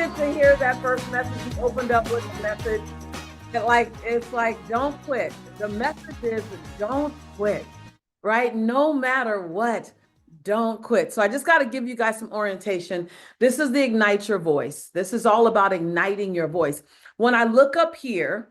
excited to hear that first message. You opened up with a message. It's like, don't quit. The message is don't quit, right? No matter what, don't quit. So I just got to give you guys some orientation. This is the Ignite Your Voice. This is all about igniting your voice. When I look up here,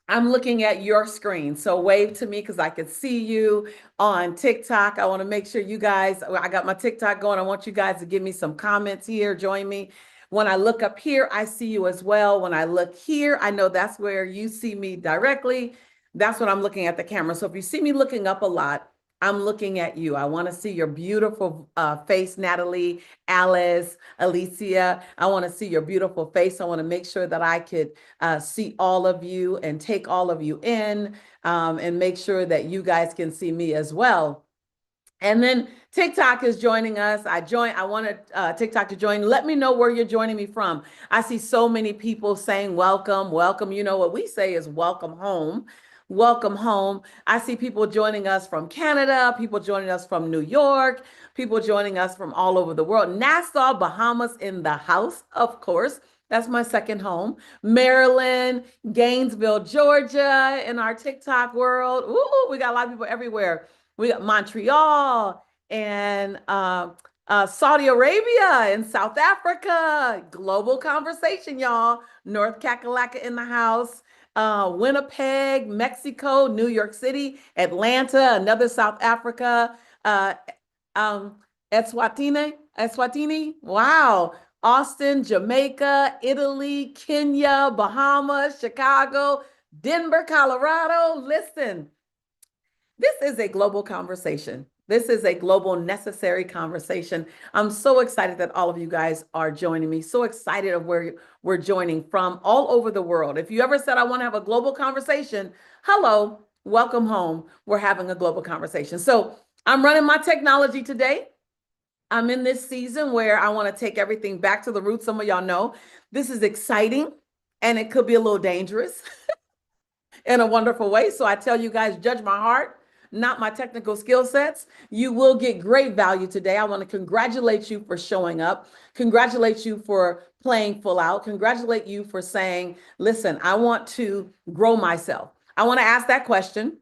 I'm looking at your screen. So wave to me because I can see you on TikTok. I want to make sure you guys, I got my TikTok going. I want you guys to give me some comments here. Join me. When I look up here, I see you as well. When I look here, I know that's where you see me directly. That's what I'm looking at the camera. So if you see me looking up a lot, I'm looking at you. I want to see your beautiful face, Natalie, Alice, Alicia. I want to see your beautiful face. I want to make sure that I could see all of you and take all of you in and make sure that you guys can see me as well. And then TikTok is joining us. I wanted TikTok to join. Let me know where you're joining me from. I see so many people saying welcome, welcome. You know what we say is welcome home. Welcome home. I see people joining us from Canada, people joining us from New York, people joining us from all over the world. Nassau, Bahamas in the house, of course. That's my second home. Maryland, Gainesville, Georgia in our TikTok world. Ooh, we got a lot of people everywhere. We got Montreal and Saudi Arabia and South Africa. Global conversation, y'all. North Kakalaka in the house. Winnipeg, Mexico, New York City, Atlanta, another South Africa, Eswatini, wow, Austin, Jamaica, Italy, Kenya, Bahamas, Chicago, Denver, Colorado. Listen, this is a global conversation. This is a global necessary conversation. I'm so excited that all of you guys are joining me. So excited of where we're joining from all over the world. If you ever said, I want to have a global conversation, hello, welcome home. We're having a global conversation. So I'm running my technology today. I'm in this season where I want to take everything back to the roots. Some of y'all know this is exciting and it could be a little dangerous in a wonderful way. So I tell you guys, judge my heart, not my technical skill sets. You will get great value today. I want to congratulate you for showing up, congratulate you for playing full out, congratulate you for saying, listen, I want to grow myself. I want to ask that question,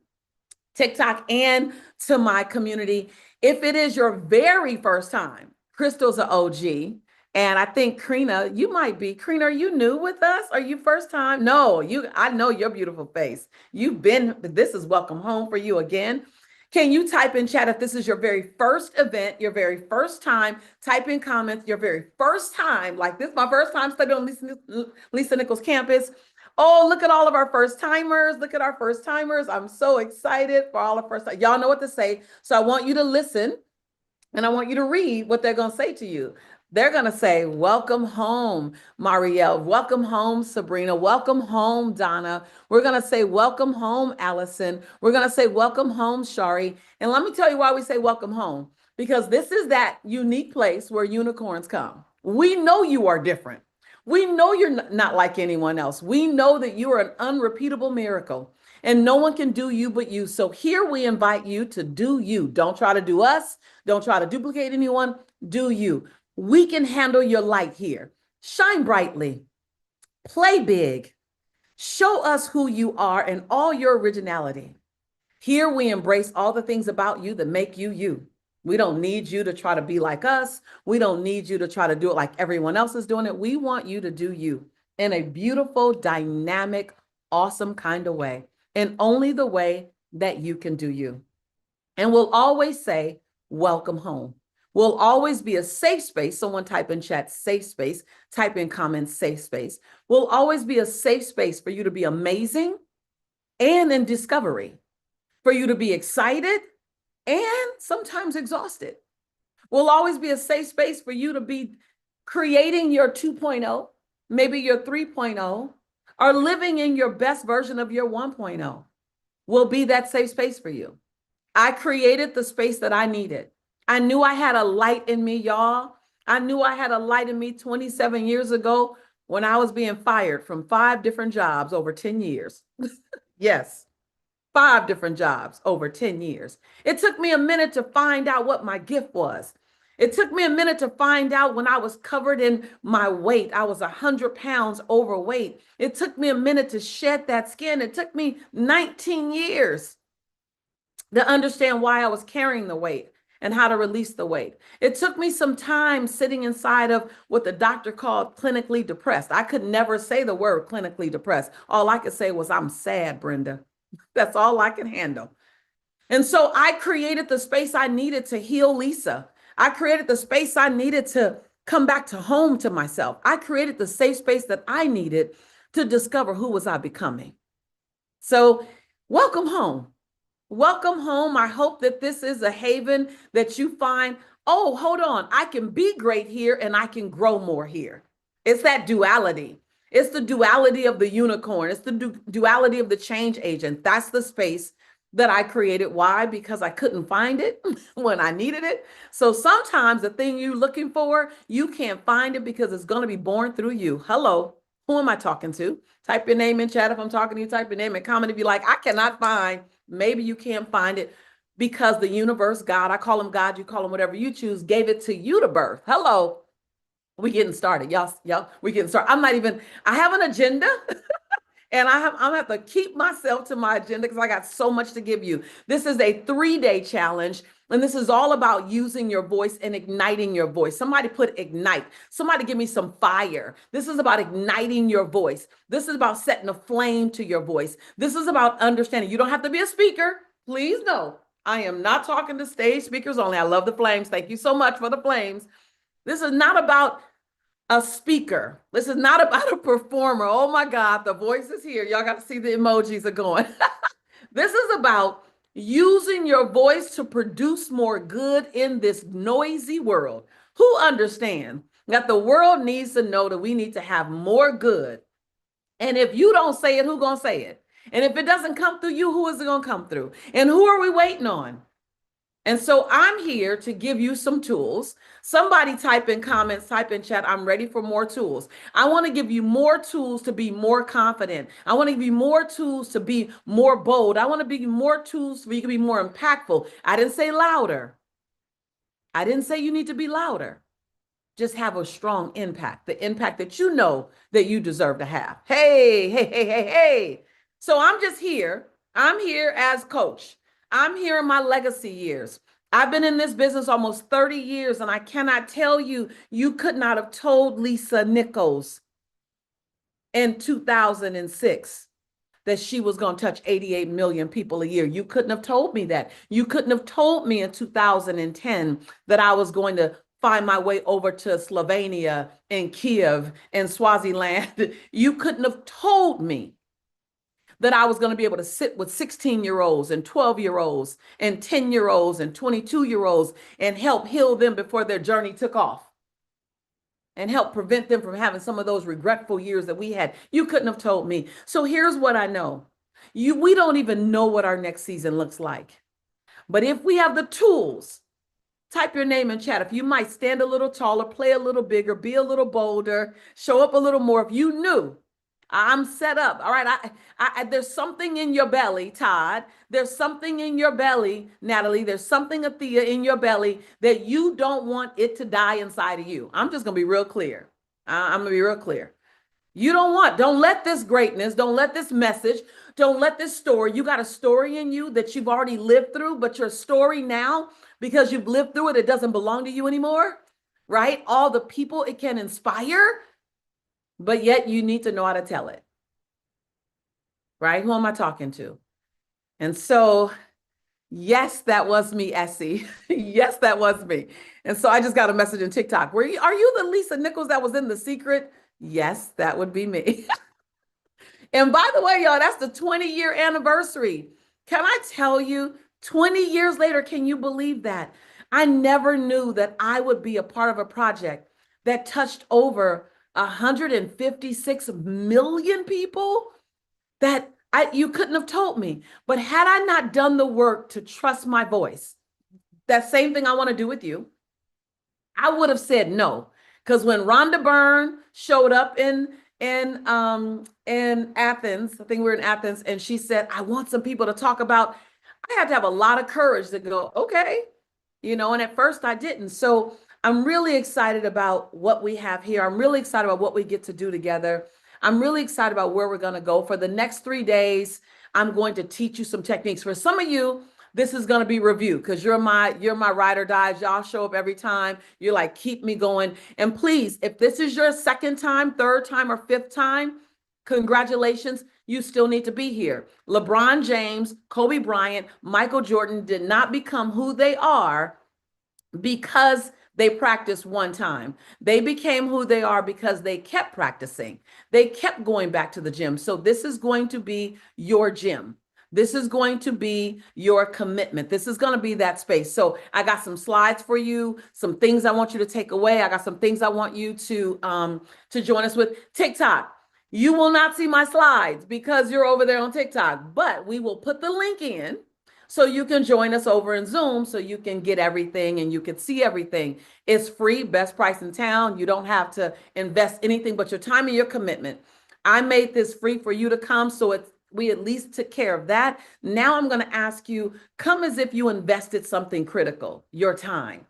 TikTok and to my community. If it is your very first time, Crystal's an OG. And I think Krina, you might be. Krina, are you new with us? Are you first time? No, I know your beautiful face. This is welcome home for you again. Can you type in chat if this is your very first event, your very first time? Type in comments, your very first time. Like this, my first time studying on Lisa Nichols campus. Oh, look at all of our first timers. Look at our first timers. I'm so excited for all the first time. Y'all know what to say. So I want you to listen and I want you to read what they're going to say to you. They're going to say, welcome home, Marielle. Welcome home, Sabrina. Welcome home, Donna. We're going to say, welcome home, Allison. We're going to say, welcome home, Shari. And let me tell you why we say welcome home, because this is that unique place where unicorns come. We know you are different. We know you're not like anyone else. We know that you are an unrepeatable miracle and no one can do you but you. So here we invite you to do you. Don't try to do us. Don't try to duplicate anyone. Do you. We can handle your light here. Shine brightly. Play big. Show us who you are and all your originality. Here we embrace all the things about you that make you you. We don't need you to try to be like us. We don't need you to try to do it like everyone else is doing it. We want you to do you in a beautiful, dynamic, awesome kind of way, and only the way that you can do you. And we'll always say, welcome home. We'll always be a safe space. Someone type in chat, safe space. Type in comments, safe space. We'll always be a safe space for you to be amazing and in discovery, for you to be excited and sometimes exhausted. We'll always be a safe space for you to be creating your 2.0, maybe your 3.0, or living in your best version of your 1.0. We'll be that safe space for you. I created the space that I needed. I knew I had a light in me, y'all. I knew I had a light in me 27 years ago when I was being fired from 5 different jobs over 10 years. Yes, 5 different jobs over 10 years. It took me a minute to find out what my gift was. It took me a minute to find out when I was covered in my weight. I was 100 pounds overweight. It took me a minute to shed that skin. It took me 19 years to understand why I was carrying the weight and how to release the weight. It took me some time sitting inside of what the doctor called clinically depressed. I could never say the word clinically depressed. All I could say was, I'm sad, Brenda. That's all I can handle. And so I created the space I needed to heal Lisa. I created the space I needed to come back to home to myself. I created the safe space that I needed to discover who was I becoming. So welcome home. Welcome home. I hope that this is a haven that you find, oh, hold on, I can be great here and I can grow more here. It's that duality. It's the duality of the unicorn. It's the duality of the change agent. That's the space that I created. Why? Because I couldn't find it when I needed it. So sometimes the thing you're looking for, you can't find it because it's going to be born through you. Hello, who am I talking to? Type your name in chat. If I'm talking to you, type your name and comment if you like. I cannot find. Maybe you can't find it because the universe, God, I call him God, you call him whatever you choose, gave it to you to birth. Hello. We getting started. Y'all, we getting started. I have an agenda. And I'm gonna have to keep myself to my agenda because I got so much to give you. This is a 3-day challenge, and this is all about using your voice and igniting your voice. Somebody put ignite. Somebody give me some fire. This is about igniting your voice. This is about setting a flame to your voice. This is about understanding. You don't have to be a speaker. Please no. I am not talking to stage speakers only. I love the flames. Thank you so much for the flames. This is not about a speaker. This is not about a performer. Oh my God, the voice is here. Y'all got to see the emojis are going. This is about using your voice to produce more good in this noisy world. Who understands that the world needs to know that we need to have more good? And if you don't say it, who gonna say it? And if it doesn't come through you, who is it gonna come through? And who are we waiting on? And so I'm here to give you some tools. Somebody type in comments, type in chat, I'm ready for more tools. I want to give you more tools to be more confident. I want to give you more tools to be more bold. I want to give you more tools so you can be more impactful. I didn't say louder. I didn't say you need to be louder. Just have a strong impact, the impact that you know that you deserve to have. Hey. So I'm just here. I'm here as coach. I'm here in my legacy years. I've been in this business almost 30 years, and I cannot tell you, you could not have told Lisa Nichols in 2006 that she was going to touch 88 million people a year. You couldn't have told me that. You couldn't have told me in 2010 that I was going to find my way over to Slovenia and Kiev and Swaziland. You couldn't have told me that I was going to be able to sit with 16-year-olds and 12-year-olds and 10-year-olds and 22-year-olds and help heal them before their journey took off and help prevent them from having some of those regretful years that we had. You couldn't have told me. So here's what I know. We don't even know what our next season looks like. But if we have the tools, type your name in chat. If you might stand a little taller, play a little bigger, be a little bolder, show up a little more. If you knew I'm set up. All right. There's something in your belly, Todd. There's something in your belly, Natalie. There's something, Athea, in your belly that you don't want it to die inside of you. I'm just going to be real clear. I'm going to be real clear. You don't let this greatness, don't let this message, don't let this story. You got a story in you that you've already lived through, but your story now, because you've lived through it, it doesn't belong to you anymore, right? All the people it can inspire, but yet you need to know how to tell it, right? Who am I talking to? And so, yes, that was me, Essie. Yes, that was me. And so I just got a message in TikTok. Are you the Lisa Nichols that was in The Secret? Yes, that would be me. And by the way, y'all, that's the 20-year anniversary. Can I tell you, 20 years later, can you believe that? I never knew that I would be a part of a project that touched over 156 million people. That you couldn't have told me. But had I not done the work to trust my voice, that same thing I want to do with you, I would have said no. Because when Rhonda Byrne showed up in Athens, I think we were in Athens, and she said, I want some people to talk about, I had to have a lot of courage to go, okay, and at first I didn't. So I'm really excited about what we have here. I'm really excited about what we get to do together. I'm really excited about where we're going to go. For the next 3 days, I'm going to teach you some techniques. For some of you, this is going to be review because you're my ride or dies. Y'all show up every time. You're like, keep me going. And please, if this is your second time, third time, or fifth time, congratulations. You still need to be here. LeBron James, Kobe Bryant, Michael Jordan did not become who they are because they practiced one time. They became who they are because they kept practicing. They kept going back to the gym. So this is going to be your gym. This is going to be your commitment. This is going to be that space. So I got some slides for you, some things I want you to take away. I got some things I want you to join us with. TikTok. You will not see my slides because you're over there on TikTok, but we will put the link in so you can join us over in Zoom so you can get everything and you can see everything. It's free, best price in town. You don't have to invest anything but your time and your commitment. I made this free for you to come, so we at least took care of that. Now I'm going to ask you, come as if you invested something critical, your time.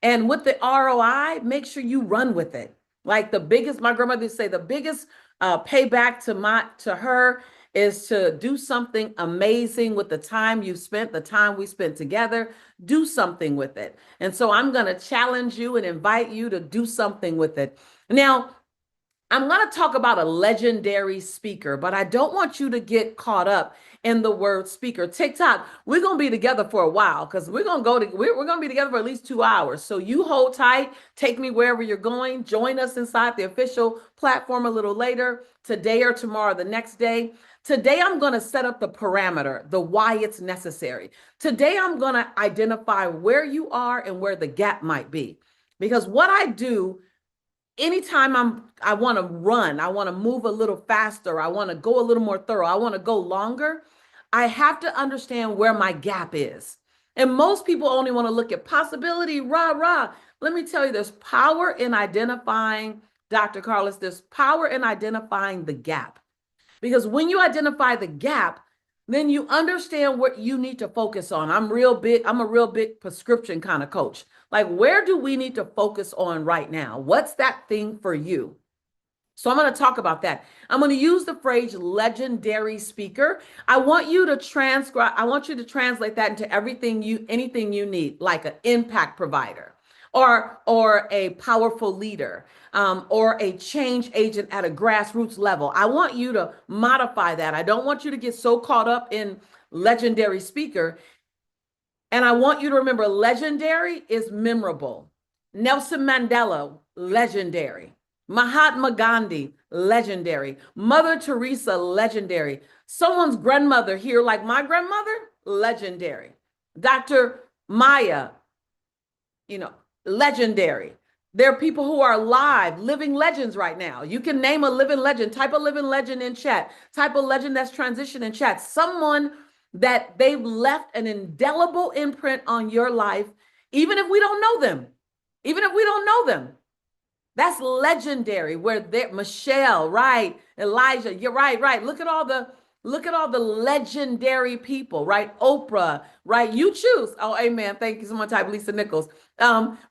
And with the ROI, make sure you run with it. Like my grandmother used to say, the biggest payback to her is to do something amazing with the time you spent, the time we spent together. Do something with it. And so I'm going to challenge you and invite you to do something with it. Now, I'm going to talk about a legendary speaker, but I don't want you to get caught up in the word speaker. TikTok, we're going to be together for a while because we're going to be together for at least 2 hours. So you hold tight, take me wherever you're going, join us inside the official platform a little later, today or tomorrow, the next day. Today, I'm going to set up the parameter, the why it's necessary. Today, I'm going to identify where you are and where the gap might be. Because what I do anytime I want to run, I want to move a little faster, I want to go a little more thorough, I want to go longer, I have to understand where my gap is. And most people only want to look at possibility, rah, rah. Let me tell you, there's power in identifying, Dr. Carlos, there's power in identifying the gap. Because when you identify the gap, then you understand what you need to focus on. I'm a real big prescription kind of coach. Like, where do we need to focus on right now? What's that thing for you? So I'm going to talk about that. I'm going to use the phrase legendary speaker. I want you to translate that into anything you need, like an impact provider or a powerful leader, or a change agent at a grassroots level. I want you to modify that. I don't want you to get so caught up in legendary speaker. And I want you to remember, legendary is memorable. Nelson Mandela, legendary. Mahatma Gandhi, legendary. Mother Teresa, legendary. Someone's grandmother here, like my grandmother, legendary. Dr. Maya, legendary. There are people who are alive, living legends right now. You can name a living legend, type a living legend in chat, type a legend that's transitioned in chat. Someone that they've left an indelible imprint on your life, even if we don't know them, That's legendary. Michelle, right? Elijah, you're right. Look at all the legendary people, right? Oprah, right? You choose. Oh, amen. Thank you. Someone type Lisa Nichols.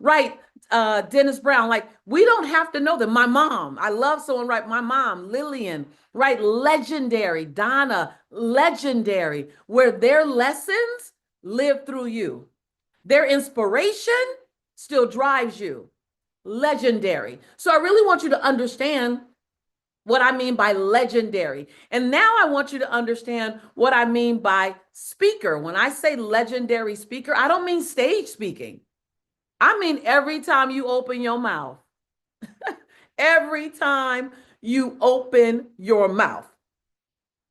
Right. Dennis Brown. Like, we don't have to know them. My mom. I love someone, right? My mom, Lillian, right? Legendary. Donna, legendary. Where their lessons live through you. Their inspiration still drives you. Legendary. So I really want you to understand what I mean by legendary. And now I want you to understand what I mean by speaker. When I say legendary speaker, I don't mean stage speaking. I mean every time you open your mouth. Every time you open your mouth.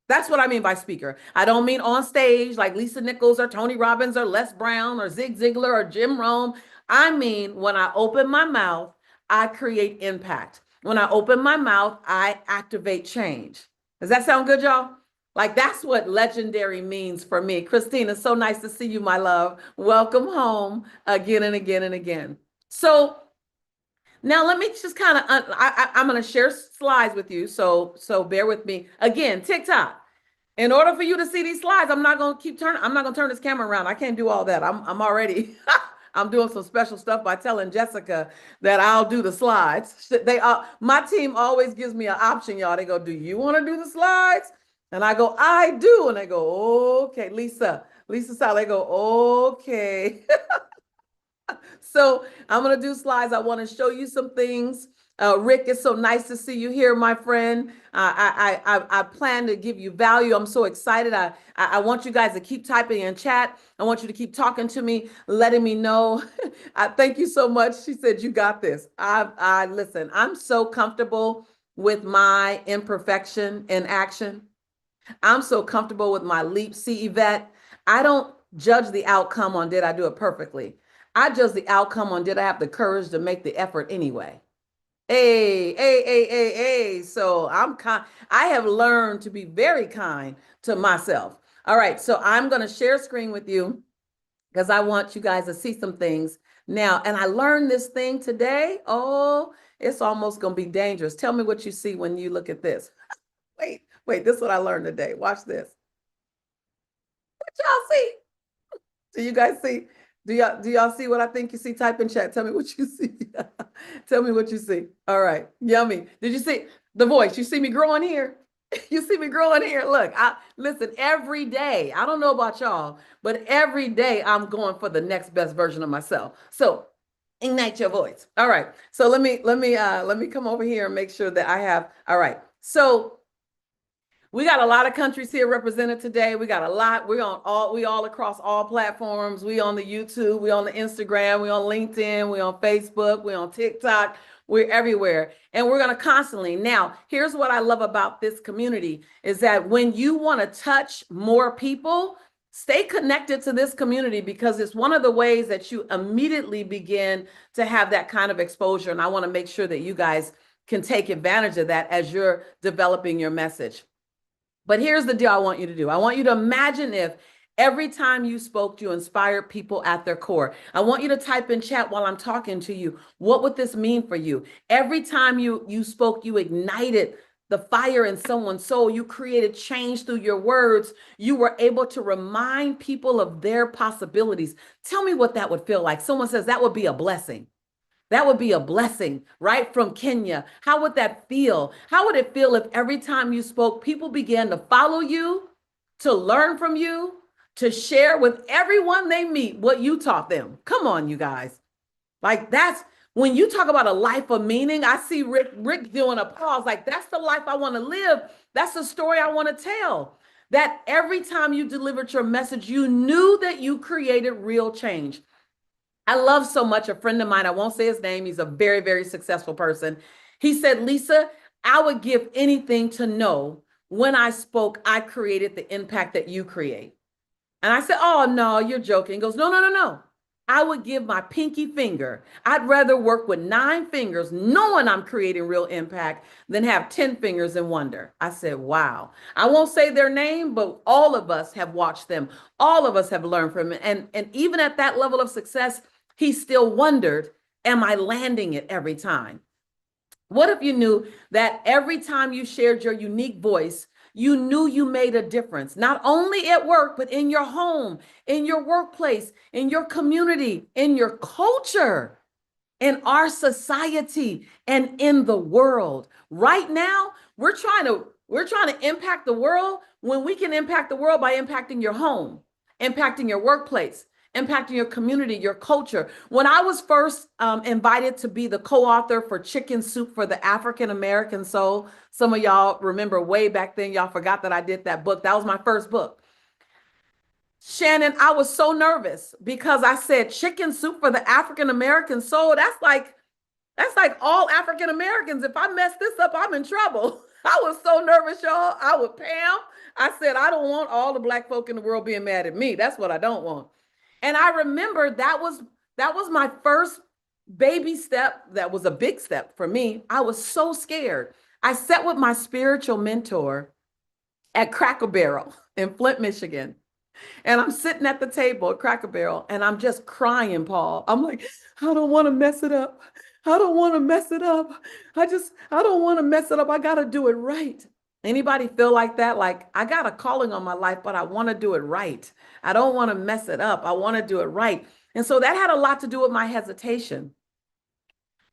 That's what I mean by speaker. I don't mean on stage like Lisa Nichols or Tony Robbins or Les Brown or Zig Ziglar or Jim Rohn. I mean, when I open my mouth, I create impact. When I open my mouth, I activate change. Does that sound good, y'all? Like, that's what legendary means for me. Christine, it's so nice to see you, my love. Welcome home again and again and again. So now let me just kind of, I'm going to share slides with you. So bear with me. Again, TikTok. In order for you to see these slides, I'm not going to turn this camera around. I can't do all that. I'm already, I'm doing some special stuff by telling Jessica that I'll do the slides. My team always gives me an option, y'all. They go, do you want to do the slides? And I go, I do. And they go, okay, Lisa Sal, they go, okay. So I'm going to do slides. I want to show you some things. Rick, it's so nice to see you here, my friend. I plan to give you value. I'm so excited. I want you guys to keep typing in chat. I want you to keep talking to me, letting me know. I thank you so much. She said, you got this. Listen, I'm so comfortable with my imperfection in action. I'm so comfortable with my leap. See, Yvette, I don't judge the outcome on did I do it perfectly. I judge the outcome on did I have the courage to make the effort anyway. Hey. So I have learned to be very kind to myself. All right, so I'm going to share screen with you because I want you guys to see some things now. And I learned this thing today. Oh, it's almost going to be dangerous. Tell me what you see when you look at this. Wait, this is what I learned today. Watch this. What y'all see? Do you guys see? Do y'all see what I think you see? Type in chat. Tell me what you see. Tell me what you see. All right. Yummy. Did you see the voice? You see me growing here? You see me growing here? Look, listen, every day, I don't know about y'all, but every day I'm going for the next best version of myself. So ignite your voice. All right. So let me come over here and make sure that I have. All right. So we got a lot of countries here represented today. We got a lot. We all across all platforms. We on the YouTube, we on the Instagram, we on LinkedIn, we on Facebook, we on TikTok. We're everywhere. And we're going to constantly. Now, here's what I love about this community is that when you want to touch more people, stay connected to this community because it's one of the ways that you immediately begin to have that kind of exposure. And I want to make sure that you guys can take advantage of that as you're developing your message. But here's the deal I want you to do. I want you to imagine if every time you spoke, you inspired people at their core. I want you to type in chat while I'm talking to you. What would this mean for you? Every time you spoke, you ignited the fire in someone's soul. You created change through your words. You were able to remind people of their possibilities. Tell me what that would feel like. Someone says that would be a blessing. That would be a blessing, right? From Kenya. How would that feel? How would it feel if every time you spoke, people began to follow you, to learn from you, to share with everyone they meet what you taught them? Come on, you guys. Like that's when you talk about a life of meaning, I see Rick doing a pause. Like that's the life I want to live. That's the story I want to tell. That every time you delivered your message, you knew that you created real change. I love so much a friend of mine, I won't say his name, he's a very, very successful person. He said, Lisa, I would give anything to know when I spoke, I created the impact that you create. And I said, oh, no, you're joking. He goes, no. I would give my pinky finger. I'd rather work with 9 fingers knowing I'm creating real impact than have 10 fingers and wonder. I said, wow. I won't say their name, but all of us have watched them. All of us have learned from it. And even at that level of success, he still wondered, am I landing it every time? What if you knew that every time you shared your unique voice, you knew you made a difference, not only at work, but in your home, in your workplace, in your community, in your culture, in our society, and in the world. Right now, we're trying to impact the world when we can impact the world by impacting your home, impacting your workplace, impacting your community, your culture. When I was first invited to be the co-author for Chicken Soup for the African American Soul, some of y'all remember way back then, y'all forgot that I did that book. That was my first book. Shannon, I was so nervous because I said Chicken Soup for the African American Soul. That's like all African Americans. If I mess this up, I'm in trouble. I was so nervous, y'all. I would Pam. I said, I don't want all the Black folk in the world being mad at me. That's what I don't want. And I remember that was my first baby step. That was a big step for me. I was so scared. I sat with my spiritual mentor at Cracker Barrel in Flint, Michigan. And I'm sitting at the table at Cracker Barrel and I'm just crying, Paul. I'm like, I don't want to mess it up. I don't want to mess it up. I don't want to mess it up. I got to do it right. Anybody feel like that? Like, I got a calling on my life, but I want to do it right. I don't want to mess it up. I want to do it right. And so that had a lot to do with my hesitation.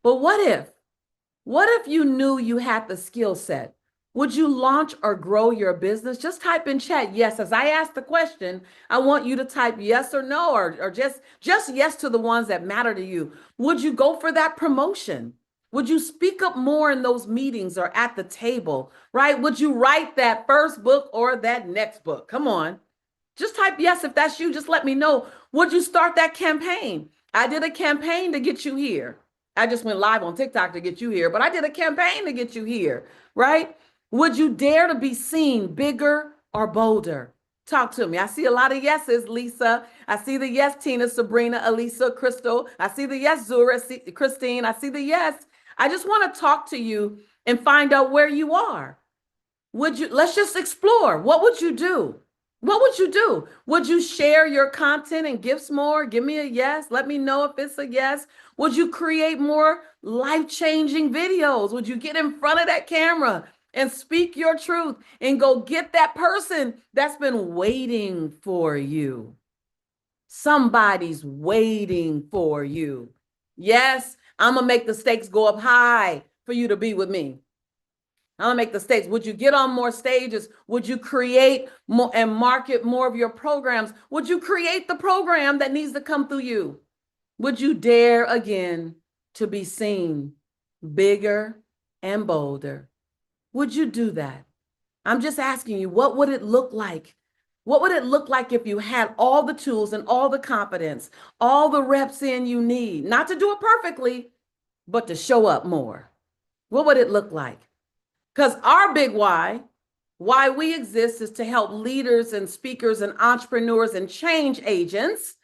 But what if you knew you had the skill set? Would you launch or grow your business? Just type in chat yes. As I ask the question, I want you to type yes or no, or just yes to the ones that matter to you. Would you go for that promotion? Would you speak up more in those meetings or at the table, right? Would you write that first book or that next book? Come on. Just type yes if that's you. Just let me know. Would you start that campaign? I did a campaign to get you here. I just went live on TikTok to get you here, but I did a campaign to get you here, right? Would you dare to be seen bigger or bolder? Talk to me. I see a lot of yeses, Lisa. I see the yes, Tina, Sabrina, Elisa, Crystal. I see the yes, Zura, Christine. I see the yes. I just want to talk to you and find out where you are. Let's just explore. What would you do? What would you do? Would you share your content and gifts more? Give me a yes. Let me know if it's a yes. Would you create more life-changing videos? Would you get in front of that camera and speak your truth and go get that person that's been waiting for you? Somebody's waiting for you. Yes, I'm going to make the stakes go up high for you to be with me. I'm gonna make the stakes. Would you get on more stages? Would you create more and market more of your programs? Would you create the program that needs to come through you? Would you dare again to be seen bigger and bolder? Would you do that? I'm just asking you, what would it look like? What would it look like if you had all the tools and all the confidence, all the reps in you need, not to do it perfectly, but to show up more? What would it look like? Because our big why we exist is to help leaders and speakers and entrepreneurs and change agents.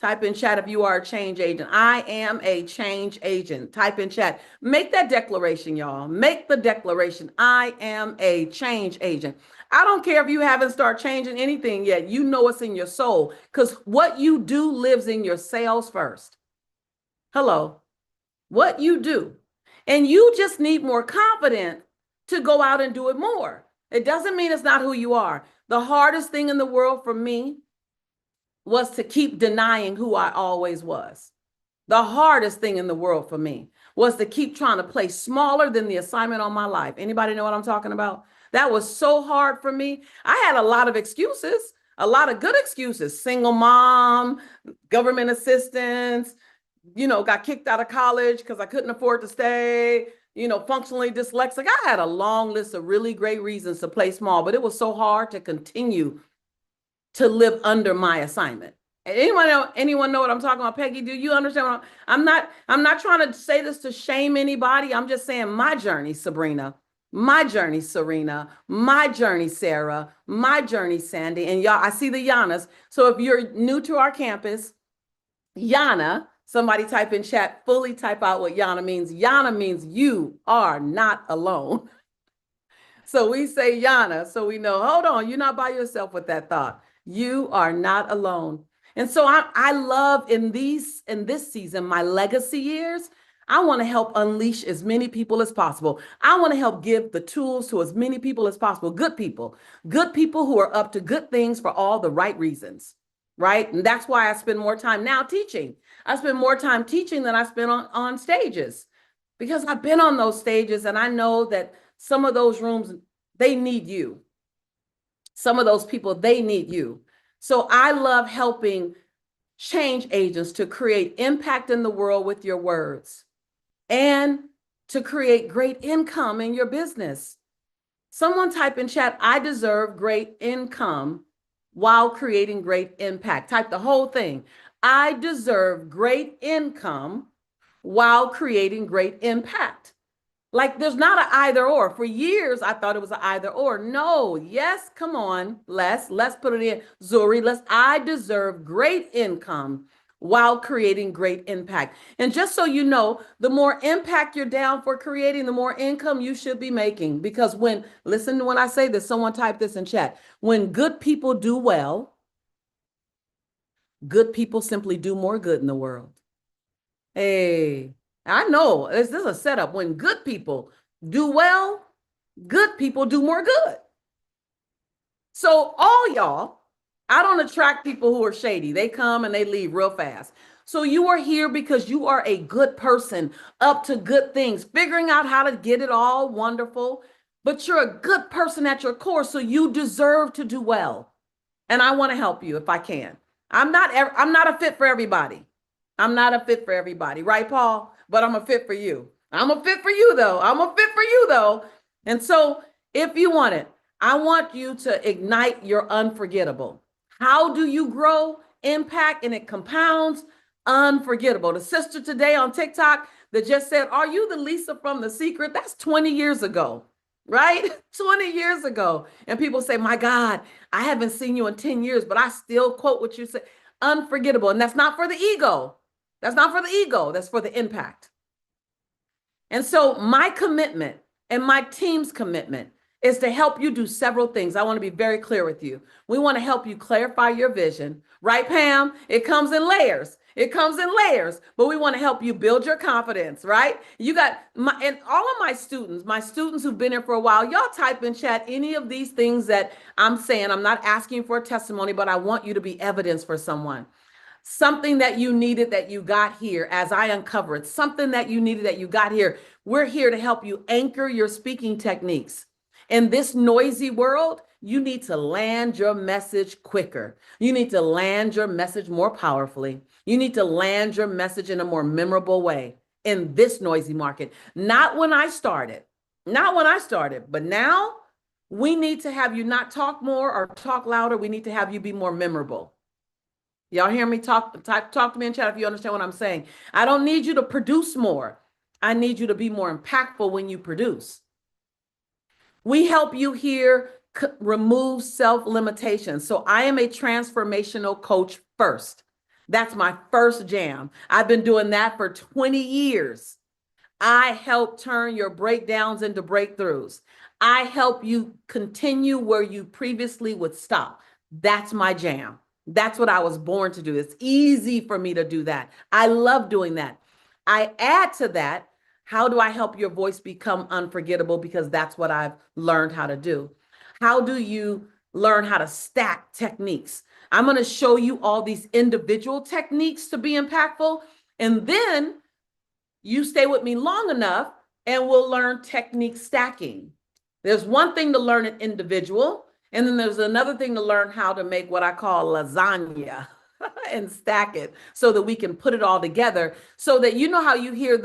Type in chat if you are a change agent. I am a change agent. Type in chat. Make that declaration, y'all. Make the declaration. I am a change agent. I don't care if you haven't started changing anything yet. You know it's in your soul because what you do lives in your sales first. Hello. What you do. And you just need more confidence to go out and do it more. It doesn't mean it's not who you are. The hardest thing in the world for me was to keep denying who I always was. The hardest thing in the world for me was to keep trying to play smaller than the assignment on my life. Anybody know what I'm talking about? That was so hard for me. I had a lot of excuses, a lot of good excuses. Single mom, government assistance, got kicked out of college because I couldn't afford to stay. Functionally dyslexic. I had a long list of really great reasons to play small, but it was so hard to continue to live under my assignment. Anyone know what I'm talking about? Peggy, do you understand I'm not trying to say this to shame anybody. I'm just saying my journey, Sabrina, my journey, Serena, my journey, Sarah, my journey, Sandy, and y'all, I see the Yanas. So if you're new to our campus, Yana, somebody type in chat, fully type out what Yana means. Yana means you are not alone. So we say Yana, so we know, hold on, you're not by yourself with that thought. You are not alone. And so I love in this season, my legacy years, I want to help unleash as many people as possible. I want to help give the tools to as many people as possible. Good people who are up to good things for all the right reasons. Right? And that's why I spend more time now teaching. I spend more time teaching than I spend on stages because I've been on those stages and I know that some of those rooms, they need you. Some of those people, they need you. So I love helping change agents to create impact in the world with your words and to create great income in your business. Someone type in chat, I deserve great income while creating great impact. Type the whole thing. I deserve great income while creating great impact. Like there's not an either or. For years, I thought it was an either or. No, yes, come on, let's put it in. Zuri, I deserve great income while creating great impact. And just so you know, the more impact you're down for creating, the more income you should be making. Because listen to when I say this, someone type this in chat. When good people do well, good people simply do more good in the world. Hey, I know this is a setup. When good people do well, Good people do more good. So all y'all, I don't attract people who are shady. They come and they leave real fast. So you are here because you are a good person, up to good things, figuring out how to get it all wonderful, but you're a good person at your core, so you deserve to do well. And I want to help you if I can. I'm not a fit for everybody. I'm not a fit for everybody, right, Paul? But I'm a fit for you. I'm a fit for you though. I'm a fit for you though. And so if you want it, I want you to ignite your unforgettable. How do you grow impact and it compounds? Unforgettable. The sister today on TikTok that just said, "Are you the Lisa from The Secret?" That's 20 years ago, right? 20 years ago. And people say, "My God, I haven't seen you in 10 years, but I still quote what you say." Unforgettable. And that's not for the ego. That's not for the ego. That's for the impact. And so my commitment and my team's commitment is to help you do several things. I want to be very clear with you. We want to help you clarify your vision, right, Pam? It comes in layers. It comes in layers, but we want to help you build your confidence, right? You got and all of my students who've been here for a while, y'all type in chat any of these things that I'm saying. I'm not asking for a testimony, but I want you to be evidence for someone. Something that you needed that you got here as I uncover it, something that you needed that you got here. We're here to help you anchor your speaking techniques. In this noisy world, you need to land your message quicker. You need to land your message more powerfully. You need to land your message in a more memorable way in this noisy market. Not when I started, but now we need to have you not talk more or talk louder. We need to have you be more memorable. Y'all hear me talk to me in chat if you understand what I'm saying. I don't need you to produce more. I need you to be more impactful when you produce. We help you here remove self-limitations. So I am a transformational coach first. That's my first jam. I've been doing that for 20 years. I help turn your breakdowns into breakthroughs. I help you continue where you previously would stop. That's my jam. That's what I was born to do. It's easy for me to do that. I love doing that. I add to that, how do I help your voice become unforgettable? Because that's what I've learned how to do. How do you learn how to stack techniques? I'm going to show you all these individual techniques to be impactful. And then you stay with me long enough and we'll learn technique stacking. There's one thing to learn an individual, and then there's another thing to learn how to make what I call lasagna and stack it so that we can put it all together so that you know how you hear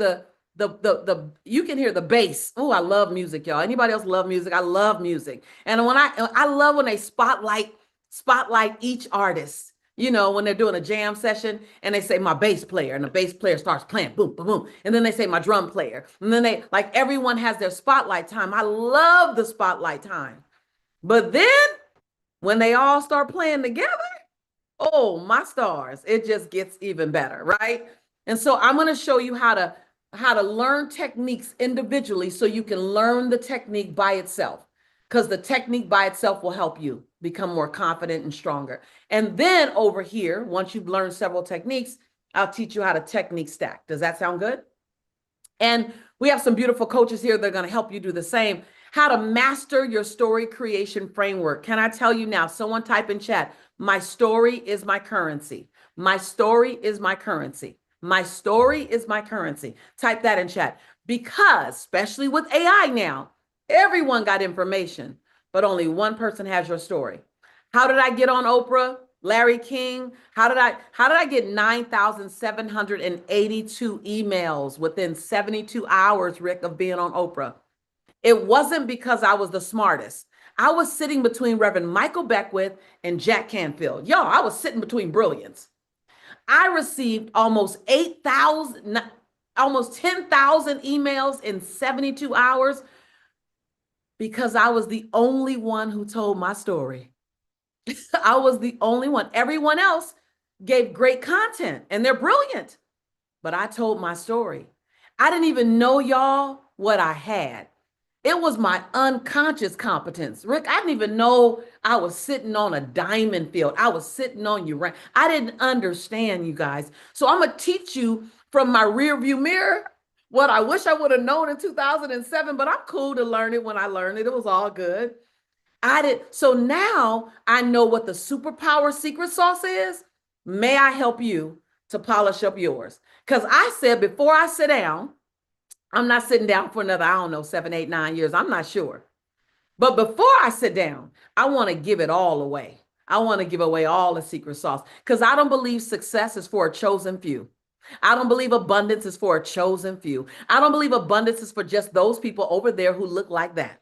you can hear the bass. Oh, I love music, y'all. Anybody else love music? I love music. And when I love when they spotlight each artist. You know, when they're doing a jam session and they say my bass player, and the bass player starts playing boom, boom, boom. And then they say my drum player. And then they like everyone has their spotlight time. I love the spotlight time. But then when they all start playing together, oh, my stars, it just gets even better, right? And so I'm going to show you how to learn techniques individually so you can learn the technique by itself, because the technique by itself will help you become more confident and stronger. And then over here, once you've learned several techniques, I'll teach you how to technique stack. Does that sound good? And we have some beautiful coaches here that are going to help you do the same. How to master your story creation framework. Can I tell you now? Someone type in chat, my story is my currency. My story is my currency. My story is my currency. Type that in chat. Because, especially with AI now, everyone got information, but only one person has your story. How did I get on Oprah? Larry King. How did I get 9,782 emails within 72 hours, Rick, of being on Oprah? It wasn't because I was the smartest. I was sitting between Reverend Michael Beckwith and Jack Canfield. Y'all, I was sitting between brilliance. I received almost 10,000 emails in 72 hours because I was the only one who told my story. I was the only one. Everyone else gave great content and they're brilliant, but I told my story. I didn't even know, y'all, what I had. It was my unconscious competence. Rick, I didn't even know I was sitting on a diamond field. I was sitting on uranium. I didn't understand, you guys. So I'm going to teach you from my rear view mirror What I wish I would have known in 2007, but I'm cool to learn it when I learned it. It was all good. I did. So now I know what the superpower secret sauce is. May I help you to polish up yours? Because I said before I sit down, I'm not sitting down for another, I don't know, 7, 8, 9 years. I'm not sure. But before I sit down, I want to give it all away. I want to give away all the secret sauce because I don't believe success is for a chosen few. I don't believe abundance is for a chosen few. I don't believe abundance is for just those people over there who look like that.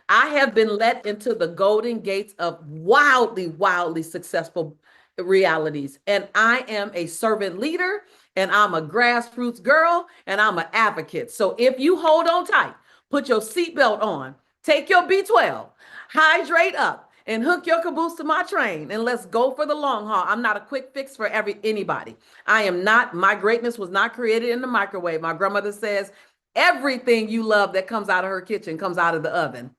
I have been let into the golden gates of wildly, wildly successful realities. And I am a servant leader and I'm a grassroots girl and I'm an advocate. So if you hold on tight, put your seatbelt on, take your B12, hydrate up, and hook your caboose to my train and let's go for the long haul. I'm not a quick fix for anybody. I am not, my greatness was not created in the microwave. My grandmother says, everything you love that comes out of her kitchen comes out of the oven.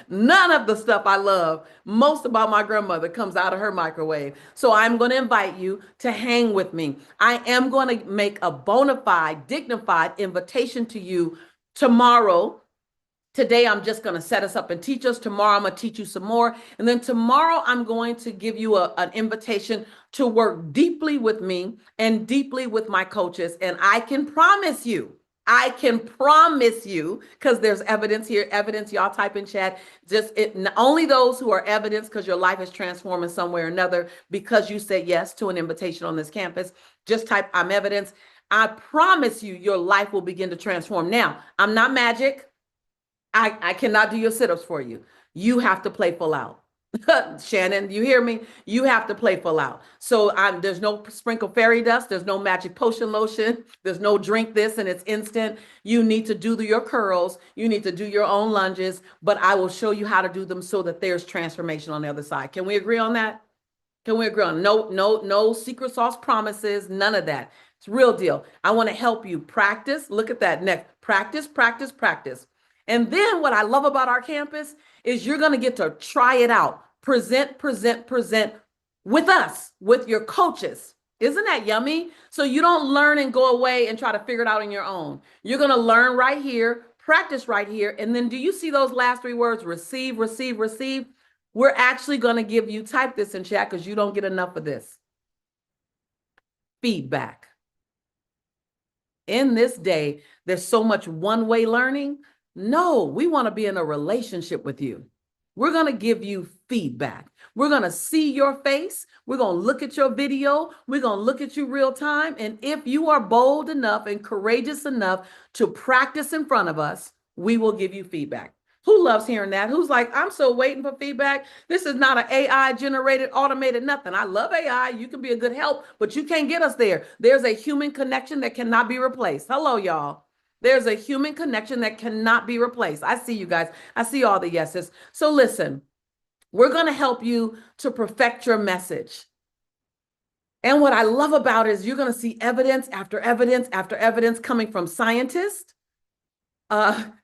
None of the stuff I love most about my grandmother comes out of her microwave. So I'm going to invite you to hang with me. I am going to make a bona fide, dignified invitation to you tomorrow. Today, I'm just going to set us up and teach us. Tomorrow, I'm going to teach you some more. And then tomorrow, I'm going to give you an invitation to work deeply with me and deeply with my coaches. And I can promise you, because there's evidence here, evidence, y'all type in chat, only those who are evidence because your life is transforming some way or another because you said yes to an invitation on this campus, just type I'm evidence. I promise you, your life will begin to transform. Now, I'm not magic. I cannot do your sit-ups for you. You have to play full out. Shannon, you hear me? You have to play full out. So there's no sprinkle fairy dust. There's no magic potion lotion. There's no drink this and it's instant. You need to do your curls. You need to do your own lunges, but I will show you how to do them so that there's transformation on the other side. Can we agree on that? Can we agree on no secret sauce promises, none of that. It's real deal. I want to help you practice. Look at that next. Practice, practice, practice. And then what I love about our campus is you're going to get to try it out. Present with us, with your coaches. Isn't that yummy? So you don't learn and go away and try to figure it out on your own. You're going to learn right here, practice right here. And then do you see those last 3 words? Receive, receive, receive. We're actually going to give you, type this in chat because you don't get enough of this. Feedback. In this day, there's so much one-way learning. No, we want to be in a relationship with you. We're going to give you feedback. We're going to see your face. We're going to look at your video. We're going to look at you real time. And if you are bold enough and courageous enough to practice in front of us, we will give you feedback. Who loves hearing that? Who's like, I'm so waiting for feedback. This is not an AI generated, automated, nothing. I love AI. You can be a good help, but you can't get us there. There's a human connection that cannot be replaced. Hello, y'all. There's a human connection that cannot be replaced. I see you guys. I see all the yeses. So listen, we're going to help you to perfect your message. And what I love about it is you're going to see evidence after evidence after evidence coming from scientists,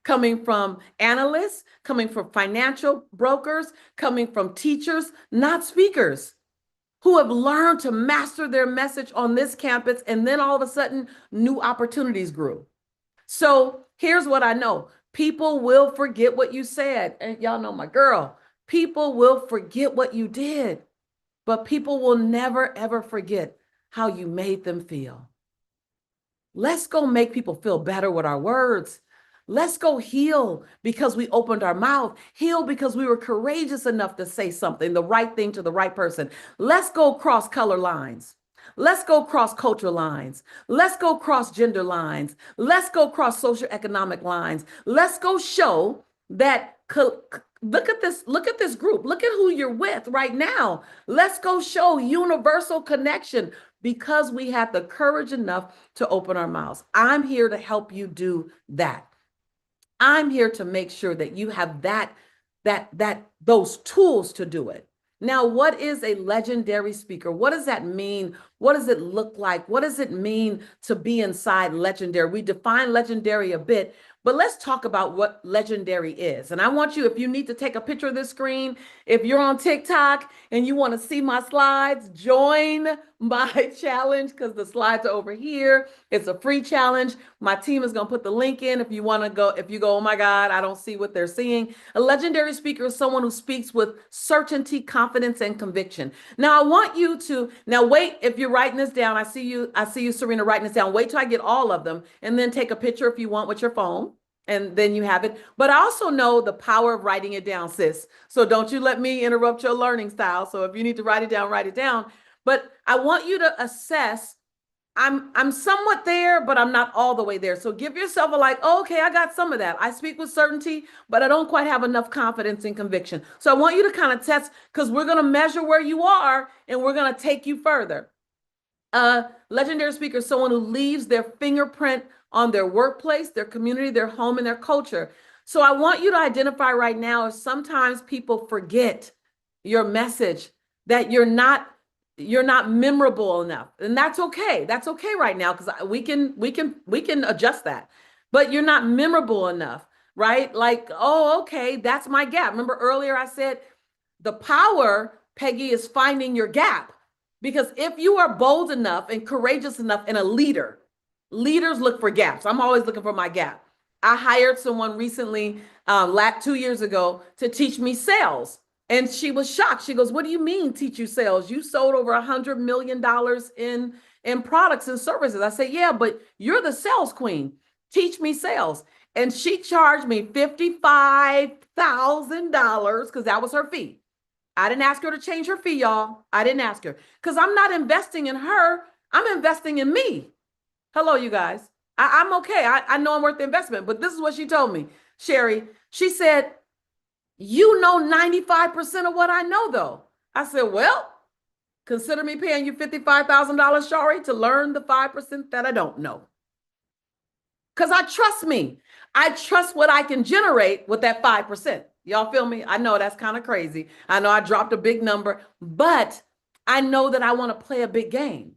coming from analysts, coming from financial brokers, coming from teachers, not speakers, who have learned to master their message on this campus. And then all of a sudden, new opportunities grew. So here's what I know. People will forget what you said. And y'all know my girl. People will forget what you did, but people will never, ever forget how you made them feel. Let's go make people feel better with our words. Let's go heal because we opened our mouth. Heal because we were courageous enough to say something, the right thing to the right person. Let's go cross color lines. Let's go cross cultural lines. Let's go cross gender lines. Let's go cross socioeconomic lines. Let's go show that, look at this group. Look at who you're with right now. Let's go show universal connection because we had the courage enough to open our mouths. I'm here to help you do that. I'm here to make sure that you have those tools to do it. Now, what is a legendary speaker? What does that mean? What does it look like? What does it mean to be inside legendary? We define legendary a bit, but let's talk about what legendary is. And I want you, if you need to take a picture of this screen, if you're on TikTok and you want to see my slides, join my challenge because the slides are over here. It's a free challenge. My team is going to put the link in if you want to go. If you go, oh my God, I don't see what they're seeing. A legendary speaker is someone who speaks with certainty, confidence, and conviction. Now, I want you to, now wait, if you're writing this down, I see you, Serena, writing this down. Wait till I get all of them and then take a picture if you want with your phone. And then you have it. But I also know the power of writing it down, sis. So don't you let me interrupt your learning style. So if you need to write it down, write it down. But I want you to assess, I'm somewhat there, but I'm not all the way there. So give yourself a like, oh, okay, I got some of that. I speak with certainty, but I don't quite have enough confidence and conviction. So I want you to kind of test, because we're going to measure where you are and we're going to take you further. Legendary speaker is someone who leaves their fingerprint on their workplace, their community, their home, and their culture. So I want you to identify right now if sometimes people forget your message, that you're not memorable enough. And that's okay. That's okay right now, because we can adjust that. But you're not memorable enough, right? Like, oh, okay, that's my gap. Remember earlier I said the power, Peggy, is finding your gap. Because if you are bold enough and courageous enough and a leader, leaders look for gaps. I'm always looking for my gap. I hired someone recently, 2 years ago, to teach me sales. And she was shocked. She goes, what do you mean teach you sales? You sold over $100 million in products and services. I said, yeah, but you're the sales queen. Teach me sales. And she charged me $55,000 because that was her fee. I didn't ask her to change her fee, y'all. I didn't ask her because I'm not investing in her. I'm investing in me. Hello, you guys. I'm okay. I know I'm worth the investment, but this is what she told me, Sherry. She said, you know 95% of what I know, though. I said, well, consider me paying you $55,000, Shari, to learn the 5% that I don't know. Because I trust me. I trust what I can generate with that 5%. Y'all feel me? I know that's kind of crazy. I know I dropped a big number, but I know that I want to play a big game.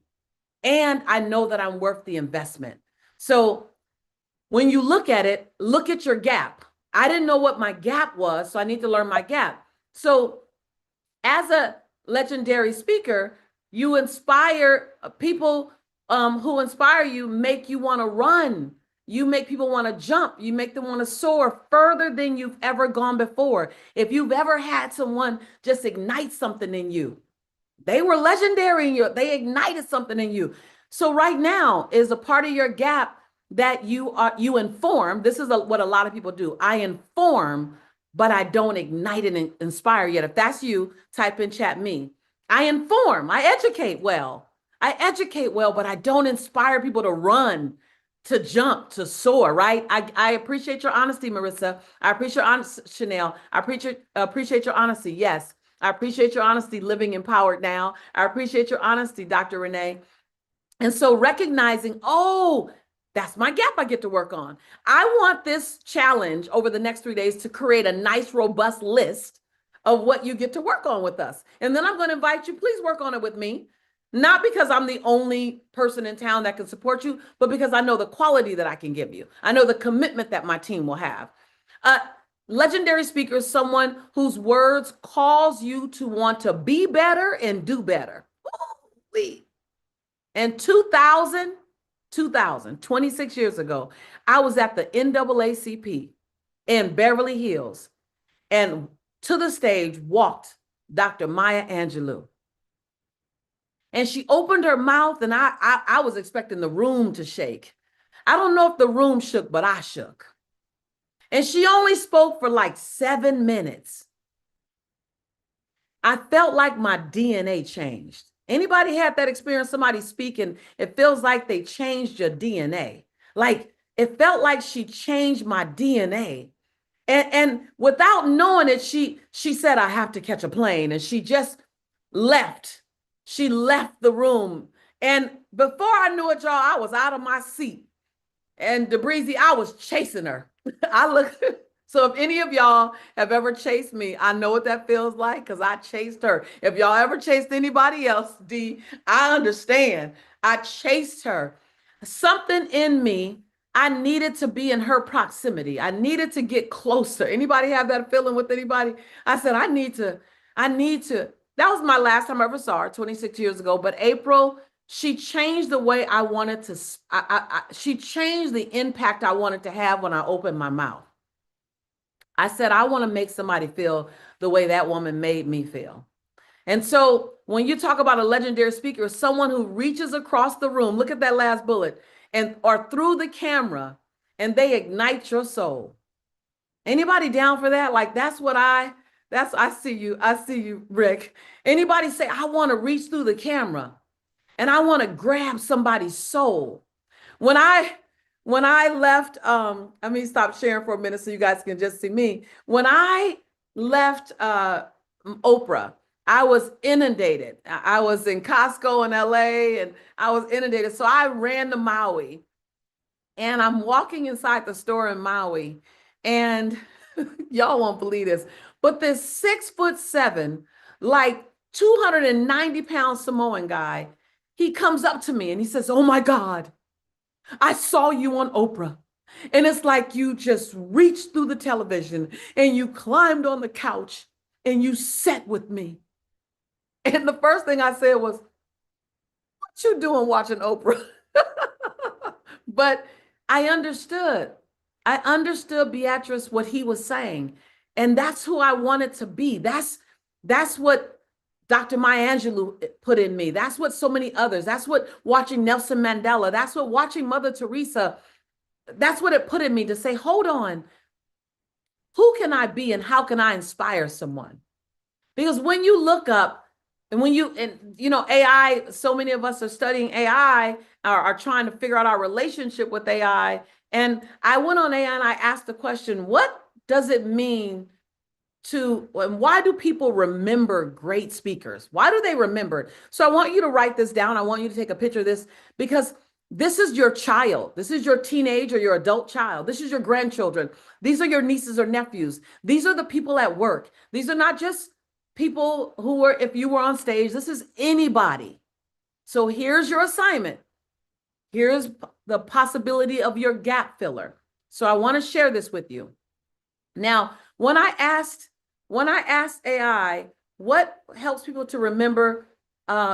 And I know that I'm worth the investment. So when you look at it, look at your gap. I didn't know what my gap was, so I need to learn my gap. So as a legendary speaker, you inspire people who inspire you, make you want to run. You make people want to jump. You make them want to soar further than you've ever gone before. If you've ever had someone just ignite something in you, they were legendary in you. They ignited something in you. So right now is a part of your gap that you inform. This is what a lot of people do. I inform, but I don't ignite and inspire yet. If that's you, type in chat me. I inform. I educate well. But I don't inspire people to run, to jump, to soar, right? I appreciate your honesty, Marissa. I appreciate your honesty, Chanel. I appreciate your honesty. Yes, I appreciate your honesty, Living Empowered Now. I appreciate your honesty, Dr. Renee. And so recognizing, oh, that's my gap I get to work on. I want this challenge over the next 3 days to create a nice, robust list of what you get to work on with us. And then I'm going to invite you, please work on it with me. Not because I'm the only person in town that can support you, but because I know the quality that I can give you. I know the commitment that my team will have. Legendary speaker is someone whose words cause you to want to be better and do better. Ooh-wee. And 26 years ago, I was at the NAACP in Beverly Hills, and to the stage walked Dr. Maya Angelou. And she opened her mouth, and I was expecting the room to shake. I don't know if the room shook, but I shook. And she only spoke for like 7 minutes. I felt like my DNA changed. Anybody had that experience? Somebody speaking, it feels like they changed your DNA. Like it felt like she changed my DNA. And without knowing it, she said, I have to catch a plane. And she just left. She left the room. And before I knew it, y'all, I was out of my seat. And DeBreezy, I was chasing her. So if any of y'all have ever chased me, I know what that feels like because I chased her. If y'all ever chased anybody else, D, I understand. I chased her. Something in me, I needed to be in her proximity. I needed to get closer. Anybody have that feeling with anybody? I said, I need to that was my last time I ever saw her 26 years ago. But April, she changed the way I wanted to, she changed the impact I wanted to have when I opened my mouth. I said, I want to make somebody feel the way that woman made me feel. And so when you talk about a legendary speaker, someone who reaches across the room, look at that last bullet, and or through the camera, and they ignite your soul. Anybody down for that? Like I see you, Rick. Anybody say, I want to reach through the camera and I want to grab somebody's soul. When I left, let me stop sharing for a minute so you guys can just see me. When I left Oprah, I was inundated. I was in Costco in LA and I was inundated. So I ran to Maui and I'm walking inside the store in Maui and y'all won't believe this, but this 6'7", like 290-pound Samoan guy, he comes up to me and he says, oh my God, I saw you on Oprah. And it's like you just reached through the television and you climbed on the couch and you sat with me. And the first thing I said was, what you doing watching Oprah? But I understood. I understood, Beatrice, what he was saying. And that's who I wanted to be. That's what Dr. Maya Angelou put in me. That's what so many others, that's what watching Nelson Mandela, that's what watching Mother Teresa, that's what it put in me to say, hold on, who can I be and how can I inspire someone? Because when you look up and AI, so many of us are studying AI, are trying to figure out our relationship with AI. And I went on AI and I asked the question, what does it mean and why do people remember great speakers? Why do they remember it? So I want you to write this down. I want you to take a picture of this because this is your child. This is your teenage or your adult child. This is your grandchildren. These are your nieces or nephews. These are the people at work. These are not just people who were, if you were on stage, this is anybody. So here's your assignment. Here's the possibility of your gap filler. So I want to share this with you. Now, when I asked AI, what helps people to remember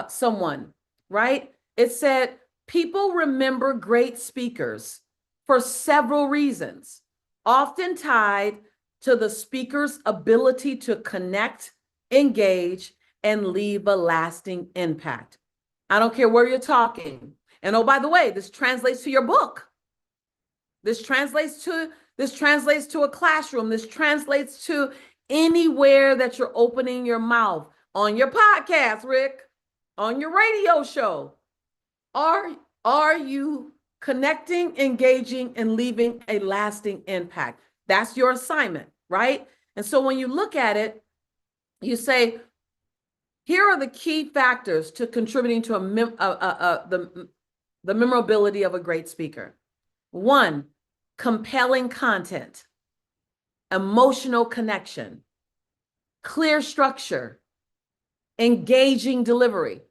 someone, right? It said, people remember great speakers for several reasons, often tied to the speaker's ability to connect, engage, and leave a lasting impact. I don't care where you're talking. And oh, by the way, this translates to your book. This translates to a classroom. This translates to anywhere that you're opening your mouth, on your podcast, Rick, on your radio show. Are you connecting, engaging, and leaving a lasting impact? That's your assignment, right? And so when you look at it, you say, here are the key factors to contributing to the memorability of a great speaker. 1, compelling content, emotional connection, clear structure, engaging delivery,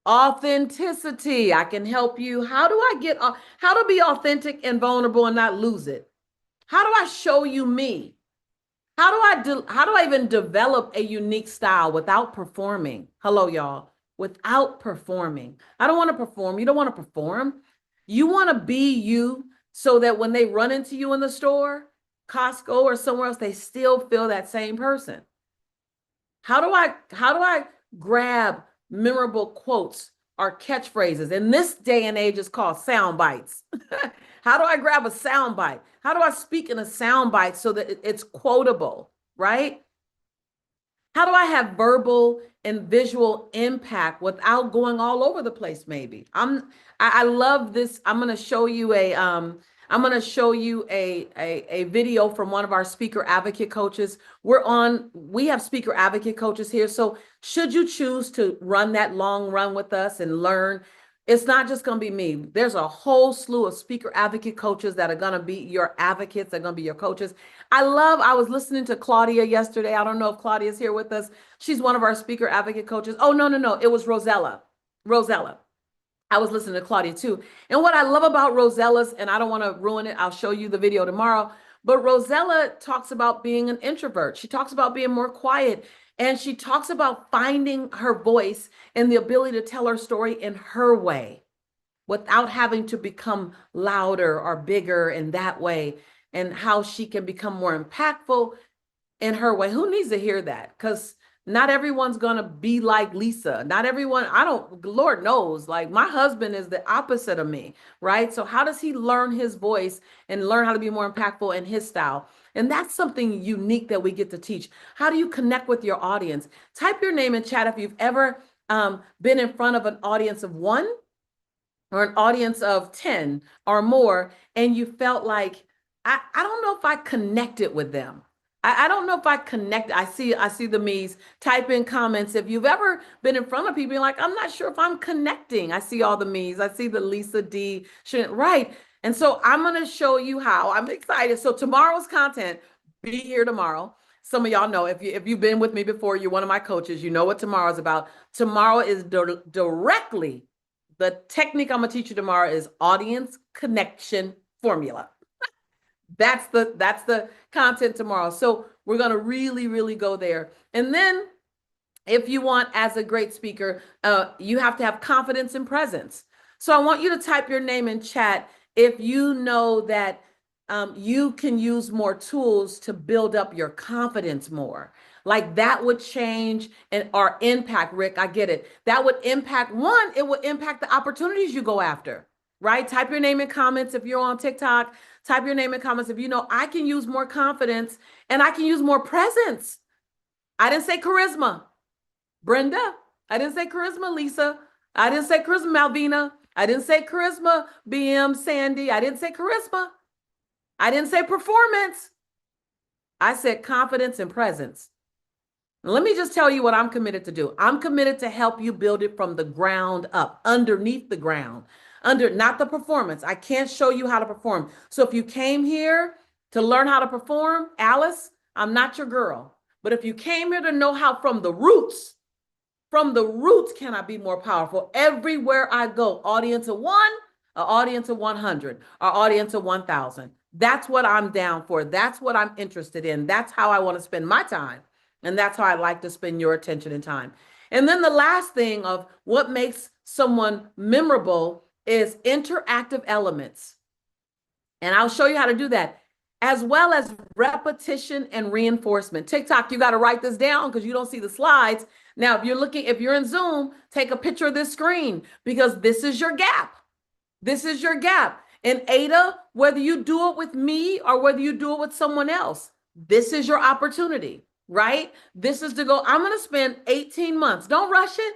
authenticity. I can help you. How to be authentic and vulnerable and not lose it? How do I show you me? How do I even develop a unique style without performing? Hello, y'all. Without performing. I don't want to perform. You don't want to perform. You want to be you so that when they run into you in the store, Costco or somewhere else, they still feel that same person. How do I grab memorable quotes or catchphrases? In this day and age, it's called sound bites. How do I grab a sound bite? How do I speak in a sound bite so that it's quotable, right? How do I have verbal and visual impact without going all over the place? Maybe I love this. I'm going to show you a video from one of our speaker advocate coaches. We have speaker advocate coaches here. So should you choose to run that long run with us and learn, it's not just going to be me. There's a whole slew of speaker advocate coaches that are going to be your advocates. They're going to be your coaches. I was listening to Claudia yesterday. I don't know if Claudia's here with us. She's one of our speaker advocate coaches. Oh, no. It was Rosella. I was listening to Claudia too. And what I love about Rosella's, and I don't want to ruin it, I'll show you the video tomorrow, but Rosella talks about being an introvert. She talks about being more quiet And she talks about finding her voice and the ability to tell her story in her way without having to become louder or bigger in that way, and how she can become more impactful in her way. Who needs to hear that? Because not everyone's going to be like Lisa. Not everyone, I don't, Lord knows, like my husband is the opposite of me, right? So how does he learn his voice and learn how to be more impactful in his style? And that's something unique that we get to teach. How do you connect with your audience? Type your name in chat if you've ever been in front of an audience of 1 or an audience of 10 or more, and you felt like, I don't know if I connected with them. I don't know if I connect. I see the me's. Type in comments if you've ever been in front of people and like, I'm not sure if I'm connecting. I see all the me's. I see the Lisa D. Right. And so I'm going to show you how. I'm excited. So tomorrow's content, be here tomorrow. Some of y'all know, if you've been with me before, you're one of my coaches, you know what tomorrow's about. Tomorrow is directly, the technique I'm going to teach you tomorrow is audience connection formula. That's the content tomorrow. So we're going to really go there. And then if you want, as a great speaker, you have to have confidence and presence. So I want you to type your name in chat if you know that you can use more tools to build up your confidence more. Like that would change or impact, Rick, I get it. That would impact, one, it would impact the opportunities you go after, right? Type your name in comments if you're on TikTok. Type your name in comments if you know I can use more confidence and I can use more presence. I didn't say charisma, Brenda. I didn't say charisma, Lisa. I didn't say charisma, Malvina. I didn't say charisma, BM, Sandy. I didn't say charisma. I didn't say performance. I said confidence and presence. Let me just tell you what I'm committed to do. I'm committed to help you build it from the ground up, underneath the ground, not the performance. I can't show you how to perform. So if you came here to learn how to perform, Alice, I'm not your girl. But if you came here to know how from the roots can I be more powerful? Everywhere I go, audience of 1, an audience of 100, an audience of 1,000. That's what I'm down for. That's what I'm interested in. That's how I want to spend my time. And that's how I like to spend your attention and time. And then the last thing of what makes someone memorable is interactive elements. And I'll show you how to do that, as well as repetition and reinforcement. TikTok, you got to write this down because you don't see the slides. Now, if you're in Zoom, take a picture of this screen because this is your gap. This is your gap. And Ada, whether you do it with me or whether you do it with someone else, this is your opportunity, right? This is to go, I'm going to spend 18 months. Don't rush it.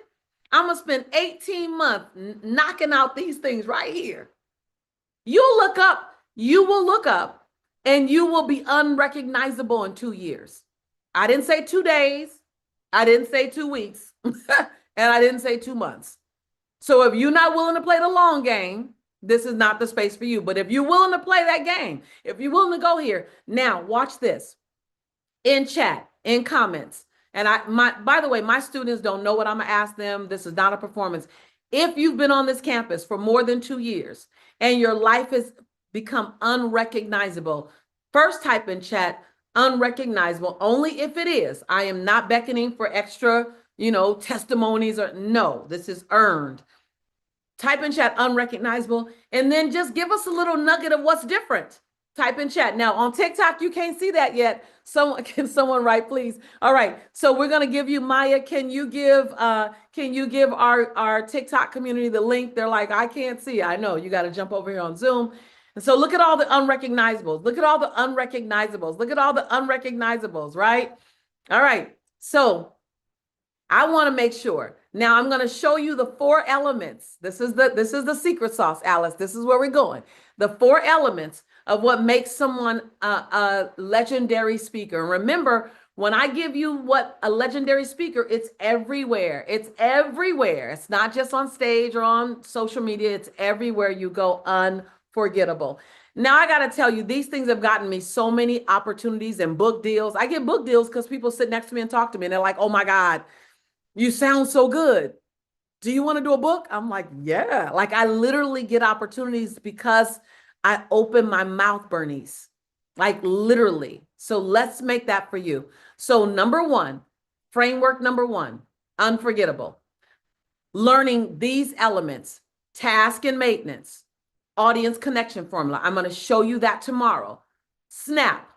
I'm going to spend 18 months knocking out these things right here. You will look up and you will be unrecognizable in 2 years. I didn't say 2 days. I didn't say 2 weeks. And I didn't say 2 months. So if you're not willing to play the long game, this is not the space for you. But if you're willing to play that game, if you're willing to go here, now watch this in chat, in comments. And by the way, my students don't know what I'm gonna ask them. This is not a performance. If you've been on this campus for more than 2 years and your life has become unrecognizable, first type in chat, unrecognizable, only if it is. I am not beckoning for extra, testimonies or no, this is earned. Type in chat, unrecognizable, and then just give us a little nugget of what's different. Type in chat. Now on TikTok, you can't see that yet. Can someone write, please? All right. So we're going to give you, Maya, can you give our TikTok community the link? They're like, I can't see. I know you got to jump over here on Zoom. And so look at all the unrecognizables. Look at all the unrecognizables. Look at all the unrecognizables, right? All right. So I want to make sure. Now I'm going to show you the 4 elements. This is the secret sauce, Alice. This is where we're going. The 4 elements of what makes someone a legendary speaker. And remember, when I give you what a legendary speaker, it's everywhere. It's everywhere. It's not just on stage or on social media. It's everywhere you go, unforgettable. Now I got to tell you, these things have gotten me so many opportunities and book deals. I get book deals because people sit next to me and talk to me and they're like, oh my God, you sound so good. Do you want to do a book? I'm like, yeah. Like I literally get opportunities because I open my mouth, Bernice, like literally. So let's make that for you. So number 1, Framework number one, unforgettable. Learning these elements, task and maintenance, audience connection formula. I'm going to show you that tomorrow. SNAP.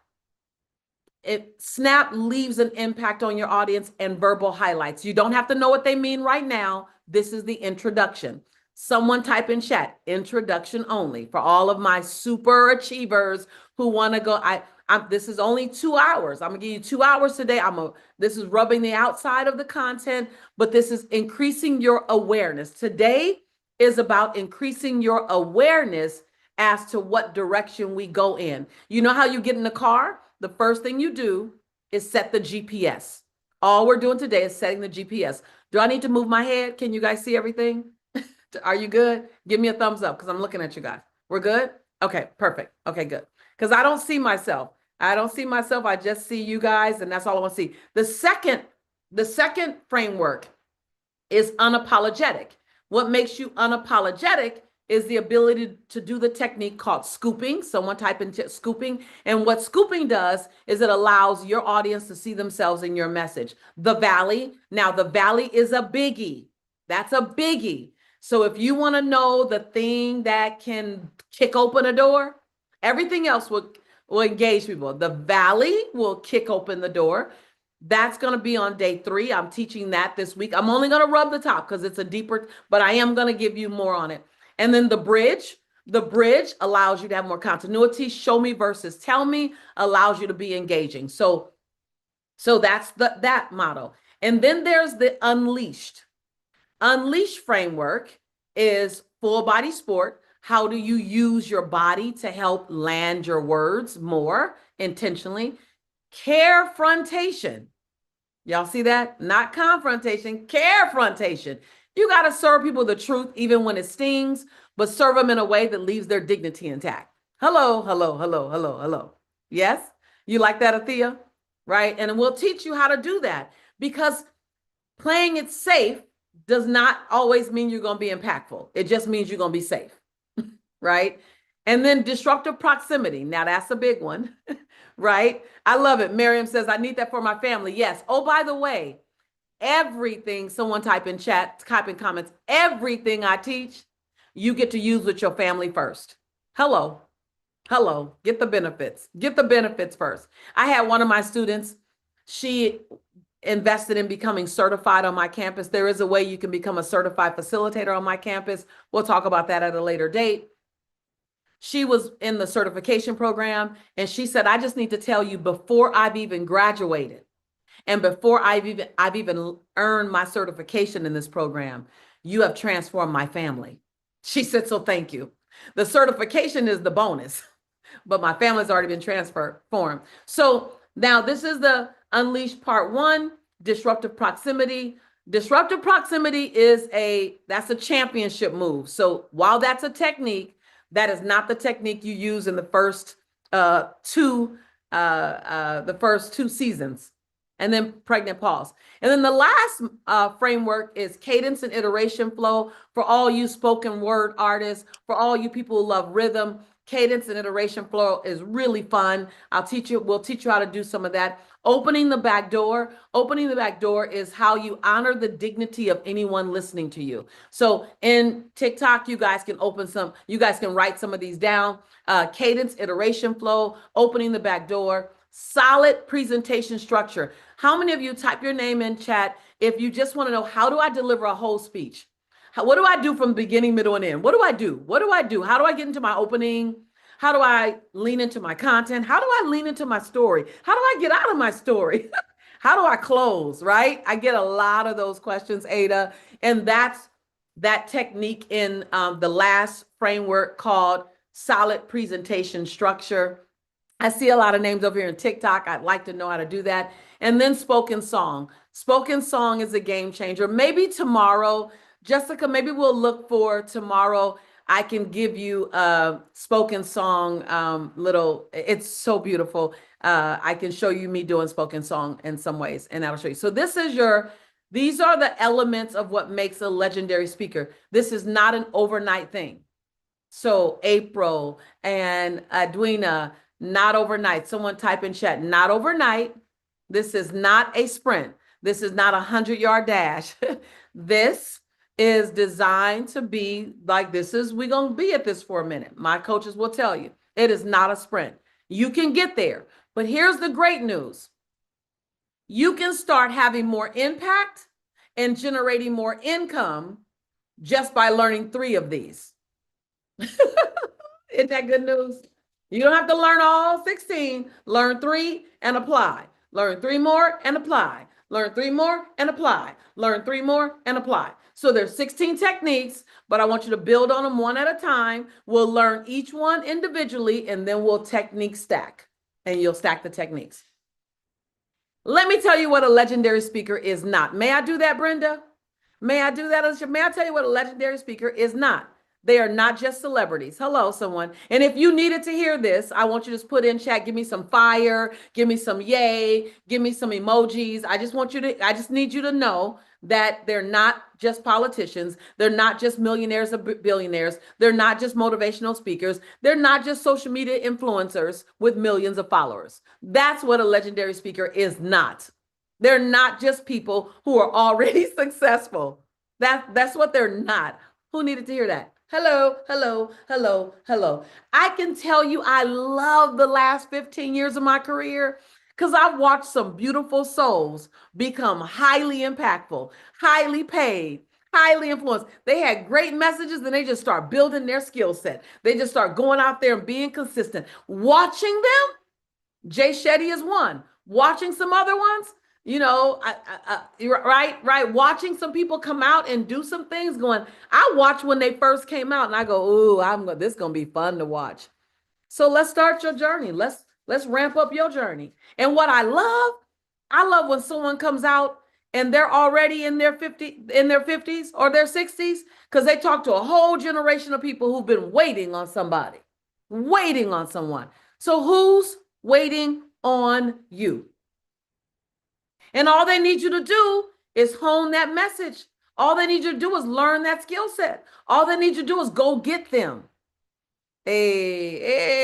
SNAP leaves an impact on your audience, and verbal highlights. You don't have to know what they mean right now. This is the introduction. Someone type in chat, introduction only, for all of my super achievers who want to go. This is only 2 hours. I'm gonna give you 2 hours today. This is rubbing the outside of the content, but this is increasing your awareness. Today is about increasing your awareness as to what direction we go in. You know how you get in the car? The first thing you do is set the GPS. All we're doing today is setting the GPS. Do I need to move my head? Can you guys see everything? Are you good? Give me a thumbs up because I'm looking at you guys. We're good? Okay, perfect. Okay, good. Because I don't see myself. I don't see myself. I just see you guys, and that's all I want to see. The second framework is unapologetic. What makes you unapologetic is the ability to do the technique called scooping. Someone type in scooping. And what scooping does is it allows your audience to see themselves in your message. The Valley. Now, the Valley is a biggie. That's a biggie. So if you want to know the thing that can kick open a door, everything else will engage people. The Valley will kick open the door. That's going to be on day 3. I'm teaching that this week. I'm only going to rub the top because it's a deeper, but I am going to give you more on it. And then the bridge allows you to have more continuity. Show me versus tell me allows you to be engaging. So that's that model. And then there's the unleashed. Unleashed framework is full body sport. How do you use your body to help land your words more intentionally? Carefrontation. Y'all see that? Not confrontation, carefrontation. You got to serve people the truth even when it stings, but serve them in a way that leaves their dignity intact. Hello, hello, hello, hello, hello. Yes? You like that, Athea? Right? And we'll teach you how to do that because playing it safe does not always mean you're going to be impactful. It just means you're going to be safe. Right? And then disruptive proximity. Now that's a big one, right? I love it. Miriam says, I need that for my family. Yes. Oh, by the way, everything, someone type in chat, type in comments, everything I teach, you get to use with your family first. Hello. Hello. Get the benefits. Get the benefits first. I had one of my students, she invested in becoming certified on my campus. There is a way you can become a certified facilitator on my campus. We'll talk about that at a later date. She was in the certification program and she said, I just need to tell you before I've even graduated and before I've even earned my certification in this program, you have transformed my family. She said, so thank you. The certification is the bonus, but my family's already been transformed. So now this is the Unleashed Part 1, disruptive proximity. Disruptive proximity that's a championship move. So while that's a technique, that is not the technique you use in the first two seasons. And then pregnant pause. And then the last framework is cadence and iteration flow. For all you spoken word artists, for all you people who love rhythm, cadence and iteration flow is really fun. We'll teach you how to do some of that. Opening the back door. Opening the back door is how you honor the dignity of anyone listening to you. So in TikTok, you guys can write some of these down. Cadence, iteration flow, opening the back door, solid presentation structure. How many of you type your name in chat if you just want to know, how do I deliver a whole speech? What do I do from beginning, middle, and end? What do I do? What do I do? How do I get into my opening? How do I lean into my content? How do I lean into my story? How do I get out of my story? How do I close, right? I get a lot of those questions, Ada. And that's that technique in the last framework called solid presentation structure. I see a lot of names over here in TikTok. I'd like to know how to do that. And then spoken song. Spoken song is a game changer. Maybe tomorrow, Jessica, maybe we'll look for tomorrow. I can give you a spoken song it's so beautiful. I can show you me doing spoken song in some ways, and that'll show you. So these are the elements of what makes a legendary speaker. This is not an overnight thing. So April and Edwina, not overnight. Someone type in chat, not overnight. This is not a sprint. This is not a 100-yard dash. This is designed to be like we're going to be at this for a minute. My coaches will tell you, it is not a sprint. You can get there, but here's the great news. You can start having more impact and generating more income just by learning 3 of these. Isn't that good news? You don't have to learn all 16. Learn 3 and apply. Learn 3 more and apply. Learn 3 more and apply. Learn 3 more and apply. So there's 16 techniques, but I want you to build on them one at a time. We'll learn each one individually, and then we'll technique stack, and you'll stack the techniques. Let me tell you what a legendary speaker is not. May I do that, Brenda? May I do that, Alicia? May I tell you what a legendary speaker is not? They are not just celebrities. Hello, someone. And if you needed to hear this, I want you to just put in chat, give me some fire, give me some yay, give me some emojis. I just need you to know that they're not just politicians. They're not just millionaires or billionaires. They're not just motivational speakers. They're not just social media influencers with millions of followers. That's what a legendary speaker is not. They're not just people who are already successful. That's what they're not. Who needed to hear that? Hello, hello, hello, hello. I can tell you I love the last 15 years of my career because I've watched some beautiful souls become highly impactful, highly paid, highly influenced. They had great messages and they just start building their skill set. They just start going out there and being consistent. Watching them, Jay Shetty is one. Watching some other ones, you know, right. Watching some people come out and do some things going, I watched when they first came out and I go, ooh, this is going to be fun to watch. So let's start your journey. Let's ramp up your journey. And what I love when someone comes out and they're already in their 50s or their 60s, because they talk to a whole generation of people who've been waiting on somebody, waiting on someone. So who's waiting on you? And all they need you to do is hone that message. All they need you to do is learn that skill set. All they need you to do is go get them. Hey.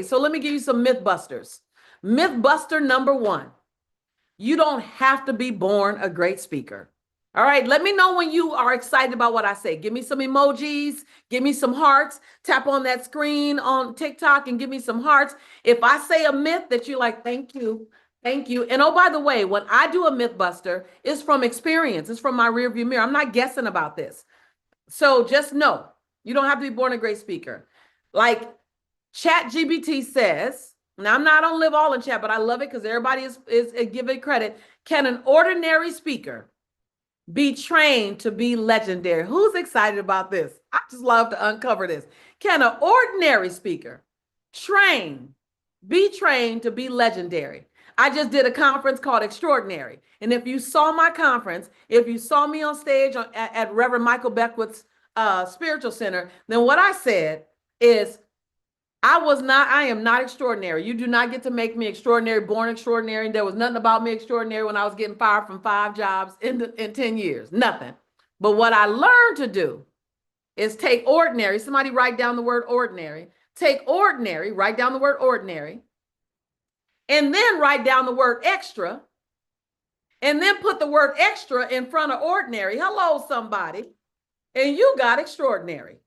So let me give you some myth busters. Myth buster number 1. You don't have to be born a great speaker. All right, let me know when you are excited about what I say. Give me some emojis, give me some hearts, tap on that screen on TikTok and give me some hearts. If I say a myth that you're like, thank you. Thank you. And oh, by the way, when I do a myth buster, it's from experience. It's from my rearview mirror. I'm not guessing about this. So just know, you don't have to be born a great speaker. Like ChatGPT says, now I don't live all in chat, but I love it because everybody is giving credit. Can an ordinary speaker be trained to be legendary? Who's excited about this? I just love to uncover this. Can an ordinary speaker be trained to be legendary? I just did a conference called Extraordinary. And if you saw my conference, if you saw me on stage at Reverend Michael Beckwith's Spiritual Center, then what I said is, I am not extraordinary. You do not get to make me extraordinary, born extraordinary. There was nothing about me extraordinary when I was getting fired from 5 jobs in 10 years, nothing. But what I learned to do is take ordinary, somebody write down the word ordinary, take ordinary, write down the word ordinary, and then write down the word extra, and then put the word extra in front of ordinary. Hello, somebody. And you got extraordinary.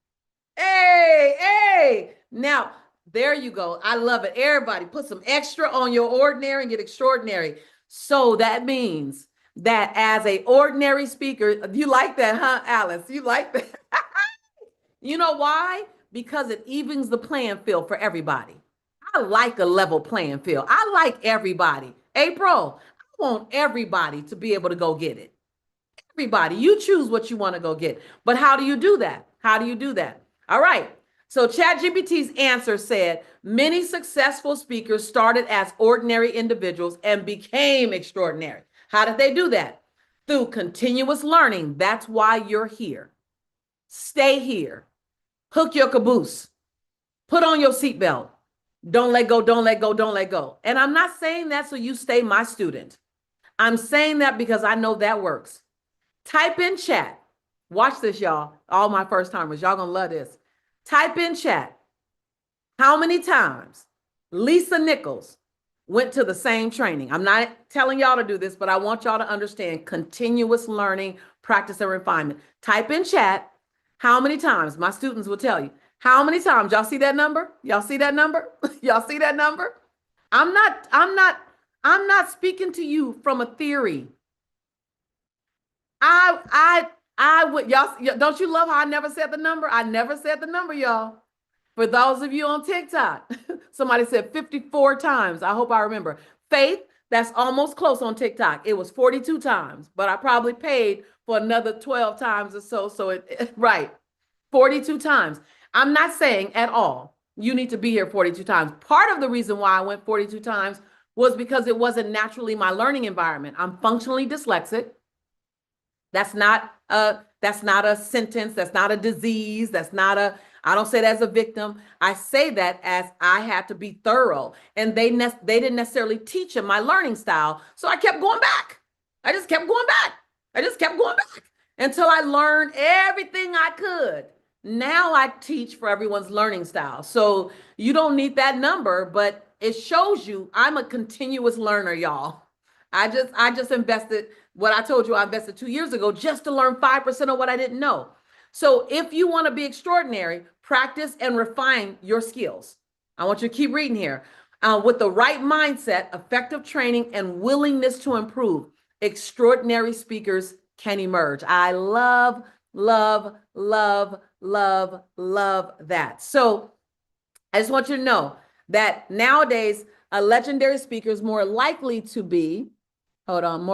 Hey. Now, there you go. I love it. Everybody put some extra on your ordinary and get extraordinary. So that means that as an ordinary speaker, you like that, huh, Alice? You like that? You know why? Because it evens the playing field for everybody. I like a level playing field. I like everybody. April, I want everybody to be able to go get it. Everybody, you choose what you want to go get. But how do you do that? How do you do that? All right. So ChatGPT's answer said, many successful speakers started as ordinary individuals and became extraordinary. How did they do that? Through continuous learning. That's why you're here. Stay here. Hook your caboose. Put on your seatbelt. Don't let go, don't let go, don't let go. And I'm not saying that so you stay my student. I'm saying that because I know that works. Type in chat. Watch this, y'all. All my first timers, y'all gonna love this. Type in chat. How many times Lisa Nichols went to the same training. I'm not telling y'all to do this, but I want y'all to understand continuous learning, practice, and refinement. Type in chat how many times. My students will tell you. How many times? Y'all see that number? Y'all see that number? Y'all see that number? I'm not speaking to you from a theory. I would, y'all, don't you love how I never said the number? I never said the number, y'all. For those of you on TikTok, somebody said 54 times. I hope I remember. Faith, that's almost close on TikTok. It was 42 times, but I probably paid for another 12 times or so. So right, 42 times. I'm not saying at all you need to be here 42 times. Part of the reason why I went 42 times was because it wasn't naturally my learning environment. I'm functionally dyslexic. That's not a sentence. That's not a disease. That's not a, I don't say that as a victim. I say that as I had to be thorough, and they didn't necessarily teach in my learning style. So I kept going back. I just kept going back. I just kept going back until I learned everything I could. Now I teach for everyone's learning style. So you don't need that number, but it shows you I'm a continuous learner, y'all. I just invested what I told you I invested 2 years ago just to learn 5% of what I didn't know. So if you want to be extraordinary, practice and refine your skills. I want you to keep reading here. With the right mindset, effective training, and willingness to improve, extraordinary speakers can emerge. I love, love, love, love, love that. So I just want you to know that nowadays, a legendary speaker is more likely to be, hold on,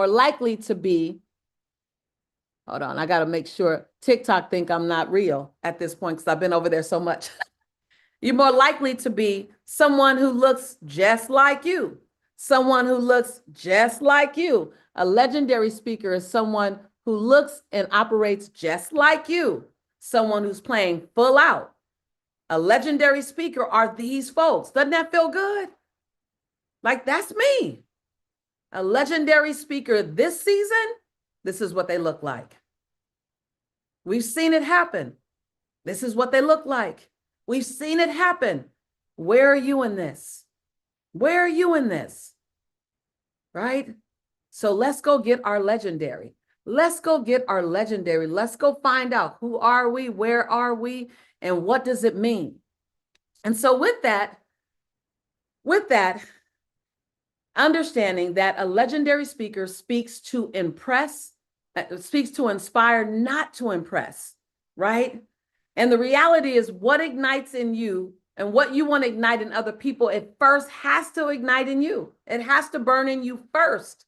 I got to make sure TikTok think I'm not real at this point because I've been over there so much. You're more likely to be someone who looks just like you, someone who looks just like you. A legendary speaker is someone who looks and operates just like you, someone who's playing full out. A legendary speaker are these folks. Doesn't that feel good? Like, that's me. A legendary speaker this season, this is what they look like. We've seen it happen. This is what they look like. We've seen it happen. Where are you in this? Where are you in this? Right? So let's go get our legendary. Let's go get our legendary. Let's go find out who are we, where are we, and what does it mean? And so with that, understanding that a legendary speaker speaks to impress, speaks to inspire, not to impress, right? And the reality is what ignites in you and what you want to ignite in other people, it first has to ignite in you. It has to burn in you first.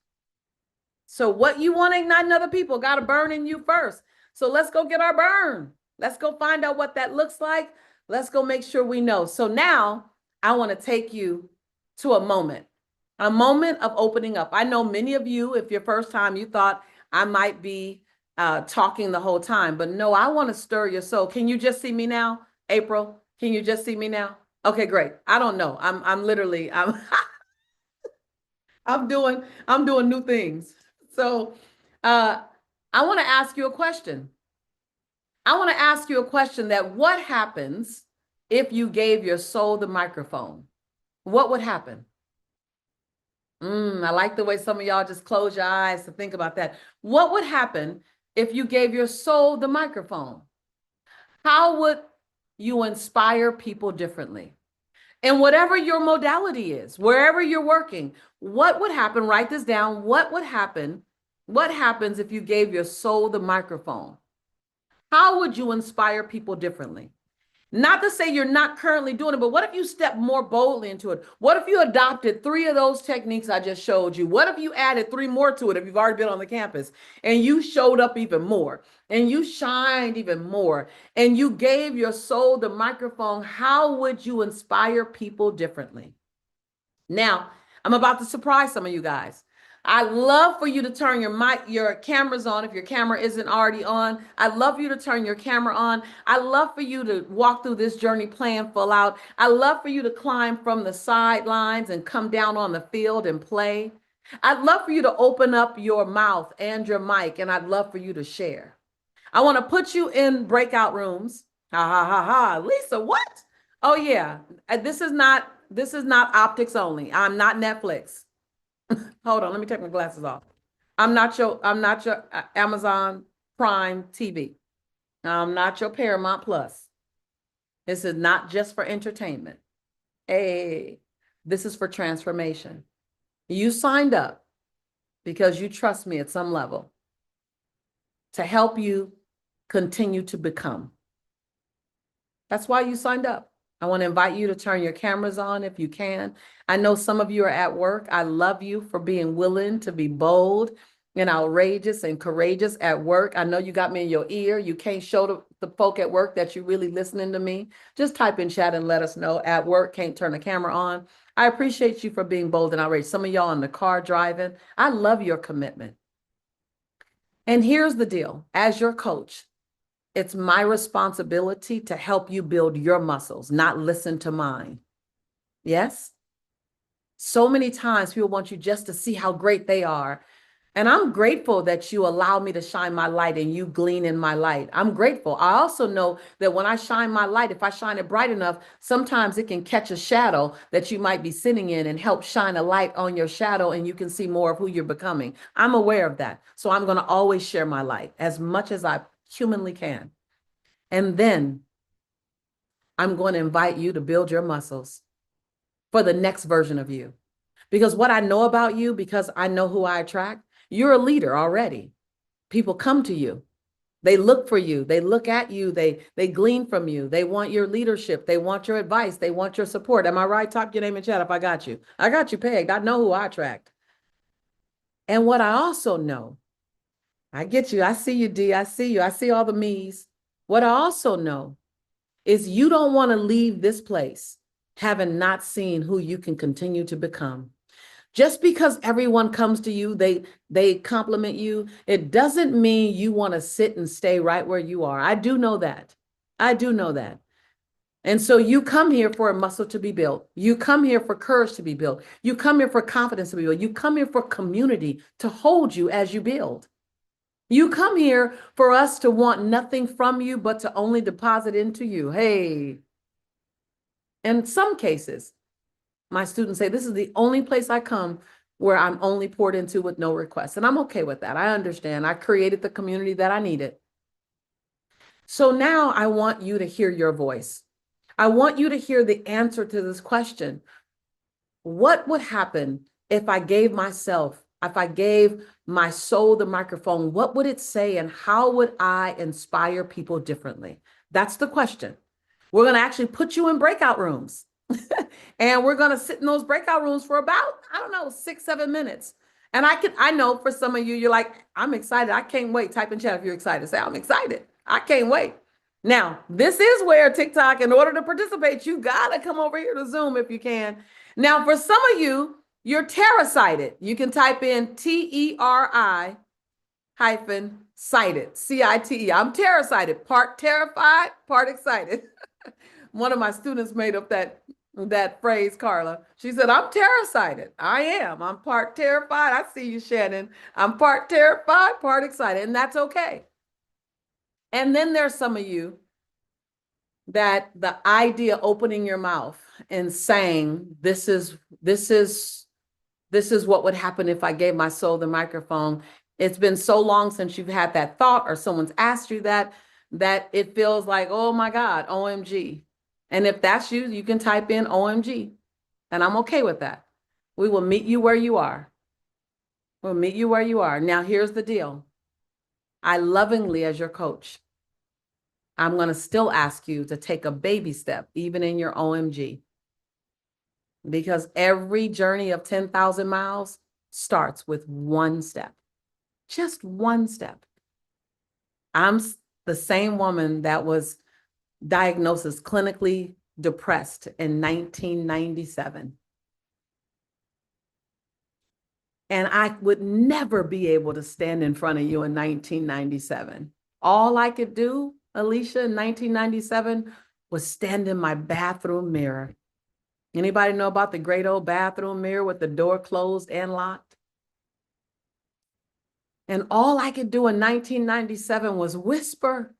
So what you want to ignite in other people got to burn in you first. So let's go get our burn. Let's go find out what that looks like. Let's go make sure we know. So now I want to take you to a moment of opening up. I know many of you, if your first time, you thought I might be talking the whole time, but no, I want to stir your soul. Can you just see me now? April, can you just see me now? Okay, great. I don't know. I'm literally, I'm doing new things. So I want to ask you a question. I want to ask you a question that what happens if you gave your soul the microphone? What would happen? I like the way some of y'all just close your eyes to think about that. What would happen if you gave your soul the microphone? How would you inspire people differently? And whatever your modality is, wherever you're working, what would happen? Write this down. What would happen? What happens if you gave your soul the microphone? How would you inspire people differently? Not to say you're not currently doing it, but what if you step more boldly into it? What if you adopted 3 of those techniques I just showed you? What if you added 3 more to it if you've already been on the campus and you showed up even more and you shined even more and you gave your soul the microphone? How would you inspire people differently? Now, I'm about to surprise some of you guys. I'd love for you to turn your cameras on if your camera isn't already on. I'd love for you to turn your camera on. I'd love for you to walk through this journey playing full out. I'd love for you to climb from the sidelines and come down on the field and play. I'd love for you to open up your mouth and your mic, and I'd love for you to share. I want to put you in breakout rooms. Ha ha ha ha. Lisa, what? Oh yeah, this is not This is not optics only. I'm not Netflix. Hold on, let me take my glasses off. I'm not your Amazon Prime TV. I'm not your Paramount Plus. This is not just for entertainment. Hey, this is for transformation. You signed up because you trust me at some level to help you continue to become. That's why you signed up. I want to invite you to turn your cameras on if you can. I know some of you are at work. I love you for being willing to be bold and outrageous and courageous at work. I know you got me in your ear. You can't show the folk at work that you're really listening to me. Just type in chat and let us know. At work, can't turn the camera on. I appreciate you for being bold and outrageous. Some of y'all in the car driving. I love your commitment. And here's the deal. As your coach, it's my responsibility to help you build your muscles, not listen to mine. Yes? So many times people want you just to see how great they are. And I'm grateful that you allow me to shine my light and you glean in my light. I'm grateful. I also know that when I shine my light, if I shine it bright enough, sometimes it can catch a shadow that you might be sitting in and help shine a light on your shadow and you can see more of who you're becoming. I'm aware of that. So I'm going to always share my light as much as I humanly can. And then I'm going to invite you to build your muscles for the next version of you. Because what I know about you, because I know who I attract, you're a leader already. People come to you. They look for you. They look at you. They glean from you. They want your leadership. They want your advice. They want your support. Am I right? Talk your name in chat if I got you. I got you pegged. I know who I attract. And what I also know, I get you. I see you, D. I see you. I see all the me's. What I also know is you don't want to leave this place having not seen who you can continue to become. Just because everyone comes to you, they compliment you, it doesn't mean you want to sit and stay right where you are. I do know that. I do know that. And so you come here for a muscle to be built. You come here for courage to be built. You come here for confidence to be built. You come here for community to hold you as you build. You come here for us to want nothing from you, but to only deposit into you. Hey. In some cases, my students say, this is the only place I come where I'm only poured into with no requests. And I'm okay with that. I understand. I created the community that I needed. So now I want you to hear your voice. I want you to hear the answer to this question. What would happen if I gave my soul the microphone? What would it say and how would I inspire people differently? That's the question. We're going to actually put you in breakout rooms. And we're going to sit in those breakout rooms for about, 6-7 minutes. And I know for some of you, you're like, I'm excited. I can't wait. Type in chat if you're excited. Say, I'm excited. I can't wait. Now, this is where TikTok, in order to participate, you got to come over here to Zoom if you can. Now, for some of you, you're terra-sighted. You can type in TERI hyphen sighted, CITE. I'm terra-sighted, part terrified, part excited. One of my students made up that phrase, Carla. She said, I'm terra-sighted. I am. I'm part terrified. I see you, Shannon. I'm part terrified, part excited, and that's okay. And then there's some of you that the idea opening your mouth and saying, this is what would happen if I gave my soul the microphone. It's been so long since you've had that thought or someone's asked you that it feels like, oh my God, OMG. And if that's you, you can type in OMG, and I'm okay with that. We will meet you where you are. We'll meet you where you are. Now, here's the deal. I lovingly, as your coach, I'm going to still ask you to take a baby step, even in your OMG. Because every journey of 10,000 miles starts with one step. Just one step. I'm the same woman that was diagnosed as clinically depressed in 1997. And I would never be able to stand in front of you in 1997. All I could do, Alicia, in 1997 was stand in my bathroom mirror. Anybody know about the great old bathroom mirror with the door closed and locked? And all I could do in 1997 was whisper,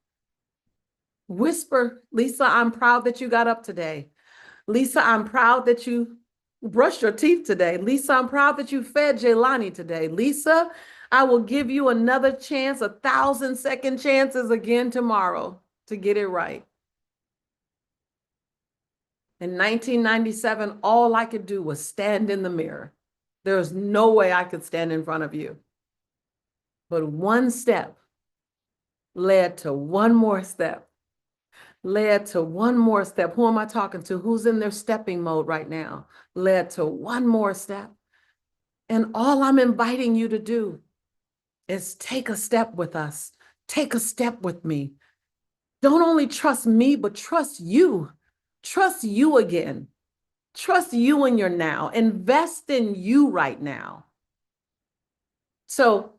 Lisa, I'm proud that you got up today. Lisa, I'm proud that you brushed your teeth today. Lisa, I'm proud that you fed Jaylani today. Lisa, I will give you another chance, 1,000-second chances again tomorrow to get it right. In 1997, all I could do was stand in the mirror. There's no way I could stand in front of you. But one step led to one more step, led to one more step. Who am I talking to? Who's in their stepping mode right now? Led to one more step. And all I'm inviting you to do is take a step with us. Take a step with me. Don't only trust me, but trust you. Trust you again. Trust you in your now. Invest in you right now. So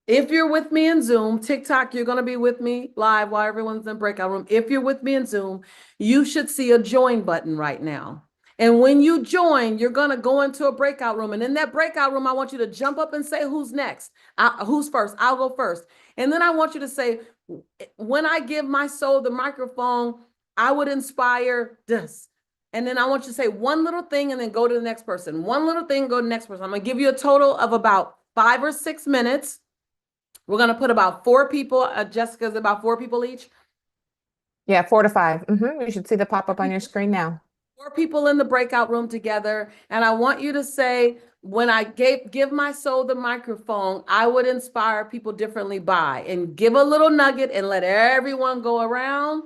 if you're with me in Zoom, TikTok, you're going to be with me live while everyone's in breakout room. If you're with me in Zoom, you should see a join button right now. And when you join, you're going to go into a breakout room. And in that breakout room, I want you to jump up and say, who's next? Who's first? I'll go first. And then I want you to say, when I give my soul the microphone, I would inspire this. And then I want you to say one little thing and then go to the next person. One little thing, go to the next person. I'm going to give you a total of about 5 or 6 minutes. We're going to put about 4 people. Jessica's about 4 people each. Yeah, 4 to 5. You should see the pop-up on your screen now. 4 people in the breakout room together. And I want you to say, when I give my soul the microphone, I would inspire people differently by, and give a little nugget and let everyone go around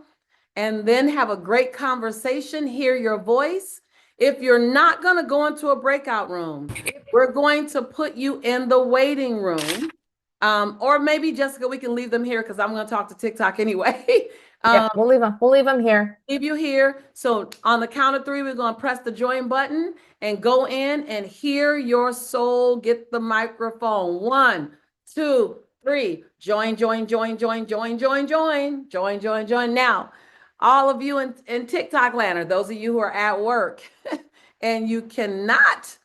and then have a great conversation, hear your voice. If you're not going to go into a breakout room, we're going to put you in the waiting room. Or maybe, Jessica, we can leave them here because I'm going to talk to TikTok anyway. Yep, we'll leave them here. Leave you here. So on the count of 3, we're going to press the join button and go in and hear your soul get the microphone. 1, 2, 3. Join, join, join, join, join, join, join, join, join, join. Now, all of you in TikTok land, or those of you who are at work and you cannot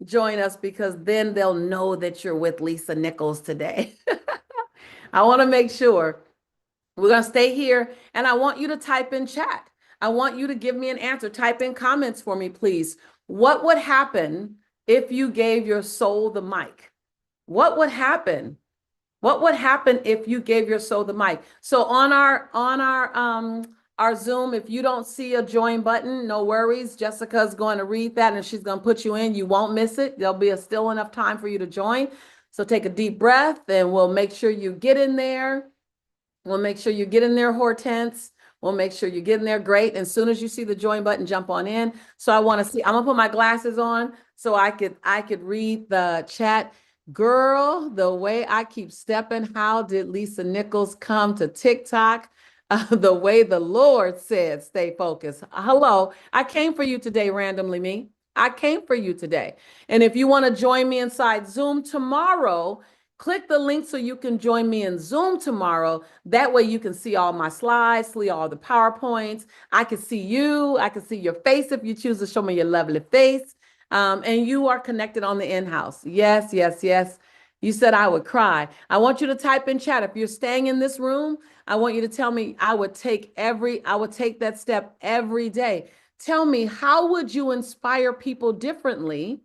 join us because then they'll know that you're with Lisa Nichols today. I want to make sure. We're going to stay here, and I want you to type in chat. I want you to give me an answer. Type in comments for me, please. What would happen if you gave your soul the mic? What would happen? What would happen if you gave your soul the mic? So on our Zoom, if you don't see a join button, no worries. Jessica's going to read that and she's going to put you in. You won't miss it. There'll be still enough time for you to join. So take a deep breath and we'll make sure you get in there. We'll make sure you get in there, Hortense. We'll make sure you get in there. Great. And as soon as you see the join button, jump on in. So I want to see, I'm going to put my glasses on so I could read the chat. Girl, the way I keep stepping, how did Lisa Nichols come to TikTok? The way the Lord said, stay focused. Hello, I came for you today, randomly me. I came for you today. And if you want to join me inside Zoom tomorrow, click the link so you can join me in Zoom tomorrow. That way you can see all my slides, see all the PowerPoints. I can see you. I can see your face if you choose to show me your lovely face. And you are connected on the in-house. Yes, yes, yes. You said I would cry. I want you to type in chat. If you're staying in this room, I want you to tell me I would take that step every day. Tell me, how would you inspire people differently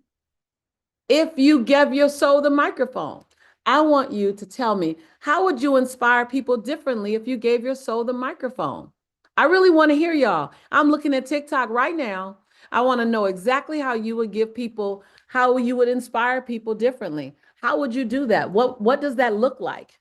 if you gave your soul the microphone? I want you to tell me, how would you inspire people differently if you gave your soul the microphone? I really want to hear y'all. I'm looking at TikTok right now. I want to know exactly how you would how you would inspire people differently. How would you do that? What does that look like?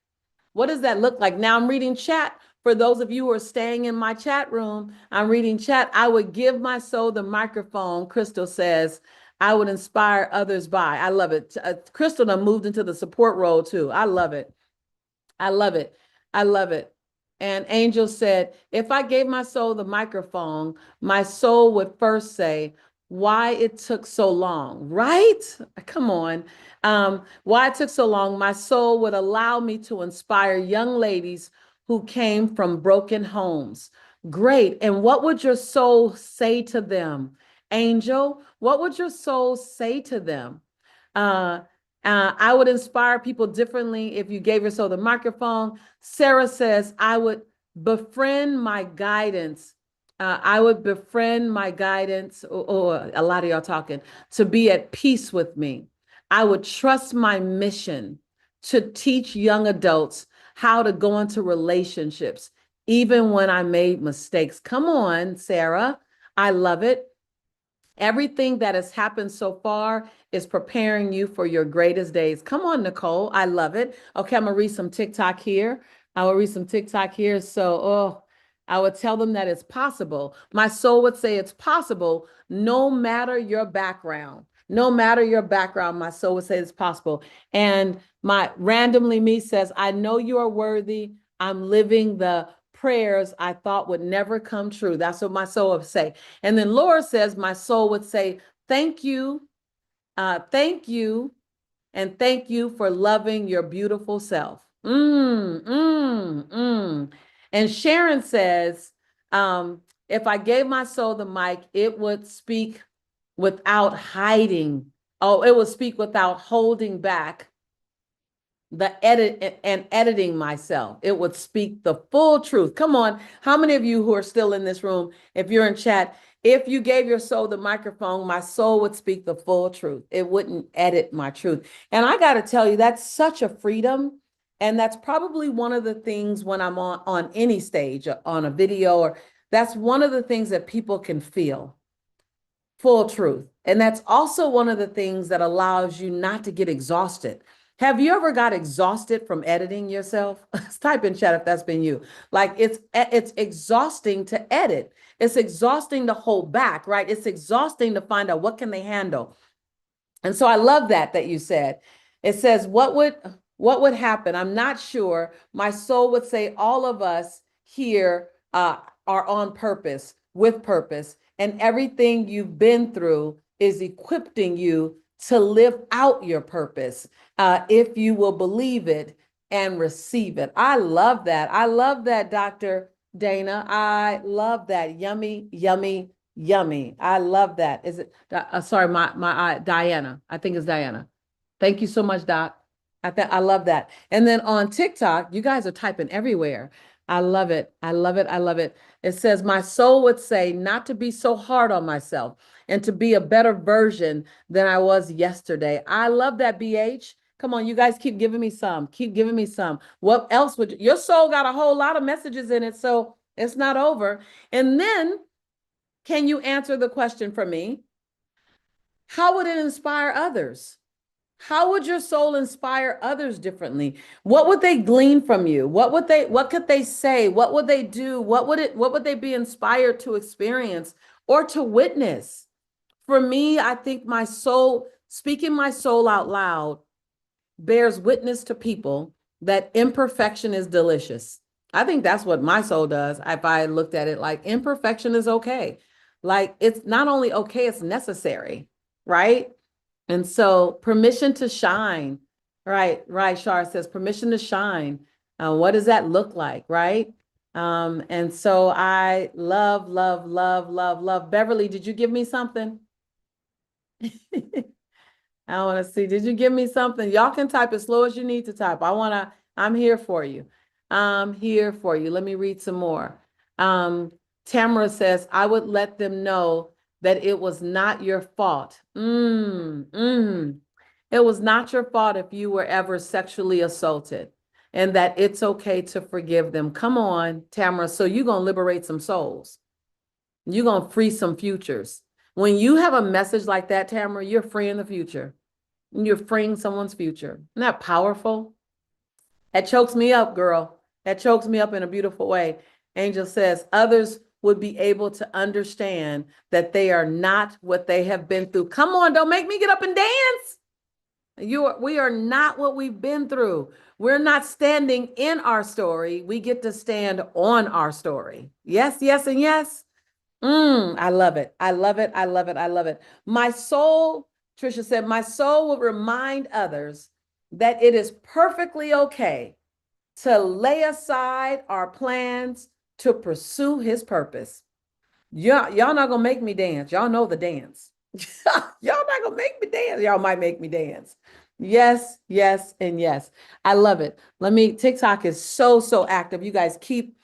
What does that look like? Now I'm reading chat. For those of you who are staying in my chat room, I'm reading chat. I would give my soul the microphone. Crystal says, I would inspire others by. I love it. Crystal done moved into the support role too. I love it. I love it. I love it. And Angel said, if I gave my soul the microphone, my soul would first say, why it took so long, right? Come on. Why it took so long, my soul would allow me to inspire young ladies who came from broken homes. Great. And what would your soul say to them? Angel, what would your soul say to them? I would inspire people differently if you gave your soul the microphone. Sarah says, I would befriend my guidance I would befriend my guidance, or a lot of y'all talking, to be at peace with me. I would trust my mission to teach young adults how to go into relationships, even when I made mistakes. Come on, Sarah. I love it. Everything that has happened so far is preparing you for your greatest days. Come on, Nicole. I love it. Okay, I'm gonna read some TikTok here. I will read some TikTok here. So, I would tell them that it's possible. My soul would say it's possible no matter your background. No matter your background, my soul would say it's possible. And my randomly me says, I know you are worthy. I'm living the prayers I thought would never come true. That's what my soul would say. And then Laura says, my soul would say, thank you, thank you, and thank you for loving your beautiful self. And Sharon says, if I gave my soul the mic, it would speak without hiding. Oh, it would speak without holding back the edit and editing myself. It would speak the full truth. Come on. How many of you who are still in this room, if you're in chat, if you gave your soul the microphone, my soul would speak the full truth. It wouldn't edit my truth. And I got to tell you, that's such a freedom. And that's probably one of the things when I'm on any stage, on a video, or that's one of the things that people can feel. Full truth. And that's also one of the things that allows you not to get exhausted. Have you ever got exhausted from editing yourself? Type in chat if that's been you. Like it's exhausting to edit. It's exhausting to hold back, right? It's exhausting to find out what can they handle. And so I love that you said. It says, what would happen? I'm not sure. My soul would say all of us here are on purpose, with purpose, and everything you've been through is equipping you to live out your purpose, if you will believe it and receive it. I love that. I love that, Dr. Dana. I love that. Yummy, yummy, yummy. I love that. Is it, sorry, my Diana. I think it's Diana. Thank you so much, Doc. I love that. And then on TikTok, you guys are typing everywhere. I love it. I love it. I love it. It says, my soul would say not to be so hard on myself and to be a better version than I was yesterday. I love that, BH. Come on, you guys keep giving me some. Keep giving me some. What else would your soul got a whole lot of messages in it, so it's not over. And then, can you answer the question for me? How would it inspire others? How would your soul inspire others differently? What would they glean from you? What could they say? What would they do? What would they be inspired to experience or to witness? For me, I think my soul, speaking my soul out loud, bears witness to people that imperfection is delicious. I think that's what my soul does. If I looked at it like imperfection is okay. Like it's not only okay, it's necessary, right? And so permission to shine, right? Shar says permission to shine. What does that look like, right? And so I love, love, love, love, love. Beverly, did you give me something? I want to see, did you give me something? Y'all can type as slow as you need to type. I'm here for you. I'm here for you. Let me read some more. Tamara says, I would let them know that it was not your fault. It was not your fault if you were ever sexually assaulted, and that it's okay to forgive them. Come on, Tamara. So you're going to liberate some souls. You're going to free some futures. When you have a message like that, Tamara, you're freeing the future. You're freeing someone's future. Isn't that powerful? That chokes me up, girl. That chokes me up in a beautiful way. Angel says, others would be able to understand that they are not what they have been through. Come on, don't make me get up and dance. We are not what we've been through. We're not standing in our story. We get to stand on our story. Yes, yes, and yes. I love it. I love it. I love it. I love it. My soul, Trisha said, my soul will remind others that it is perfectly okay to lay aside our plans to pursue his purpose. Y'all not gonna make me dance. Y'all know the dance. Y'all not gonna make me dance. Y'all might make me dance. Yes, yes, and yes. I love it. TikTok is so active. You guys keep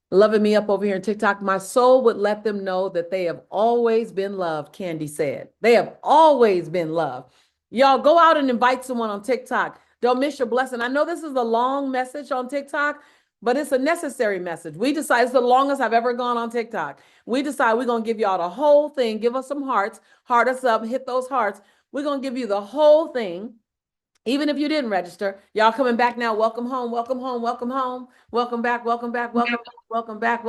Loving me up over here on TikTok. My soul would let them know that they have always been loved, Candy said. They have always been loved. Y'all go out and invite someone on TikTok. Don't miss your blessing. I know this is a long message on TikTok, but it's a necessary message. We decided it's the longest I've ever gone on TikTok. We decided we're going to give y'all the whole thing. Give us some hearts, heart us up, hit those hearts. We're going to give you the whole thing. Even if you didn't register, y'all coming back now. Welcome home, welcome home, welcome home. Welcome back, welcome back, welcome back, welcome back,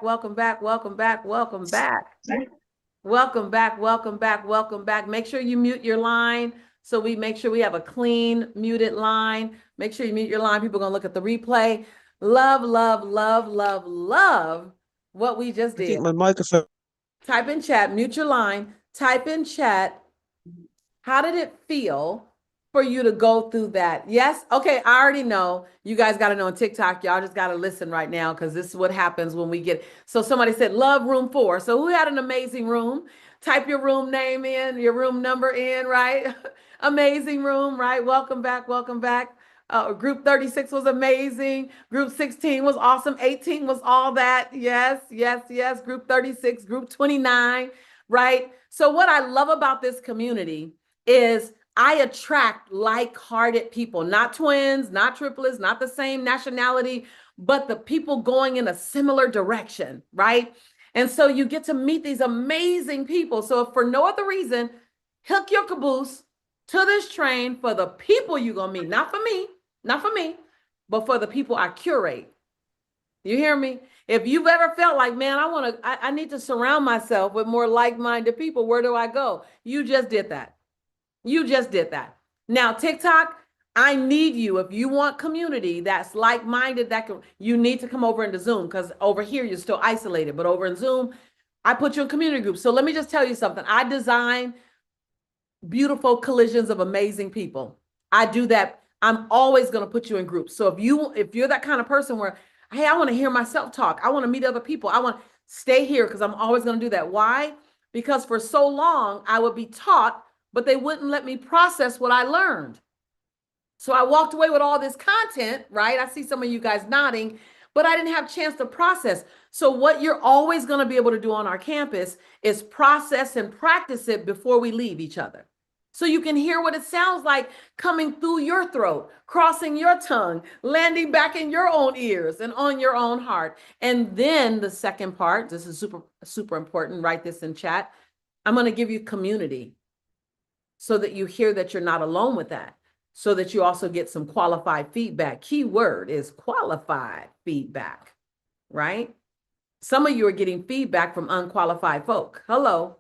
welcome back, welcome back, welcome back. Welcome back, welcome back, welcome back. Make sure you mute your line so we make sure we have a clean muted line. Make sure you mute your line. People are gonna look at the replay. Love, love, love, love, love what we just I did. think my microphone. Type in chat, mute your line, type in chat. How did it feel for you to go through that? Yes? Okay, I already know. You guys got to know on TikTok, y'all just got to listen right now because this is what happens when we get. So somebody said, love room 4. So who had an amazing room? Type your room name in, your room number in, right? Amazing room, right? Welcome back, welcome back. Group 36 was amazing. Group 16 was awesome. 18 was all that. Yes, yes, yes. Group 36, group 29, right? So what I love about this community is I attract like-hearted people, not twins, not triplets, not the same nationality, but the people going in a similar direction, right? And so you get to meet these amazing people. So if for no other reason, hook your caboose to this train for the people you're gonna meet, not for me, but for the people I curate. You hear me? If you've ever felt like, man, I need to surround myself with more like-minded people, where do I go? You just did that. You just did that. Now, TikTok, I need you. If you want community that's like-minded, you need to come over into Zoom because over here you're still isolated, but over in Zoom, I put you in community groups. So let me just tell you something. I design beautiful collisions of amazing people. I do that. I'm always going to put you in groups. So if you're that kind of person where, hey, I want to hear myself talk, I want to meet other people, I want to stay here because I'm always going to do that. Why? Because for so long I would be taught, but they wouldn't let me process what I learned. So I walked away with all this content, right? I see some of you guys nodding, but I didn't have a chance to process. So what you're always going to be able to do on our campus is process and practice it before we leave each other. So you can hear what it sounds like coming through your throat, crossing your tongue, landing back in your own ears and on your own heart. And then the second part, this is super, super important, write this in chat. I'm going to give you community so that you hear that you're not alone with that, so that you also get some qualified feedback. Key word is qualified feedback, right? Some of you are getting feedback from unqualified folk. Hello,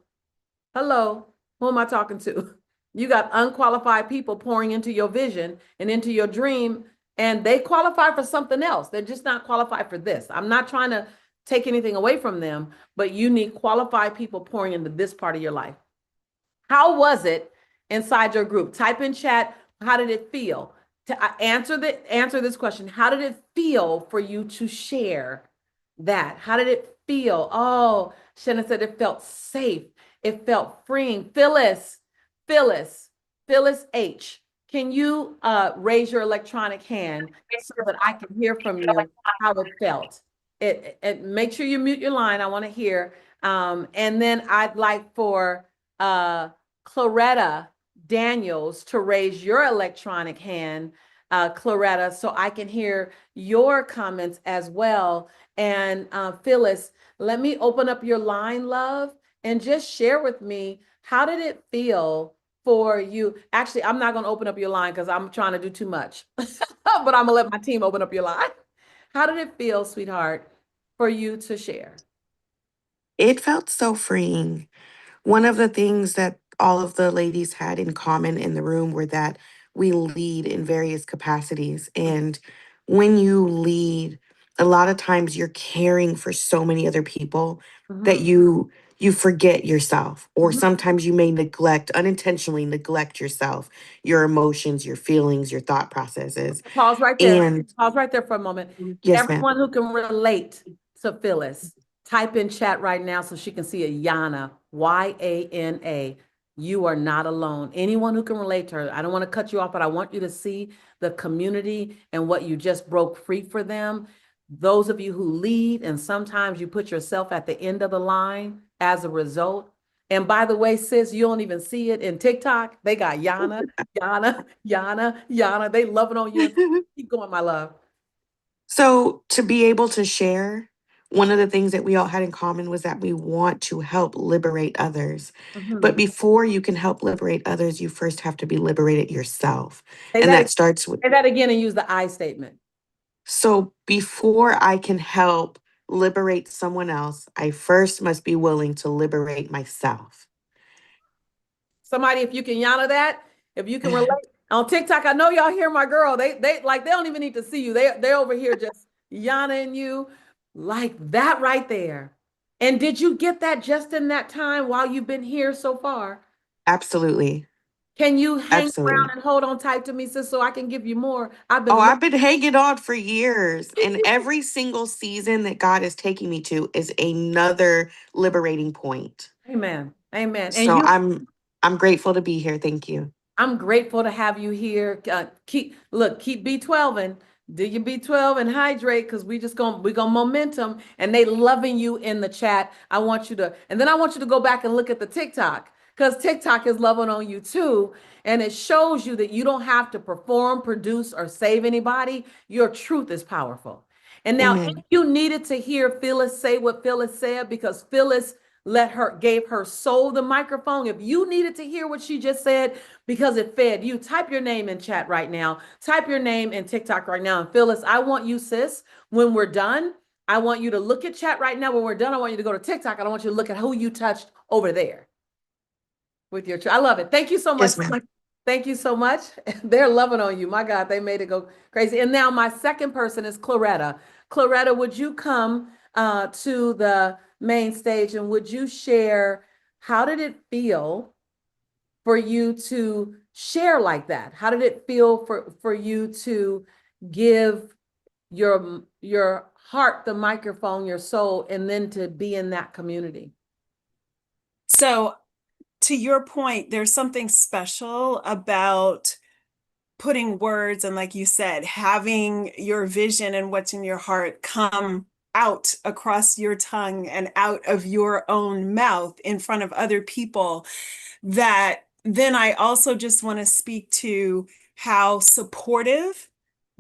hello, who am I talking to? You got unqualified people pouring into your vision and into your dream, and they qualify for something else. They're just not qualified for this. I'm not trying to take anything away from them, but you need qualified people pouring into this part of your life. How was it inside your group? Type in chat, how did it feel? To answer this question, how did it feel for you to share that? How did it feel? Oh, Shannon said it felt safe. It felt freeing. Phyllis H, can you raise your electronic hand so that I can hear from you how it felt? Make sure you mute your line. I want to hear. And then I'd like for Claretta Daniels to raise your electronic hand, Claretta, so I can hear your comments as well. And Phyllis, let me open up your line, love, and just share with me, how did it feel for you? Actually, I'm not going to open up your line because I'm trying to do too much, but I'm going to let my team open up your line. How did it feel, sweetheart, for you to share? It felt so freeing. One of the things that all of the ladies had in common in the room were that we lead in various capacities. And when you lead, a lot of times you're caring for so many other people that you forget yourself, or sometimes you may unintentionally neglect yourself, your emotions, your feelings, your thought processes. Pause right there. And Pause right there for a moment. yes, ma'am. Everyone who can relate to Phyllis, type in chat right now so she can see a Yana, Y-A-N-A. You are not alone. Anyone who can relate to her, I don't want to cut you off, but I want you to see the community and what you just broke free for them. those of you who lead, and sometimes you put yourself at the end of the line as a result. And by the way, sis, you don't even see it in TikTok. They got Yana, Yana, Yana, Yana. They loving on you. Keep going, my love. So to be able to share, one of the things that we all had in common was that we want to help liberate others. But Mhm. before you can help liberate others, you first have to be liberated yourself. Say And that, that starts with, say that again and use the I statement. so before I can help liberate someone else, I first must be willing to liberate myself. Somebody, if you can Yana that, if you can relate on TikTok, I know y'all hear my girl. They like they don't even need to see you. They're over here just Yana you like that right there. And did you get that just in that time while you've been here so far? Absolutely. Can you hang around Absolutely. and hold on tight to me, sis, so I can give you more? I've been Oh, looking. I've been hanging on for years. And every single season that God is taking me to is another liberating point. Amen. Amen. And So you, I'm grateful to be here. Thank you. I'm grateful to have you here. Keep B12 and do your B12 and hydrate because we're gonna momentum and they loving you in the chat. I want you to, and then I want you to go back and look at the TikTok because TikTok is loving on you too. And it shows you that you don't have to perform, produce, or save anybody. Your truth is powerful. And now, if Amen. you needed to hear Phyllis say what Phyllis said, because Phyllis gave her soul the microphone. If you needed to hear what she just said, because it fed you, type your name in chat right now. Type your name in TikTok right now. And Phyllis, I want you, sis, when we're done, I want you to look at chat right now. When we're done, I want you to go to TikTok. I don't want you to look at who you touched over there with your, I love it. Thank you so much. Yes, ma'am. Thank you so much. They're loving on you. My God, they made it go crazy. And now my second person is Claretta. Claretta, would you come to the main stage and would you share how did it feel for you to share like that? How did it feel for you to give your heart the microphone, your soul, and then to be in that community? So, to your point, there's something special about putting words and, like you said, having your vision and what's in your heart come out across your tongue and out of your own mouth in front of other people. That then I also just want to speak to how supportive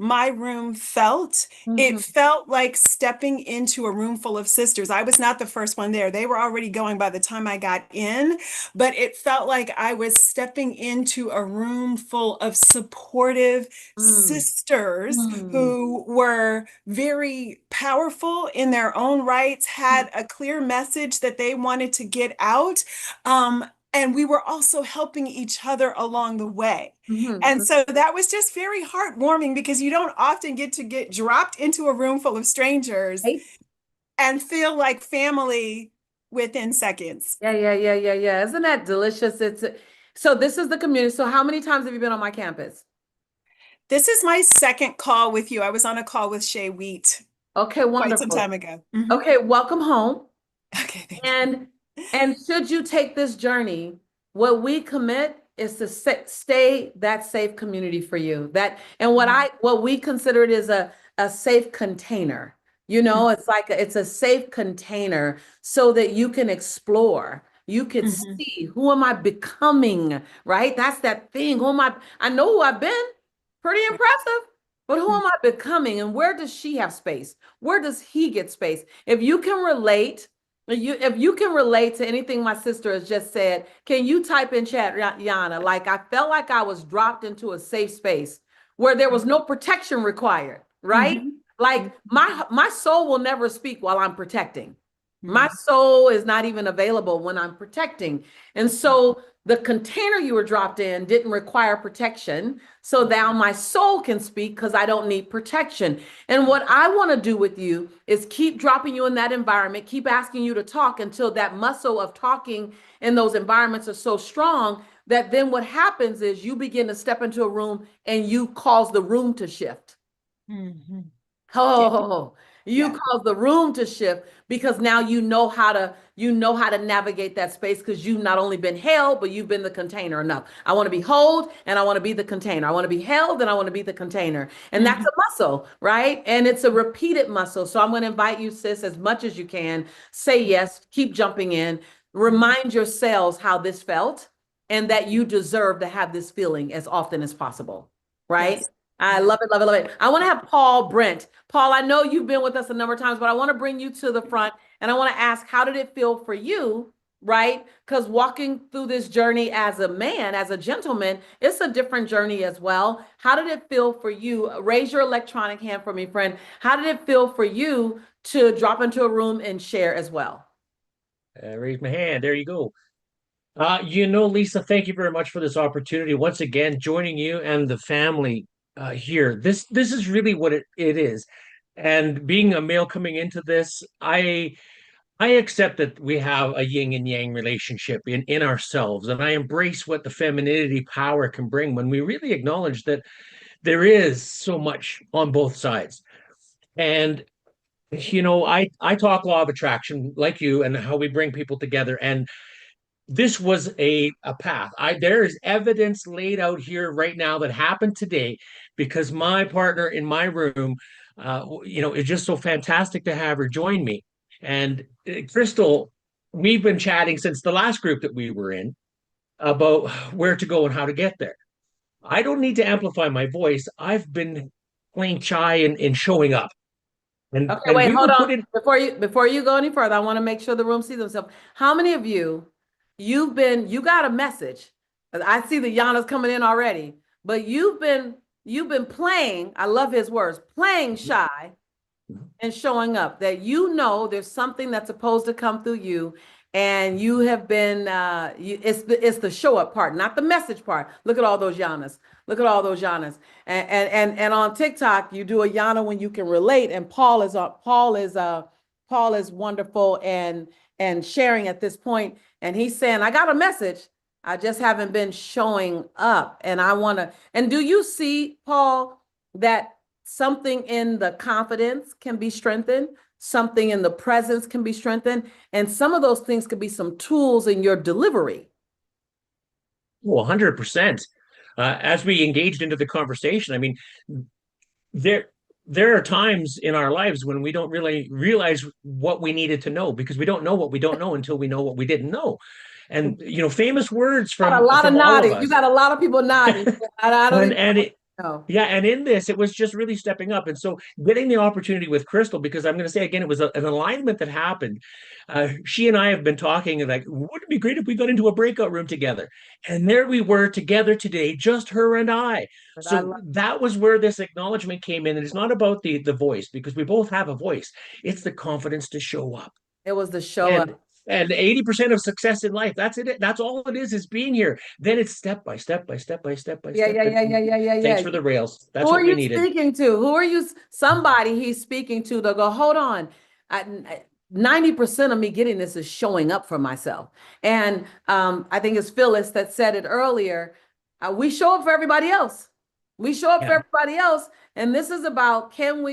my room felt. It Mhm. felt like stepping into a room full of sisters. I was not the first one there. They were already going by the time I got in, but it felt like I was stepping into a room full of supportive Mm. sisters Mm. who were very powerful in their own rights, had a clear message that they wanted to get out. And we were also helping each other along the way. Mhm. And so that was just very heartwarming because you don't often get to get dropped into a room full of strangers Hey. and feel like family within seconds. Yeah. Isn't that delicious? So this is the community. So how many times have you been on my campus? This is my second call with you. I was on a call with Shay Wheat Okay, quite some wonderful. time ago. Mhm. Okay, welcome home. Okay, thank you. And should you take this journey, what we commit is to stay that safe community for you. That and what we consider it is a safe container. You know, it's like it's a safe container so that you can explore. You can Mhm. see who am I becoming, right? That's that thing. Who am I? I know who I've been. Pretty impressive. But who am I becoming? And where does she have space? Where does he get space? If you can relate, if you can relate to anything my sister has just said, can you type in chat, Yana? Like I felt like I was dropped into a safe space where there was no protection required, right? Mhm. Like my soul will never speak while I'm protecting. My Mhm. soul is not even available when I'm protecting. And so the container you were dropped in didn't require protection. So now my soul can speak because I don't need protection. And what I want to do with you is keep dropping you in that environment, keep asking you to talk until that muscle of talking in those environments are so strong that then what happens is you begin to step into a room and you cause the room to shift. Mhm. Oh, You Yeah. cause the room to shift because now you know how to navigate that space because you've not only been held, but you've been the container enough. I want to be held and I want to be the container. I want to be held and I want to be the container. And that's a muscle, right? And it's a repeated muscle. So I'm going to invite you, sis, as much as you can, say yes, keep jumping in, remind yourselves how this felt and that you deserve to have this feeling as often as possible, right? Yes. I love it, love it, love it. I want to have Paul Brent. Paul, I know you've been with us a number of times, but I want to bring you to the front and I want to ask, how did it feel for you, right? Because walking through this journey as a man, as a gentleman, it's a different journey as well. How did it feel for you? Raise your electronic hand for me, friend. How did it feel for you to drop into a room and share as well? Raise my hand. There you go. Lisa, thank you very much for this opportunity. Once again, joining you and the family here. This is really what it is. And being a male coming into this, I accept that we have a yin and yang relationship in ourselves, and I embrace what the femininity power can bring when we really acknowledge that there is so much on both sides. And I talk law of attraction like you and how we bring people together. And this was a path. There is evidence laid out here right now that happened today because my partner in my room, it's just so fantastic to have her join me. And Crystal, we've been chatting since the last group that we were in about where to go and how to get there. I don't need to amplify my voice. I've been playing shy and showing up. And, Okay, and wait, we hold were on. put in, Before you go any further, I want to make sure the room sees themselves. How many of you, you got a message? I see the Yana's coming in already, but you've been playing, I love his words, playing shy and showing up, that there's something that's supposed to come through you. And you have been, it's the show up part, not the message part. Look at all those Yanas. Look at all those Yanas. And on TikTok, you do a Yana when you can relate. And Paul is wonderful and sharing at this point. And he's saying, I got a message. I just haven't been showing up. And do you see, Paul, that something in the confidence can be strengthened? Something in the presence can be strengthened. And some of those things could be some tools in your delivery. well, 100%. As we engaged into the conversation, I mean, there are times in our lives when we don't really realize what we needed to know because we don't know what we don't know until we know what we didn't know. And famous words Got from a lot of all of nodding. us. You got a lot of people nodding. I don't even know. Yeah, and in this, it was just really stepping up. And so getting the opportunity with Crystal, because I'm going to say again, it was an alignment that happened. She and I have been talking like, wouldn't it be great if we got into a breakout room together? And there we were together today, just her and I. So that was where this acknowledgement came in. And it's not about the voice, because we both have a voice. It's the confidence to show up. It was the show up. And 80% of success in life, that's it. That's all it is being here. Then it's step by step by step by step by step. Yeah. Thanks for the rails. That's Who what are we you needed. speaking to? Who are you? Somebody he's speaking to. They'll go, hold on. 90% of me getting this is showing up for myself. And I think it's Phyllis that said it earlier. We show up for everybody else. We show up for everybody else. And this is about, can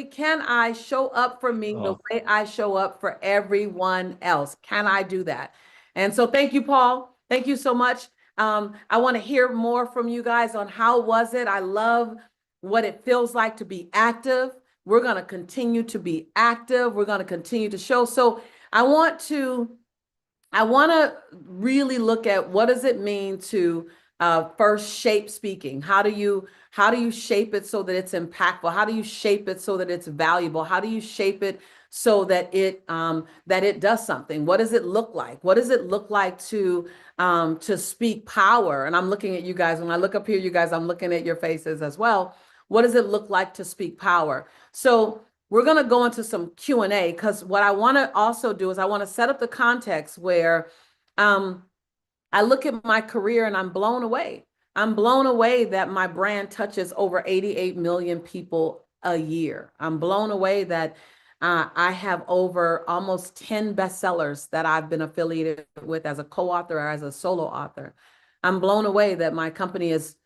I show up for me the way I show up for everyone else? Can I do that? And so thank you, Paul. Thank you so much. I want to hear more from you guys on how was it? I love what it feels like to be active. We're going to continue to be active. We're going to continue to show. So I want to really look at what does it mean to first shape speaking. How do you shape it so that it's impactful? How do you shape it so that it's valuable? How do you shape it so that it does something? What does it look like? What does it look like to speak power? And I'm looking at you guys. When I look up here, you guys, I'm looking at your faces as well. What does it look like to speak power? So we're going to go into some Q&A, because what I want to also do is I want to set up the context where I look at my career and I'm blown away. I'm blown away that my brand touches over 88 million people a year. I'm blown away that I have over almost 10 bestsellers that I've been affiliated with as a co-author or as a solo author. I'm blown away that my company has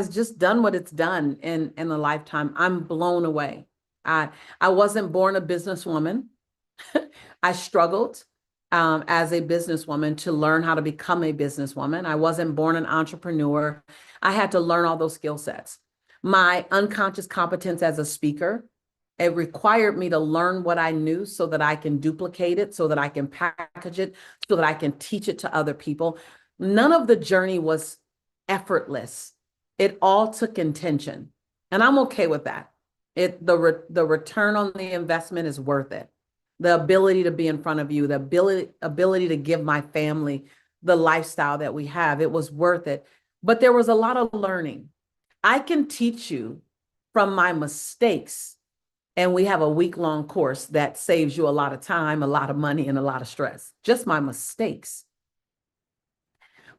just done what it's done in a lifetime. I'm blown away. I wasn't born a businesswoman. I struggled as a businesswoman to learn how to become a businesswoman. I wasn't born an entrepreneur. I had to learn all those skill sets. My unconscious competence as a speaker, it required me to learn what I knew so that I can duplicate it, so that I can package it, so that I can teach it to other people. None of the journey was effortless. It all took intention. And I'm okay with that. The return on the investment is worth it. The ability to be in front of you, the ability to give my family the lifestyle that we have, it was worth it. But there was a lot of learning. I can teach you from my mistakes, and we have a week-long course that saves you a lot of time, a lot of money, and a lot of stress. Just my mistakes.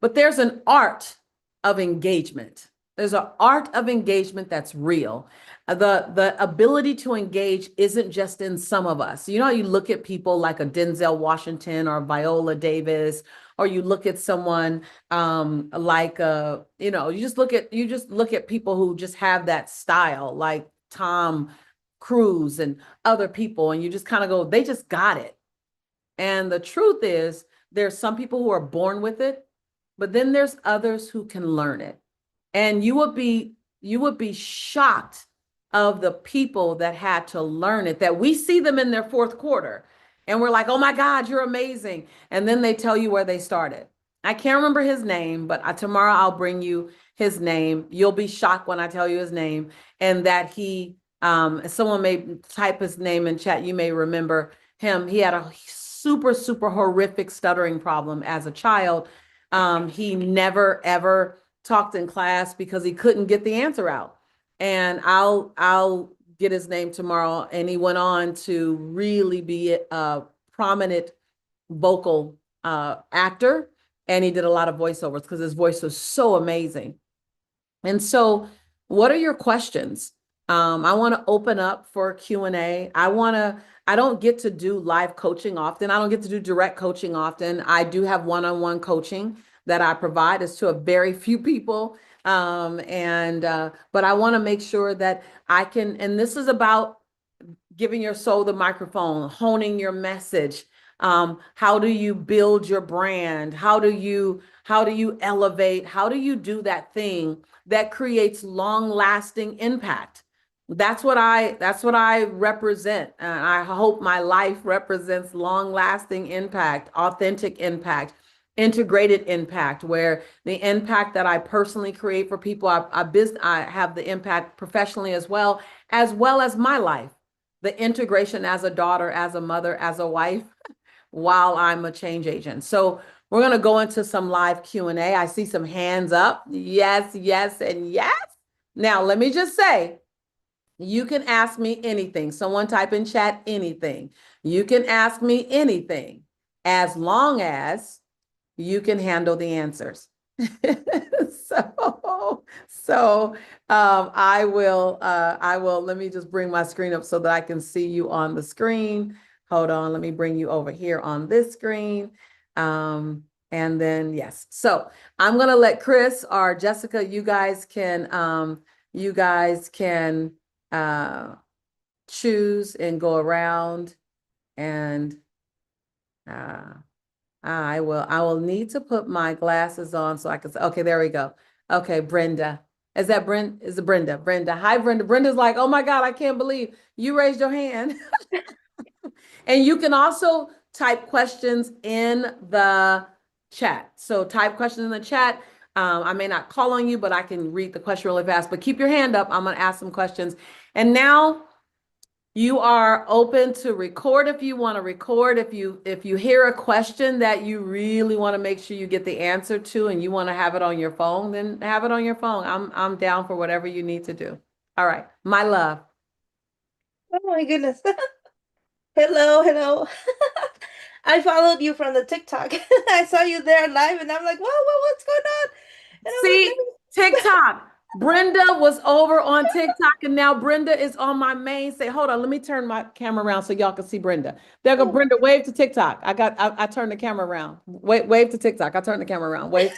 But there's an art of engagement. There's an art of engagement that's real. The ability to engage isn't just in some of us. You know, you look at people like a Denzel Washington or Viola Davis, or you look at someone like you just look at people who just have that style, like Tom Cruise and other people, and you just kind of go, they just got it. And the truth is, there's some people who are born with it, but then there's others who can learn it. And you would be shocked of the people that had to learn it, that we see them in their fourth quarter and we're like, oh my God, you're amazing. And then they tell you where they started. I can't remember his name, but tomorrow I'll bring you his name. You'll be shocked when I tell you his name, and that someone may type his name in chat. You may remember him. He had a super, super horrific stuttering problem as a child. He never, ever talked in class because he couldn't get the answer out. And I'll get his name tomorrow. And he went on to really be a prominent vocal actor. And he did a lot of voiceovers because his voice was so amazing. And so what are your questions? I want to open up for Q&A. I don't get to do live coaching often. I don't get to do direct coaching often. I do have one-on-one coaching that I provide. Is to a very few people. But I want to make sure that I can, and this is about giving your soul the microphone, honing your message. How do you build your brand? How do you elevate? How do you do that thing that creates long-lasting impact? That's what I represent. And I hope my life represents long-lasting impact, authentic impact, integrated impact, where the impact that I personally create for people, I have the impact professionally as well as my life, the integration as a daughter, as a mother, as a wife, while I'm a change agent. So we're going to go into some live Q&A. I see some hands up. Yes, yes, and yes. Now, let me just say, you can ask me anything. Someone type in chat anything. You can ask me anything as long as you can handle the answers. I will, let me just bring my screen up so that I can see you on the screen. Hold on, let me bring you over here on this screen. And then, yes. So I'm going to let Chris or Jessica, you guys can choose and go around, and I will need to put my glasses on so I can say, okay, there we go. Okay, Brenda. Is that Brenda? Is it Brenda? Brenda. Hi, Brenda. Brenda's like, oh my God, I can't believe you raised your hand. And you can also type questions in the chat. So type questions in the chat. I may not call on you, but I can read the question really fast. But keep your hand up. I'm going to ask some questions. And now you are open to record if you want to record. If you hear a question that you really want to make sure you get the answer to, and you want to have it on your phone, then have it on your phone. I'm down for whatever you need to do. All right, my love. Oh my goodness. Hello. I followed you from the TikTok. I saw you there live and I'm like, whoa, what's going on? And I'm See, like, TikTok. Brenda was over on TikTok, and now Brenda is on my main. Say, hold on, let me turn my camera around so y'all can see Brenda. There go Brenda. Wave to TikTok. I turned the camera around. Wave to TikTok. I turned the camera around. Wave.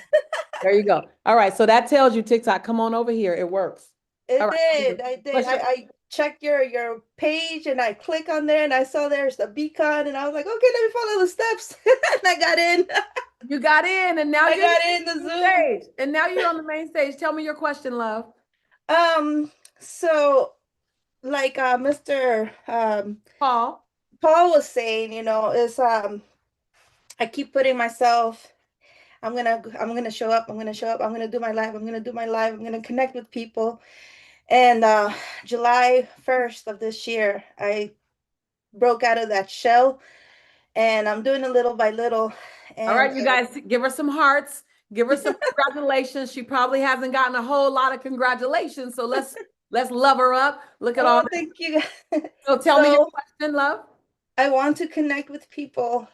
There you go. All right. So that tells you TikTok. Come on over here. It works. It All right. did. I did. check your page, and I click on there, and I saw there's a beacon, and I was like, okay, let me follow the steps. And I got in. You got in, and now I you're got in the on the Zoom. stage. And now you're on the main stage. Tell me your question, love. So like Mr. Paul. Paul was saying, is I keep putting myself, I'm gonna show up, I'm gonna show up, I'm gonna do my live, I'm gonna do my live, I'm gonna connect with people. And July 1st of this year, I broke out of that shell, and I'm doing it little by little. All right, you And guys, give her some hearts. Give her some congratulations. She probably hasn't gotten a whole lot of congratulations. So let's love her up. Look at all. thank you. So tell me your So question, love. I want to connect with people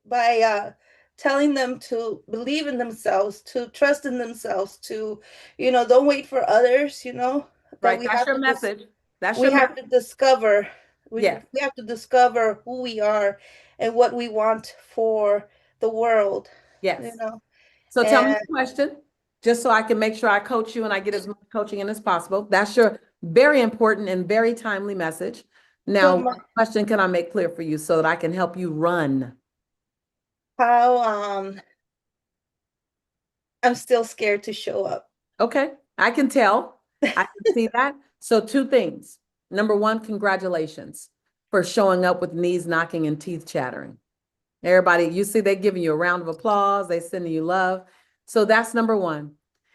by telling them to believe in themselves, to trust in themselves, to, don't wait for others, that Right, we that's have your to message. That's we your have message. to discover, Yes. we have to discover who we are and what we want for the world, Yes. know. So tell me And your question, just so I can make sure I coach you and I get as much coaching in as possible. That's your very important and very timely message. Now, so what question can I make clear for you so that I can help you run? how I'm still scared to show up. Okay, I can tell. I can see that. So two things. Number one, congratulations for showing up with knees knocking and teeth chattering. Everybody, you see, they're giving you a round of applause. They're sending you love. So that's number one.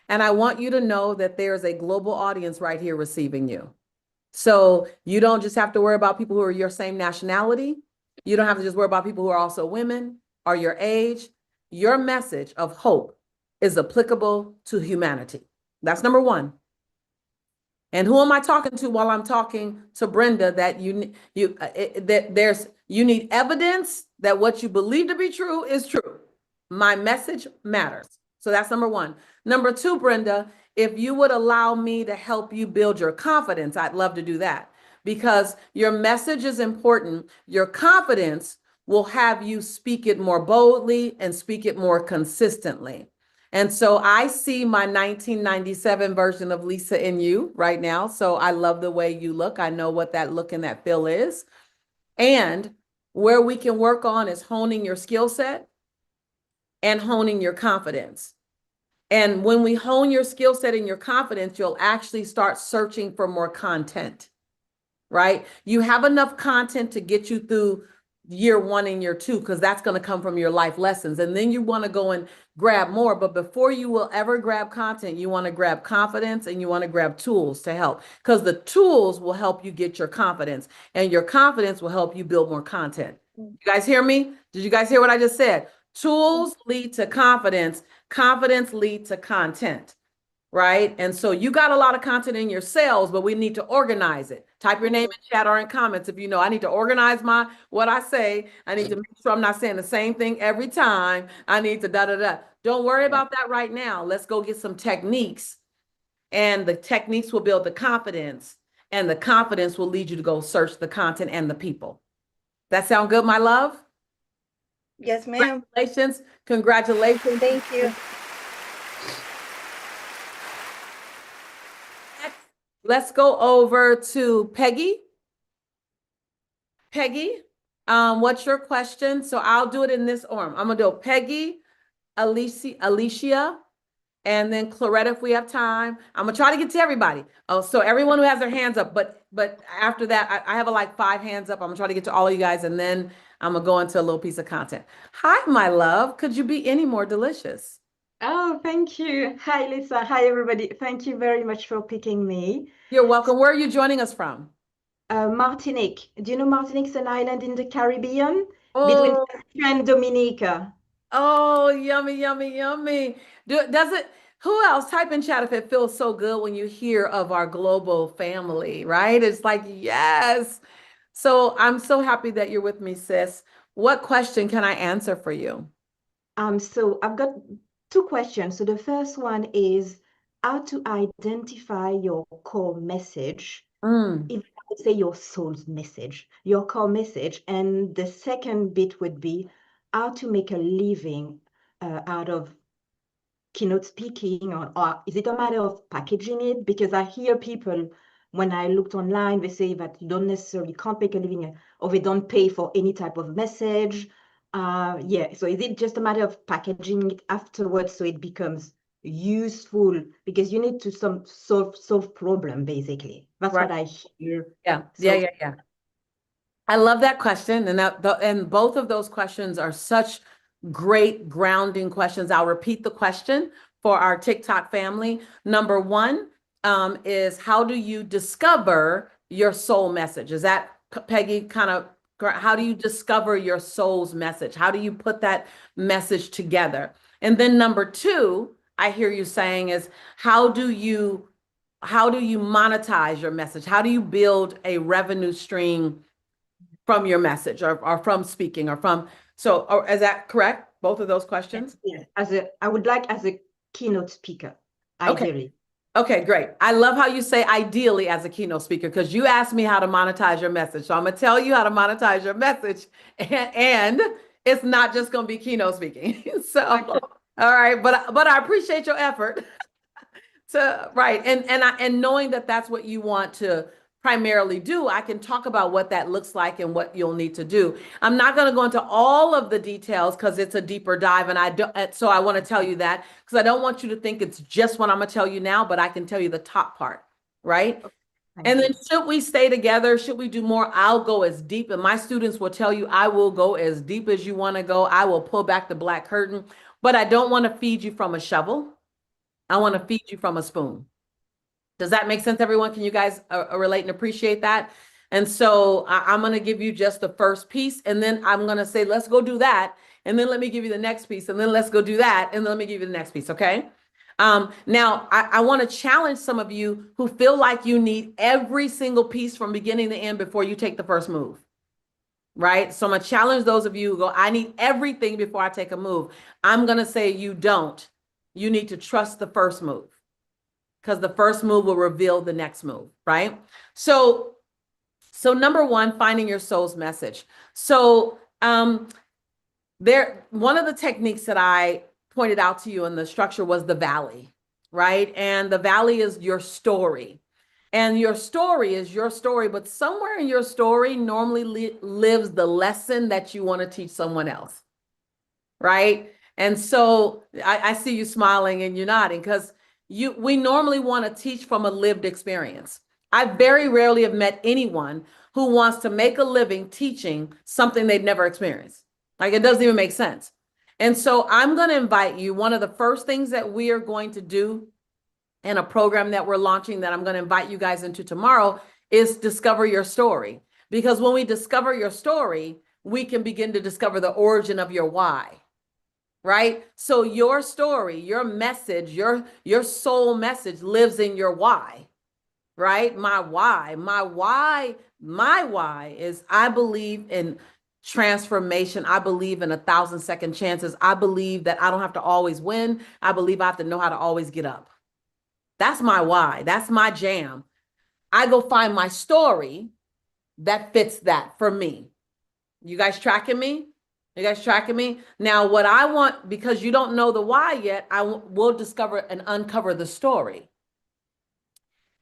And I want you to know that there's a global audience right here receiving you. So you don't just have to worry about people who are your same nationality. You don't have to just worry about people who are also women or your age. Your message of hope is applicable to humanity. That's number one. And who am I talking to while I'm talking to Brenda that you need evidence that what you believe to be true is true. My message matters. So that's number one. Number two, Brenda, if you would allow me to help you build your confidence, I'd love to do that because your message is important. Your confidence will have you speak it more boldly and speak it more consistently. And so I see my 1997 version of Lisa in you right now. So I love the way you look. I know what that look and that feel is. And where we can work on is honing your skill set and honing your confidence. And when we hone your skill set and your confidence, you'll actually start searching for more content, right? You have enough content to get you through year one and year two, because that's going to come from your life lessons. And then you want to go and grab more. But before you will ever grab content, you want to grab confidence and you want to grab tools to help, because the tools will help you get your confidence and your confidence will help you build more content. You guys hear me? Did you guys hear what I just said? Tools lead to confidence. Confidence lead to content. Right? And so you got a lot of content in your sales, but we need to organize it. Type your name in chat or in comments if you know I need to organize what I say. I need to make sure I'm not saying the same thing every time. I need to da-da-da. Don't worry about that right now. Let's go get some techniques, and the techniques will build the confidence, and the confidence will lead you to go search the content and the people. That sound good, my love? Yes, ma'am. Congratulations. Congratulations. Thank you. Let's go over to Peggy. Peggy, what's your question? So I'll do it in this order. I'm gonna do Peggy, Alicia, and then Claretta if we have time. I'm gonna try to get to everybody. Oh, so everyone who has their hands up, but after that, I have like 5 hands up. I'm gonna try to get to all of you guys, and then I'm gonna go into a little piece of content. Hi, my love. Could you be any more delicious? Oh, thank you. Hi, Lisa. Hi, everybody. Thank you very much for picking me. You're welcome. Where are you joining us from? Martinique. Do you know Martinique's an island in the Caribbean between Oh, St. Lucia and Dominica? oh, yummy, yummy, yummy. Who else? Type in chat if it feels so good when you hear of our global family, right? It's like, yes. So I'm so happy that you're with me, sis. What question can I answer for you? So I've got 2 questions. So the first one is how to identify your core message. If I would say your soul's message, your core message. And the second bit would be how to make a living out of keynote speaking, or is it a matter of packaging it? Because I hear people when I looked online, they say that you don't necessarily can't make a living or they don't pay for any type of message. Yeah, so is it just a matter of packaging it afterwards so it becomes useful? Because you need to solve problem, basically. That's Right. what I hear. Yeah, So yeah. I love that question, and both of those questions are such great grounding questions. I'll repeat the question for our TikTok family. Number one, is how do you discover your soul message? Is that, Peggy, kind of, how do you discover your soul's message? How do you put that message together? And then number two, I hear you saying, is how do you monetize your message? How do you build a revenue stream from your message, or from speaking, or from, so, or is that correct? Both of those questions? yeah, I would like as a keynote speaker, Okay. ideally. Okay, great. I love how you say ideally as a keynote speaker, because you asked me how to monetize your message. So I'm going to tell you how to monetize your message, and it's not just going to be keynote speaking. So, Okay. all right, but I appreciate your effort. So, right. And knowing that that's what you want to primarily do, I can talk about what that looks like and what you'll need to do. I'm not going to go into all of the details because it's a deeper dive, and I don't, so I want to tell you that because I don't want you to think it's just what I'm going to tell you now, but I can tell you the top part, right? And then should we stay together? Should we do more? I'll go as deep, and my students will tell you I will go as deep as you want to go. I will pull back the black curtain, but I don't want to feed you from a shovel. I want to feed you from a spoon. Does that make sense, everyone? Can you guys relate and appreciate that? And so I'm going to give you just the first piece, and then I'm going to say, let's go do that. And then let me give you the next piece, and then let's go do that. And then let me give you the next piece. Okay. Now I want to challenge some of you who feel like you need every single piece from beginning to end before you take the first move. Right. So I'm going to challenge those of you who go, I need everything before I take a move. I'm going to say you don't. You need to trust the first move, because the first move will reveal the next move, right? So number one, finding your soul's message. So one of the techniques that I pointed out to you in the structure was the valley, right? And the valley is your story. And your story is your story, but somewhere in your story normally lives the lesson that you want to teach someone else, right? And so I see you smiling and you're nodding, because we normally want to teach from a lived experience. I very rarely have met anyone who wants to make a living teaching something they've never experienced. Like, it doesn't even make sense. And so I'm going to invite you. One of the first things that we are going to do in a program that we're launching, that I'm going to invite you guys into tomorrow, is discover your story. Because when we discover your story, we can begin to discover the origin of your why. Right? So your story, your message, your soul message lives in your why, right? My why is, I believe in transformation. I believe in 1,000-second chances. I believe that I don't have to always win. I believe I have to know how to always get up. That's my why. That's my jam. I go find my story that fits that for me. You guys tracking me? You guys tracking me? Now, what I want, because you don't know the why yet, will discover and uncover the story.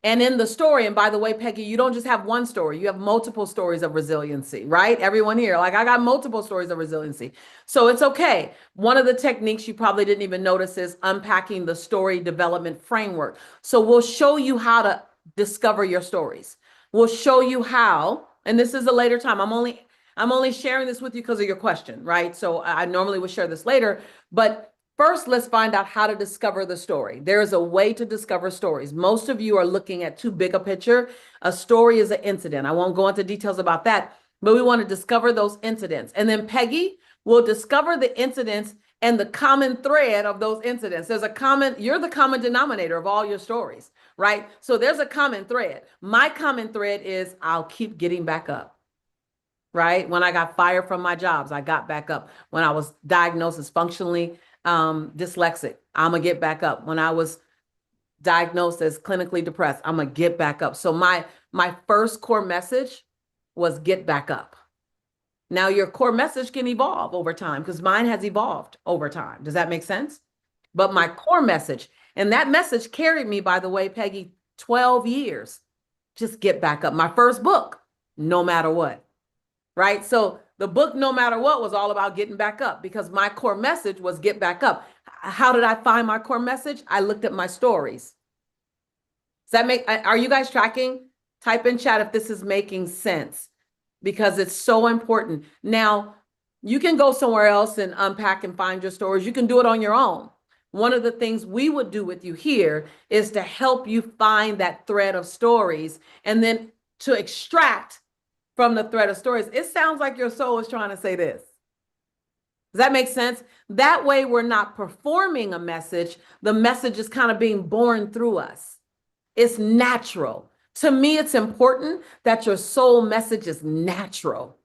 And in the story, and by the way, Peggy, you don't just have one story, you have multiple stories of resiliency, right? Everyone here, like, I got multiple stories of resiliency. So it's okay. One of the techniques you probably didn't even notice is unpacking the story development framework. So we'll show you how to discover your stories. We'll show you how, and this is a later time. I'm only sharing this with you because of your question, right? So I normally would share this later, but first, let's find out how to discover the story. There is a way to discover stories. Most of you are looking at too big a picture. A story is an incident. I won't go into details about that, but we want to discover those incidents. And then Peggy will discover the incidents and the common thread of those incidents. You're the common denominator of all your stories, right? So there's a common thread. My common thread is, I'll keep getting back up. Right? When I got fired from my jobs, I got back up. When I was diagnosed as functionally dyslexic, I'm gonna get back up. When I was diagnosed as clinically depressed, I'm gonna get back up. So my first core message was get back up. Now your core message can evolve over time, because mine has evolved over time. Does that make sense? But my core message, and that message carried me, by the way, Peggy, 12 years. just get back up. My first book, No Matter What, right? So the book, No Matter What, was all about getting back up because my core message was get back up. How did I find my core message? I looked at my stories. Does that make, are you guys tracking? Type in chat if this is making sense because it's so important. Now, you can go somewhere else and unpack and find your stories. You can do it on your own. One of the things we would do with you here is to help you find that thread of stories and then to extract from the thread of stories. It sounds like your soul is trying to say this. Does that make sense? That way we're not performing a message. The message is kind of being born through us. It's natural. To me, it's important that your soul message is natural.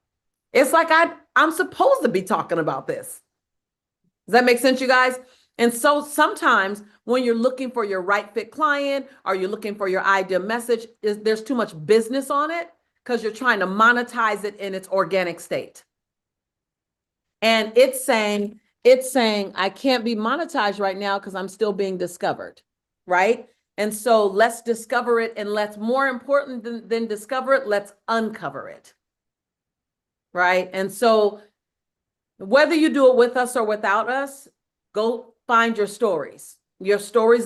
It's like I'm supposed to be talking about this. Does that make sense, you guys? And so sometimes when you're looking for your right fit client or you're looking for your ideal message, there's too much business on it because you're trying to monetize it in its organic state. And it's saying, I can't be monetized right now because I'm still being discovered, right? And so let's discover it, and let's, more important than discover it, let's uncover it, right? And so whether you do it with us or without us, go find your stories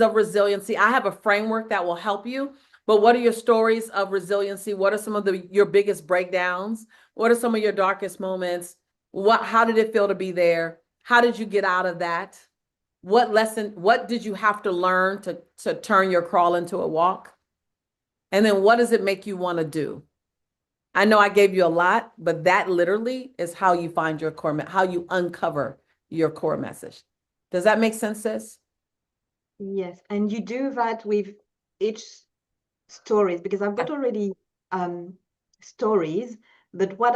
of resiliency. I have a framework that will help you, but what are your stories of resiliency? What are some of your biggest breakdowns? What are some of your darkest moments? How did it feel to be there? How did you get out of that? What did you have to learn to turn your crawl into a walk? And then what does it make you want to do? I know I gave you a lot, but that literally is how you find your core, how you uncover your core message. Does that make sense, sis? Yes, and you do that with each stories because I've got already stories, but what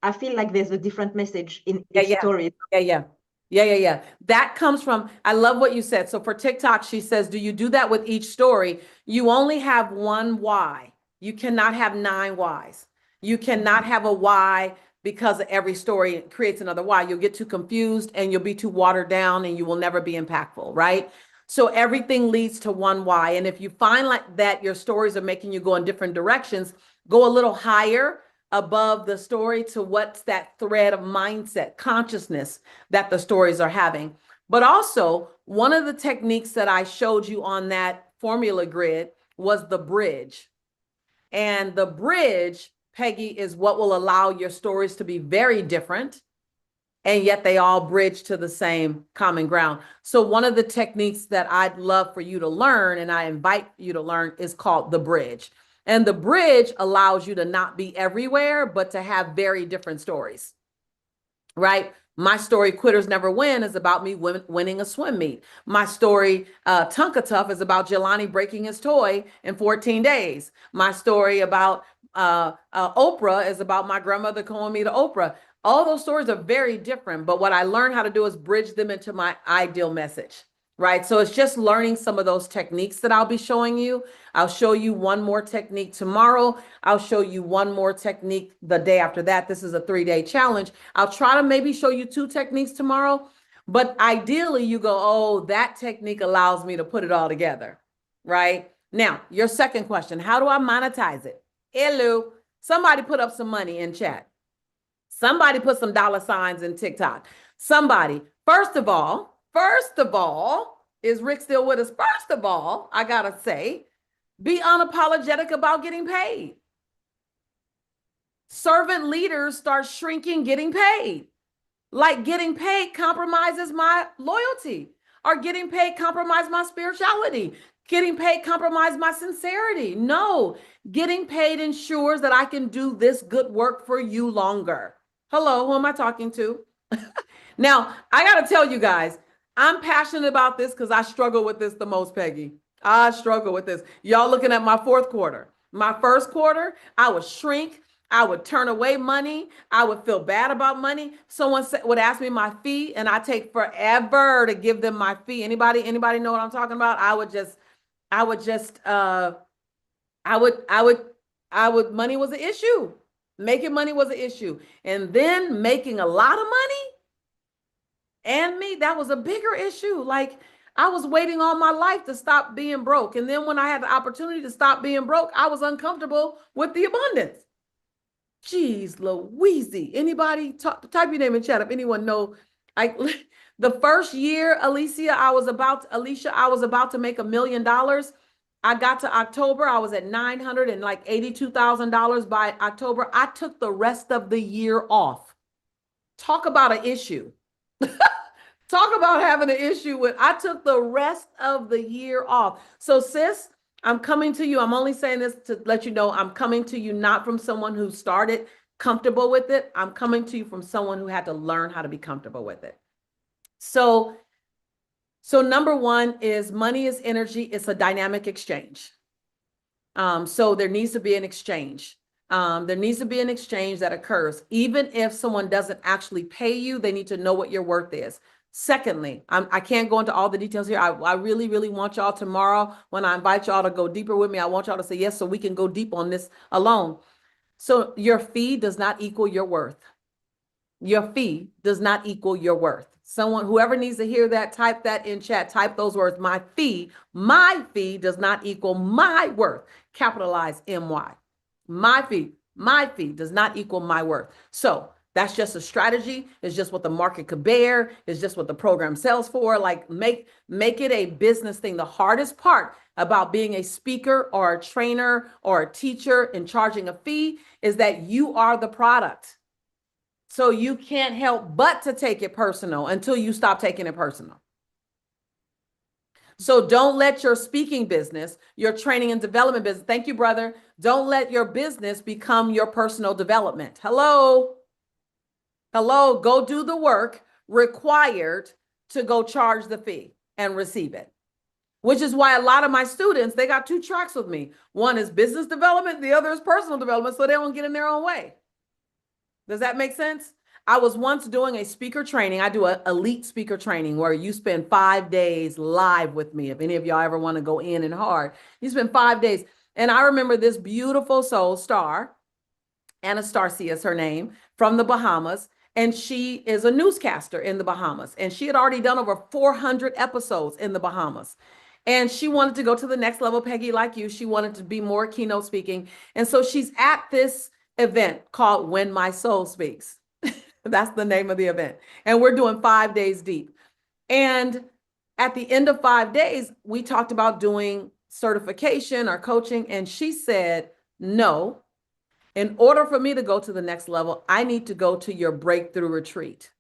I feel like there's a different message in each story. Yeah. That comes from, I love what you said. So for TikTok, she says, do you do that with each story? You only have one why. You cannot have 9 whys. You cannot have a why because every story creates another why. You'll get too confused and you'll be too watered down and you will never be impactful, right? So everything leads to one why. And if you find like that your stories are making you go in different directions, go a little higher above the story to what's that thread of mindset, consciousness that the stories are having. But also, one of the techniques that I showed you on that formula grid was the bridge. And the bridge, Peggy, is what will allow your stories to be very different, and yet they all bridge to the same common ground. So one of the techniques that I'd love for you to learn, and I invite you to learn, is called the bridge. And the bridge allows you to not be everywhere, but to have very different stories, right? My story, Quitters Never Win, is about me winning a swim meet. My story, Tonka Tough, is about Jelani breaking his toy in 14 days. My story about Oprah is about my grandmother calling me to Oprah. All those stories are very different, but what I learned how to do is bridge them into my ideal message, right? So it's just learning some of those techniques that I'll be showing you. I'll show you one more technique tomorrow. I'll show you one more technique the day after that. This is a 3-day challenge. I'll try to maybe show you 2 techniques tomorrow, but ideally you go, oh, that technique allows me to put it all together, right? Now, your second question, how do I monetize it? Hello, somebody put up some money in chat. Somebody put some $ in TikTok. Somebody, first of all, is Rick still with us? First of all, I gotta say, be unapologetic about getting paid. Servant leaders start shrinking getting paid. Like getting paid compromises my loyalty, or getting paid compromise my spirituality. Getting paid compromise my sincerity. No, getting paid ensures that I can do this good work for you longer. Hello, who am I talking to? Now, I got to tell you guys, I'm passionate about this because I struggle with this the most, Peggy. I struggle with this. Y'all looking at my 4th quarter. My 1st quarter, I would shrink. I would turn away money. I would feel bad about money. Someone would ask me my fee, and I take forever to give them my fee. Anybody know what I'm talking about? Money was an issue. Making money was an issue. And then making a lot of money and me, that was a bigger issue. Like, I was waiting all my life to stop being broke. And then when I had the opportunity to stop being broke, I was uncomfortable with the abundance. Jeez Louise. Anybody type your name in chat if anyone know. The first year, Alicia, I was about to make $1 million. I got to October, I was at $982,000 by October. I took the rest of the year off. Talk about an issue. Talk about having an issue with, I took the rest of the year off. So sis, I'm coming to you. I'm only saying this to let you know I'm coming to you not from someone who started comfortable with it. I'm coming to you from someone who had to learn how to be comfortable with it. So number one is money is energy. It's a dynamic exchange. So there needs to be an exchange. There needs to be an exchange that occurs. Even if someone doesn't actually pay you, they need to know what your worth is. Secondly, I can't go into all the details here. I really, really want y'all tomorrow when I invite y'all to go deeper with me. I want y'all to say yes so we can go deep on this alone. So your fee does not equal your worth. Your fee does not equal your worth. Whoever needs to hear that, type that in chat, type those words. My fee does not equal my worth. Capitalize MY. My fee does not equal my worth. So that's just a strategy. It's just what the market could bear. It's just what the program sells for. Like make it a business thing. The hardest part about being a speaker or a trainer or a teacher and charging a fee is that you are the product. So you can't help but to take it personal until you stop taking it personal. So don't let your speaking business, your training and development business, thank you, brother. Don't let your business become your personal development. Hello, go do the work required to go charge the fee and receive it. Which is why a lot of my students, they got 2 tracks with me. One is business development, the other is personal development, so they don't get in their own way. Does that make sense? I was once doing a speaker training. I do an elite speaker training where you spend 5 days live with me. If any of y'all ever want to go in and hard, you spend 5 days. And I remember this beautiful soul star, Anastasia is her name, from the Bahamas. And she is a newscaster in the Bahamas. And she had already done over 400 episodes in the Bahamas. And she wanted to go to the next level, Peggy, like you. She wanted to be more keynote speaking. And so she's at this event called When My Soul Speaks. That's the name of the event. And we're doing 5 days deep. And at the end of 5 days, we talked about doing certification or coaching. And she said, no, in order for me to go to the next level, I need to go to your breakthrough retreat.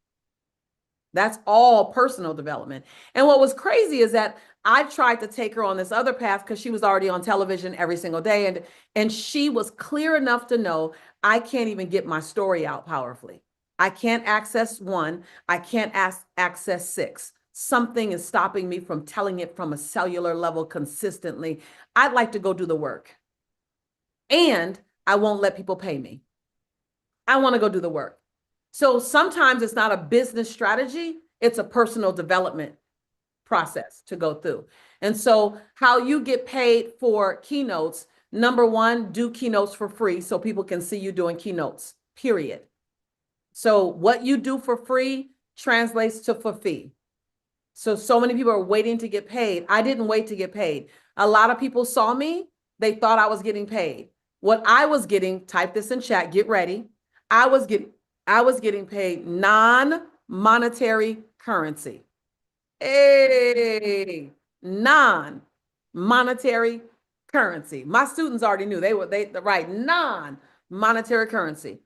That's all personal development. And what was crazy is that I tried to take her on this other path because she was already on television every single day. And she was clear enough to know I can't even get my story out powerfully. I can't access 1. I can't access 6. Something is stopping me from telling it from a cellular level consistently. I'd like to go do the work. And I won't let people pay me. I want to go do the work. So sometimes it's not a business strategy. It's a personal development process to go through. And so how you get paid for keynotes, number one, do keynotes for free so people can see you doing keynotes, period. So what you do for free translates to for fee. So many people are waiting to get paid. I didn't wait to get paid. A lot of people saw me. They thought I was getting paid. What I was getting, type this in chat, get ready. I was getting paid non-monetary currency. Hey, non-monetary currency. My students already knew they right, non-monetary currency.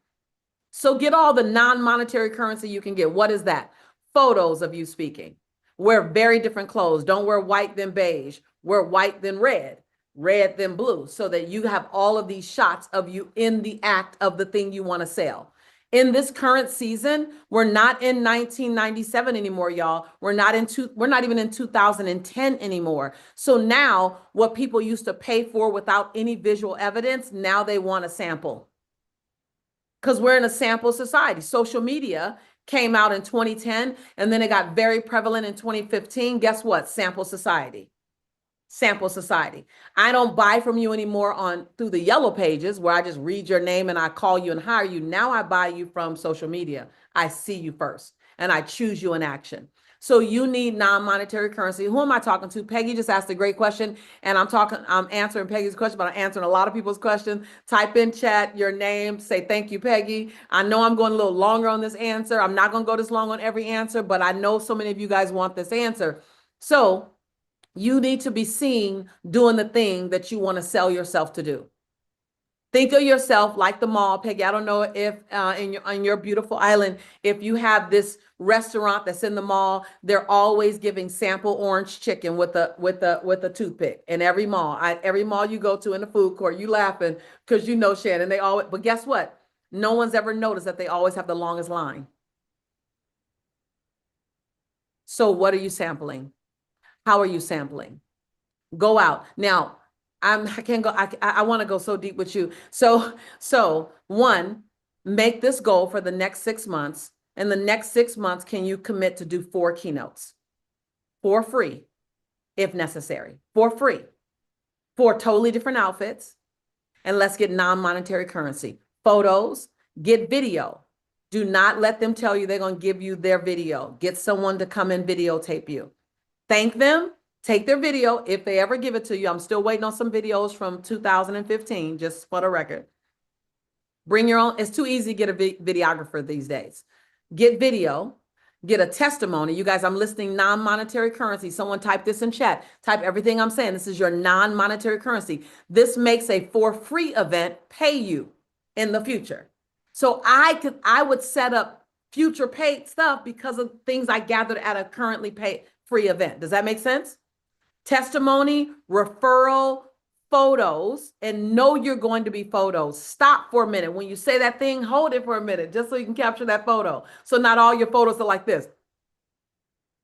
So get all the non-monetary currency you can get. What is that? Photos of you speaking. Wear very different clothes. Don't wear white then beige. Wear white then red, red then blue, so that you have all of these shots of you in the act of the thing you want to sell. In this current season, we're not in 1997 anymore, y'all. We're not even in 2010 anymore. So now what people used to pay for without any visual evidence, now they want a sample. Because we're in a sample society. Social media came out in 2010, and then it got very prevalent in 2015. Guess what? Sample society. Sample society. I don't buy from you anymore through the yellow pages where I just read your name and I call you and hire you. Now I buy you from social media. I see you first and I choose you in action. So you need non-monetary currency. Who am I talking to? Peggy just asked a great question, and I'm answering Peggy's question, but I'm answering a lot of people's questions. Type in chat your name, say thank you, Peggy. I know I'm going a little longer on this answer. I'm not going to go this long on every answer, but I know so many of you guys want this answer. So you need to be seen doing the thing that you want to sell yourself to do. Think of yourself like the mall, Peggy. I don't know if on your beautiful island, if you have this restaurant that's in the mall, they're always giving sample orange chicken with a toothpick in every mall. Every mall you go to in the food court, you laughing because you know, Shannon, they always, but guess what? No one's ever noticed that they always have the longest line. So what are you sampling? How are you sampling? Go out. Now, I can't go, I want to go so deep with you. So one, make this goal for the next 6 months. In the next 6 months, can you commit to do 4 keynotes for free, if necessary, for free, 4 totally different outfits? And let's get non-monetary currency, photos, get video. Do not let them tell you they're going to give you their video. Get someone to come and videotape you. Thank them. Take their video if they ever give it to you. I'm still waiting on some videos from 2015, just for the record. Bring your own. It's too easy to get a videographer these days. Get video, get a testimony. You guys, I'm listing non-monetary currency. Someone type this in chat. Type everything I'm saying. This is your non-monetary currency. This makes a for free event pay you in the future. So I would set up future paid stuff because of things I gathered at a currently paid free event. Does that make sense? Testimony, referral, photos, and know you're going to be photos. Stop for a minute. When you say that thing, hold it for a minute, just so you can capture that photo. So not all your photos are like this,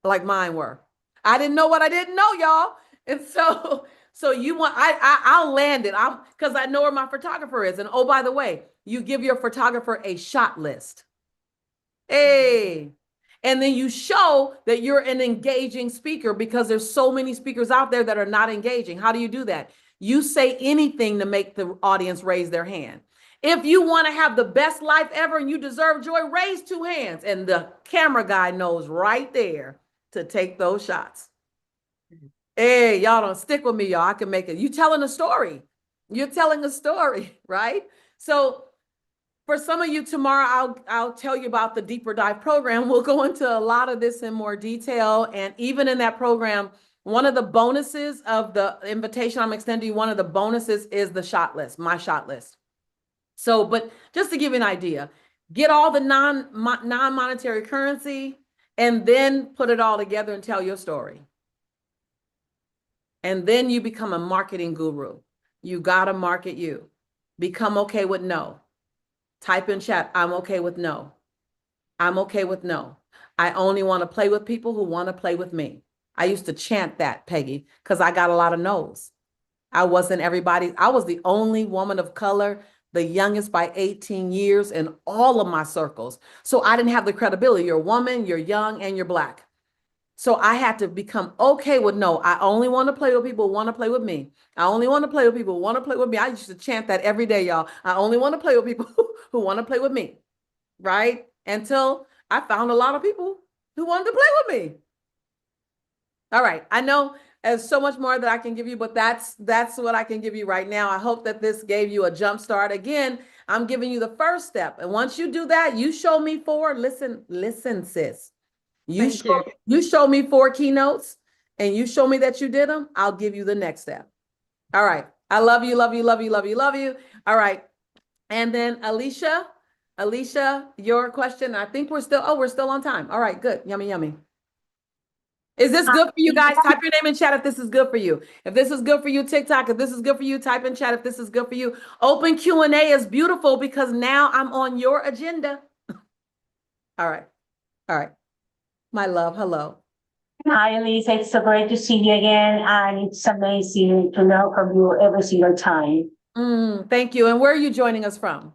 like mine were. I didn't know what I didn't know, y'all. And so you want, I'll land it. Because I know where my photographer is. And oh, by the way, you give your photographer a shot list. Hey. And then you show that you're an engaging speaker, because there's so many speakers out there that are not engaging. How do you do that? You say anything to make the audience raise their hand. If you want to have the best life ever and you deserve joy, raise 2 hands. And the camera guy knows right there to take those shots. Hey, y'all don't stick with me, y'all. I can make it. You telling a story. You're telling a story, right? So for some of you tomorrow, I'll tell you about the Deeper Dive program. We'll go into a lot of this in more detail. And even in that program, one of the bonuses of the invitation I'm extending you, one of the bonuses is the shot list, my shot list. So, but just to give you an idea, get all the non-monetary currency and then put it all together and tell your story. And then you become a marketing guru. You gotta market you. Become okay with no. Type in chat, I'm okay with no. I'm okay with no. I only want to play with people who want to play with me. I used to chant that, Peggy, because I got a lot of no's. I was the only woman of color, the youngest by 18 years in all of my circles. So I didn't have the credibility. You're a woman, you're young, and you're Black. So I had to become okay with no. I only want to play with people who want to play with me. I only want to play with people who want to play with me. I used to chant that every day, y'all. I only want to play with people who want to play with me, right? Until I found a lot of people who wanted to play with me. All right, I know there's so much more that I can give you, but that's what I can give you right now. I hope that this gave you a jump start. Again, I'm giving you the first step. And once you do that, you show me 4, listen, sis. You show me 4 keynotes and you show me that you did them, I'll give you the next step. All right. I love you, love you, love you, love you, love you. All right. And then Alicia, your question. I think we're still on time. All right, good. Yummy, yummy. Is this good for you guys? Type your name in chat if this is good for you. If this is good for you, TikTok, if this is good for you, type in chat if this is good for you. Open Q&A is beautiful because now I'm on your agenda. All right. All right. My love, hello. Hi, Elisa. It's so great to see you again. And it's amazing to learn from you every single time. Thank you. And where are you joining us from?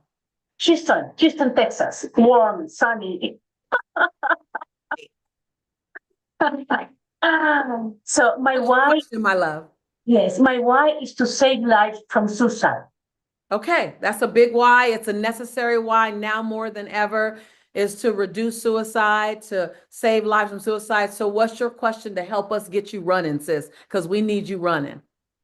Houston, Texas. Warm, sunny. So my why, my love. yes, my why is to save lives from suicide. Okay, that's a big why. It's a necessary why now more than ever. is to reduce suicide, to save lives from suicide. So what's your question to help us get you running, sis? Because we need you running.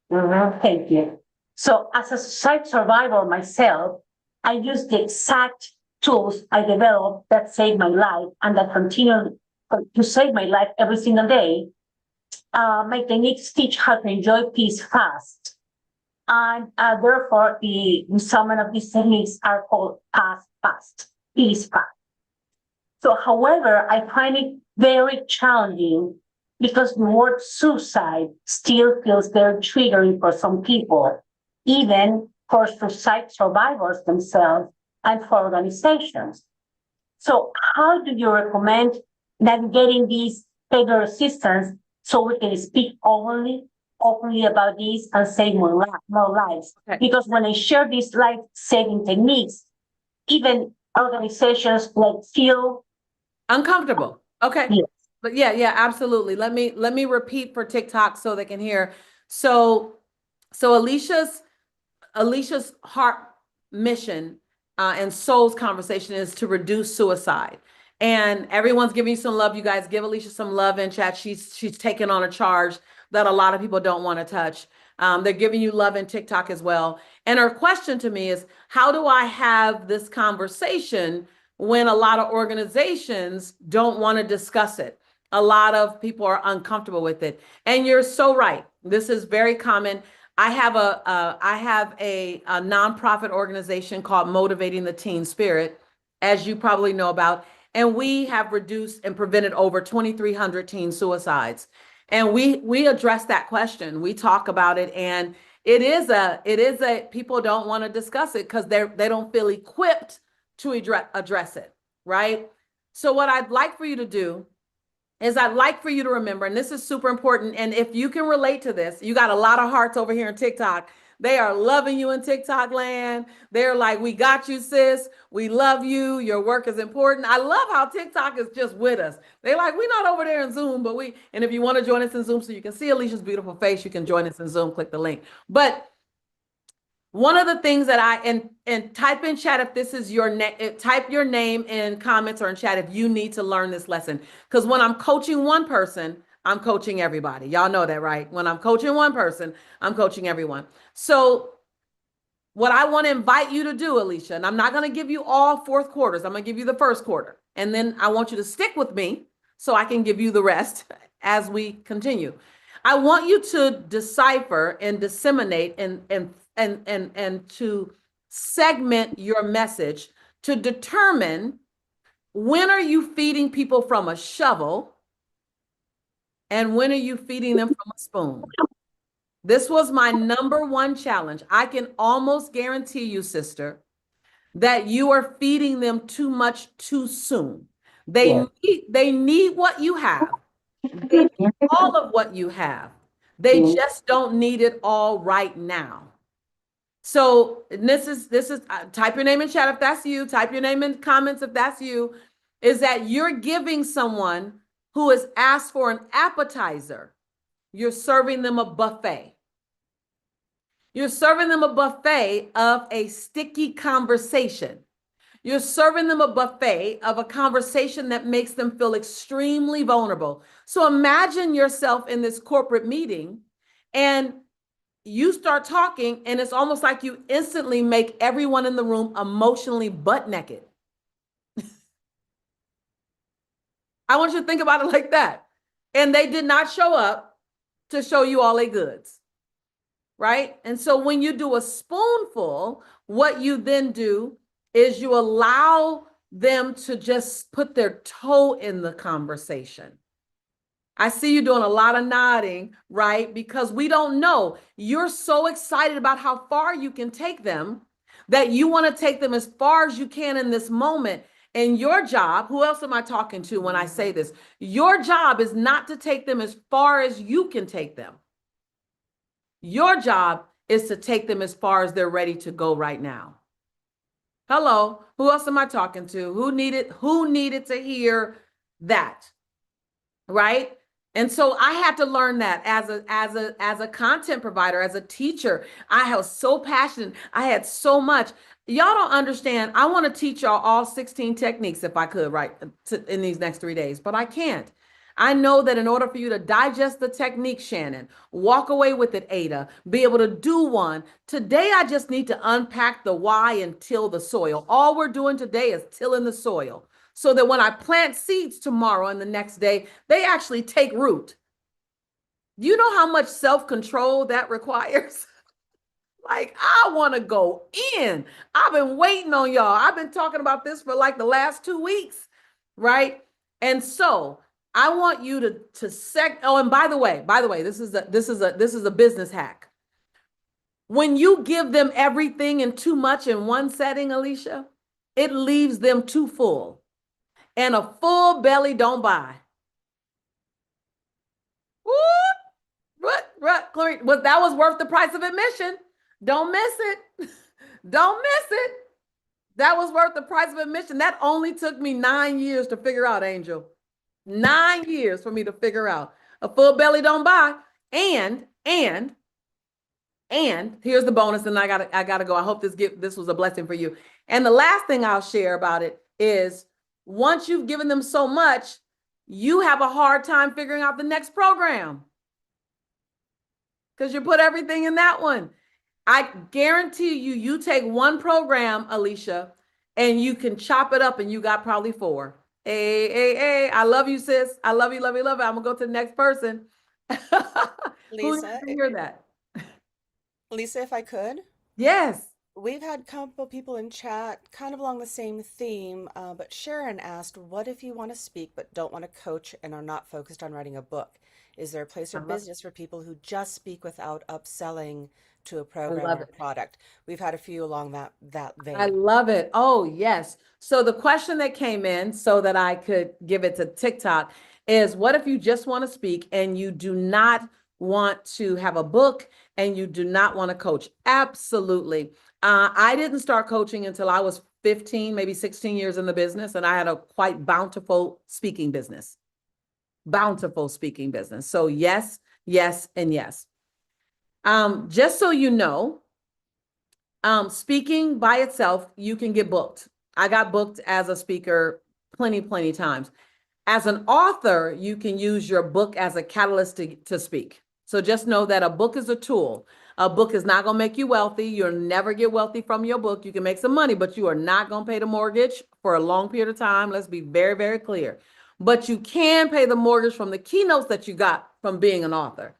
Thank you. So as a suicide survivor myself, I use the exact tools I developed that saved my life and that continue to save my life every single day. My techniques teach how to enjoy peace fast. And therefore, some of these techniques are called fast, peace fast. So, however, I find it very challenging because the word suicide still feels very triggering for some people, even for suicide survivors themselves and for organizations. So how do you recommend navigating these failure resistance so we can speak openly about this and save more lives? Okay. Because when I share these life-saving techniques, even organizations feel uncomfortable. Okay. Yes. But yeah, absolutely. Let me repeat for TikTok so they can hear. So Alicia's heart mission and soul's conversation is to reduce suicide. And everyone's giving you some love. You guys give Alicia some love in chat. She's taken on a charge that a lot of people don't want to touch. They're giving you love in TikTok as well. And her question to me is, how do I have this conversation when a lot of organizations don't want to discuss it? A lot of people are uncomfortable with it. And you're so right. This is very common. I have a nonprofit organization called Motivating the Teen Spirit, as you probably know about, and we have reduced and prevented over 2,300 teen suicides. And we address that question. We talk about it, and it is a people don't want to discuss it because they don't feel equipped to address it, right? So what I'd like for you to do is I'd like for you to remember, and this is super important, and if you can relate to this, you got a lot of hearts over here in TikTok. They are loving you in TikTok land. They're like, we got you, sis. We love you. Your work is important. I love how TikTok is just with us. They're like, we're not over there in Zoom, but and if you want to join us in Zoom so you can see Alicia's beautiful face, you can join us in Zoom, click the link. But one of the things that and type in chat if this is your name, type your name in comments or in chat if you need to learn this lesson. Because when I'm coaching one person, I'm coaching everybody. Y'all know that, right? When I'm coaching one person, I'm coaching everyone. So what I want to invite you to do, Alicia, and I'm not going to give you all fourth quarters. I'm going to give you the first quarter. And then I want you to stick with me so I can give you the rest as we continue. I want you to decipher and disseminate and to segment your message to determine when are you feeding people from a shovel and when are you feeding them from a spoon. This was my number one challenge. I can almost guarantee you, sister, that you are feeding them too much too soon. They need what you have. They need all of what you have. They just don't need it all right now. So this is type your name in chat if that's you, type your name in comments if that's you, is that you're giving someone who has asked for an appetizer, you're serving them a buffet. You're serving them a buffet of a sticky conversation. You're serving them a buffet of a conversation that makes them feel extremely vulnerable. So imagine yourself in this corporate meeting and you start talking and it's almost like you instantly make everyone in the room emotionally butt naked. I want you to think about it like that. And they did not show up to show you all their goods, right? And so when you do a spoonful, what you then do is you allow them to just put their toe in the conversation. I see you doing a lot of nodding, right? Because we don't know. You're so excited about how far you can take them that you want to take them as far as you can in this moment. And your job, who else am I talking to when I say this? Your job is not to take them as far as you can take them. Your job is to take them as far as they're ready to go right now. Hello, who else am I talking to? Who needed to hear that, right? And so I had to learn that as a content provider, as a teacher. I was so passionate. I had so much. Y'all don't understand. I want to teach y'all all 16 techniques if I could, right, in these next 3 days, but I can't. I know that in order for you to digest the technique, Shannon, walk away with it, Ada, be able to do one, today I just need to unpack the why and till the soil. All we're doing today is tilling the soil, so that when I plant seeds tomorrow and the next day, they actually take root. You know how much self-control that requires? Like, I want to go in. I've been waiting on y'all. I've been talking about this for like the last 2 weeks, right? And so I want you to oh, and by the way, this is a business hack. When you give them everything and too much in one setting, Alicia, it leaves them too full. And a full belly don't buy. Clarine, well, that was worth the price of admission. Don't miss it. Don't miss it. That was worth the price of admission. That only took me 9 years to figure out, Angel. 9 years for me to figure out. A full belly don't buy. And here's the bonus, and I gotta go. I hope this was a blessing for you. And the last thing I'll share about it is, once you've given them so much, you have a hard time figuring out the next program, because you put everything in that one. I guarantee you, you take one program, Alicia, and you can chop it up and you got probably 4. Hey, I love you, sis. I love you, love you, love you. I'm gonna go to the next person. Who needs to hear that? Lisa, if I could. Yes. We've had a couple people in chat kind of along the same theme, but Sharon asked, what if you want to speak but don't want to coach and are not focused on writing a book? Is there a place or business for people who just speak without upselling to a program or product? We've had a few along that vein. I love it. Oh, yes. So the question that came in so that I could give it to TikTok is, what if you just want to speak and you do not want to have a book and you do not want to coach? Absolutely. I didn't start coaching until I was 15, maybe 16 years in the business, and I had a quite bountiful speaking business. So yes, yes, and yes. Just so you know, speaking by itself, you can get booked. I got booked as a speaker plenty times. As an author, you can use your book as a catalyst to speak. So just know that a book is a tool. A book is not going to make you wealthy. You'll never get wealthy from your book. You can make some money, but you are not going to pay the mortgage for a long period of time. Let's be very, very clear. But you can pay the mortgage from the keynotes that you got from being an author.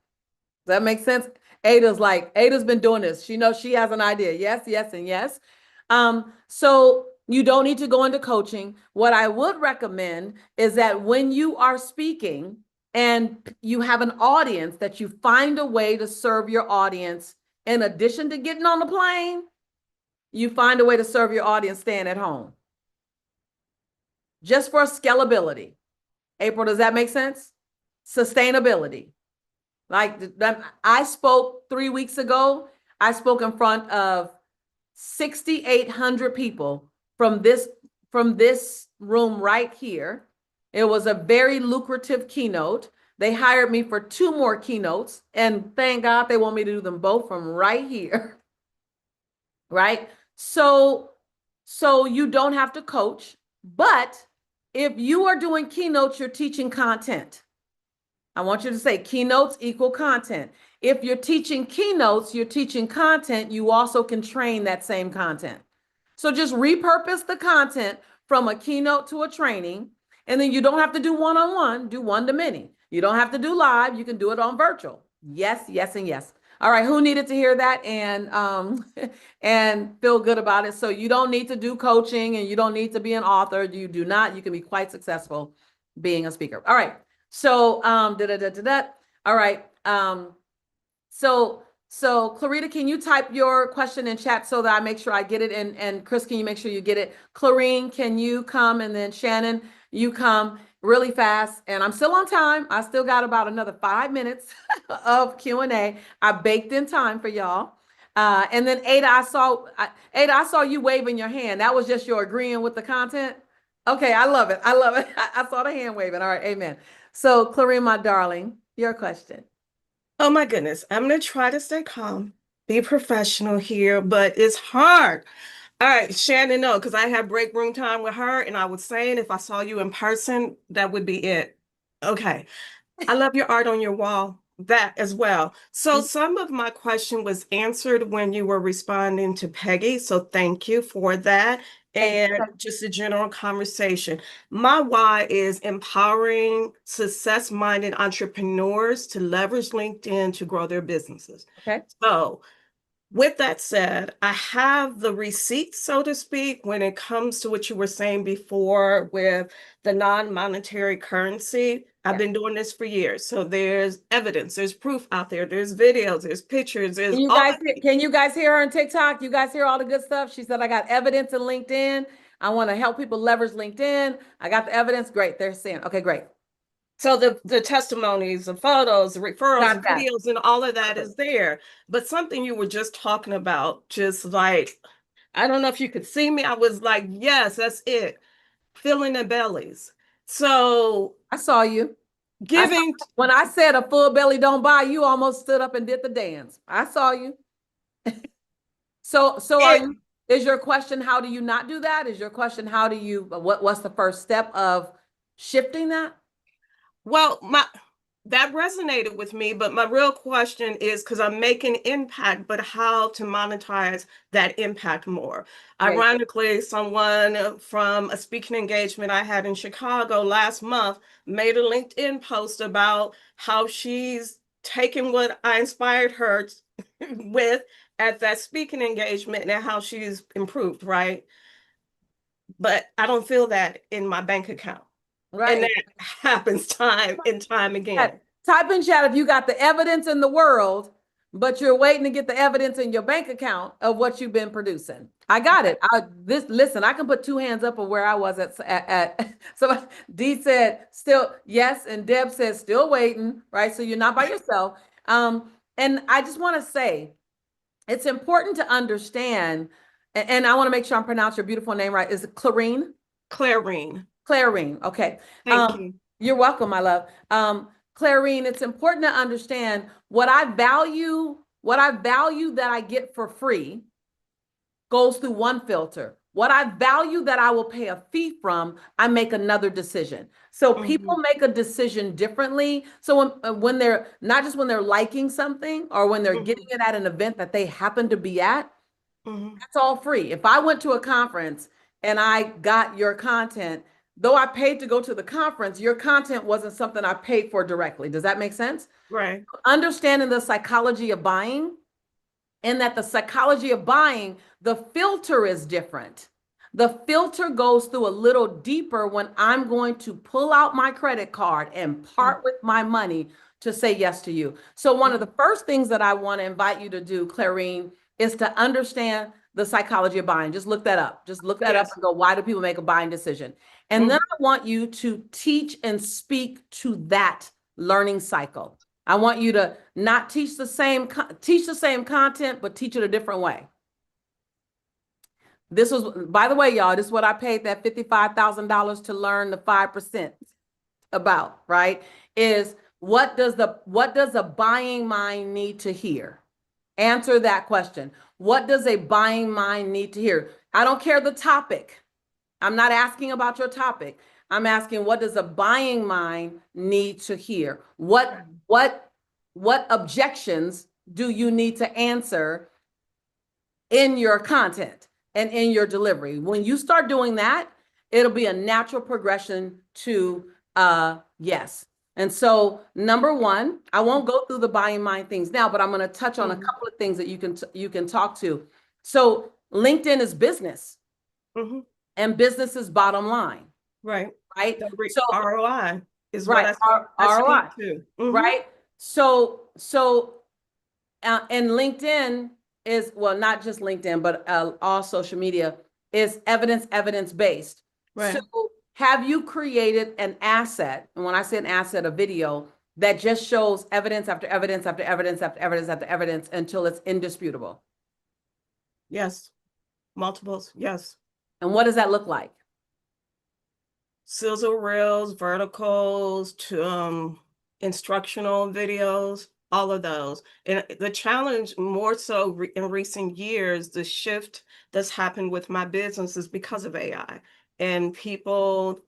Does that make sense? Ada's been doing this. She knows she has an idea. Yes, yes, and yes. So you don't need to go into coaching. What I would recommend is that when you are speaking and you have an audience, that you find a way to serve your audience. In addition to getting on the plane, you find a way to serve your audience staying at home. Just for scalability. April, does that make sense? Sustainability. Like, I spoke 3 weeks ago. I spoke in front of 6,800 people from this room right here. It was a very lucrative keynote. They hired me for 2 more keynotes, and thank God they want me to do them both from right here. Right? So you don't have to coach, but if you are doing keynotes, you're teaching content. I want you to say keynotes equal content. If you're teaching keynotes, you're teaching content, you also can train that same content. So just repurpose the content from a keynote to a training, and then you don't have to do one-on-one, do one-to-many. You don't have to do live, you can do it on virtual. Yes, yes, and yes. All right, who needed to hear that and feel good about it? So you don't need to do coaching and you don't need to be an author. You do not. You can be quite successful being a speaker. All right. So all right. So Clarita, can you type your question in chat so that I make sure I get it? And Chris, can you make sure you get it? Clarine, can you come? And then Shannon, you come really fast. And I'm still on time. I still got about another 5 minutes of Q&A. I baked in time for y'all. And then Ada, I saw you waving your hand. That was just your agreeing with the content. Okay, I love it. I love it. I saw the hand waving. All right, amen. So, Clarine, my darling, your question. Oh my goodness. I'm going to try to stay calm, be professional here, but it's hard. All right, Shannon, no, because I had break room time with her, and I was saying if I saw you in person, that would be it. Okay. I love your art on your wall, that as well. So some of my question was answered when you were responding to Peggy, so thank you for that. And just a general conversation. My why is empowering success-minded entrepreneurs to leverage LinkedIn to grow their businesses. Okay. So with that said, I have the receipts, so to speak, when it comes to what you were saying before with the non-monetary currency. I've been doing this for years. So there's evidence, there's proof out there, there's videos, there's pictures, there's Can you guys hear her on TikTok? You guys hear all the good stuff? She said, I got evidence in LinkedIn. I want to help people leverage LinkedIn. I got the evidence. Great. They're saying, okay, great. So the testimonies, the photos, the referrals, the videos, and all of that is there. But something you were just talking about, just like, I don't know if you could see me. I was like, yes, that's it. Filling the bellies. So I saw you. Giving. When I said a full belly don't buy, you almost stood up and did the dance. I saw you. So is your question, how do you not do that? Is your question, how do you, what's the first step of shifting that? Well, that resonated with me, but my real question is, because I'm making impact, but how to monetize that impact more. Right. Ironically, someone from a speaking engagement I had in Chicago last month made a LinkedIn post about how she's taken what I inspired her with at that speaking engagement and how she's improved, right? But I don't feel that in my bank account. Right. And that happens time and time again. Type in chat if you got the evidence in the world, but you're waiting to get the evidence in your bank account of what you've been producing. I got it. Listen, I can put two hands up of where I was at so D said still yes, and Deb says still waiting, right? So you're not by yourself. And I just want to say it's important to understand, and I want to make sure I'm pronouncing your beautiful name right. Is it Clarine? Clarine. Clarine. Okay. Thank you. You're welcome, my love. Clarine, it's important to understand what I value that I get for free goes through one filter. What I value that I will pay a fee from, I make another decision. So people make a decision differently. So when they're, not just when they're liking something or when they're getting it at an event that they happen to be at, that's all free. If I went to a conference and I got your content, though I paid to go to the conference, your content wasn't something I paid for directly. Does that make sense? Right. Understanding the psychology of buying, and that the psychology of buying, the filter is different. The filter goes through a little deeper when I'm going to pull out my credit card and part with my money to say yes to you. So one of the first things that I want to invite you to do, Clarine, is to understand the psychology of buying. Just look that up. Just look that up and go, why do people make a buying decision? And then I want you to teach and speak to that learning cycle. I want you to not teach the same content, but teach it a different way. This was, by the way, y'all, this is what I paid that $55,000 to learn the 5% about, right? Is what does a buying mind need to hear? Answer that question. What does a buying mind need to hear? I don't care the topic. I'm not asking about your topic. I'm asking, what does a buying mind need to hear? What objections do you need to answer in your content and in your delivery? When you start doing that, it'll be a natural progression to yes. And so number one, I won't go through the buying mind things now, but I'm going to touch on a couple of things that you can talk to. So LinkedIn is business, and business is bottom line. Right. Right. So ROI is right. What I ROI too. Right. So and LinkedIn is, well, not just LinkedIn, but all social media is evidence-based. Right. So have you created an asset? And when I say an asset, a video that just shows evidence after evidence after evidence after evidence after evidence until it's indisputable? Yes. Multiples. Yes. And what does that look like? sizzle reels, verticals, to instructional videos, all of those. And the challenge more so in recent years, the shift that's happened with my business is because of AI and people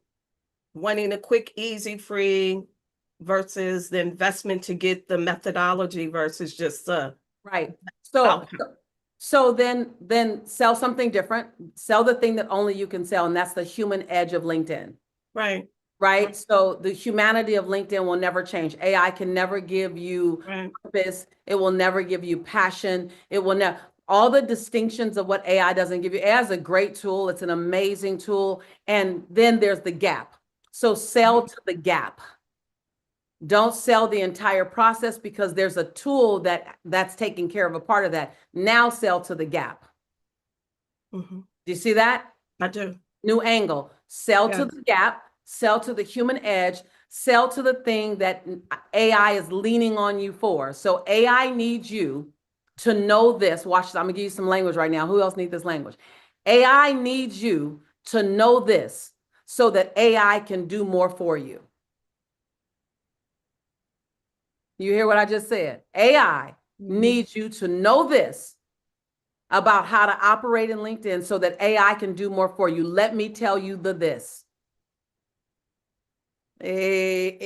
wanting a quick, easy, free versus the investment to get the methodology versus just the Right. So, outcome. then sell something different. Sell the thing that only you can sell, and that's the human edge of LinkedIn. Right. Right. So the humanity of LinkedIn will never change. AI can never give you Right. purpose. It will never give you passion. It will never, all the distinctions of what AI doesn't give you. AI is a great tool. It's an amazing tool. And then there's the gap. So sell to the gap. Don't sell the entire process because there's a tool that's taking care of a part of that. Now sell to the gap. Mm-hmm. Do you see that? I do. New angle. Sell to Yes. the gap, sell to the human edge, sell to the thing that AI is leaning on you for. So AI needs you to know this. Watch this. I'm gonna give you some language right now. Who else needs this language? AI needs you to know this so that AI can do more for you. You hear what I just said? AI needs you to know this about how to operate in LinkedIn so that AI can do more for you. Let me tell you this. You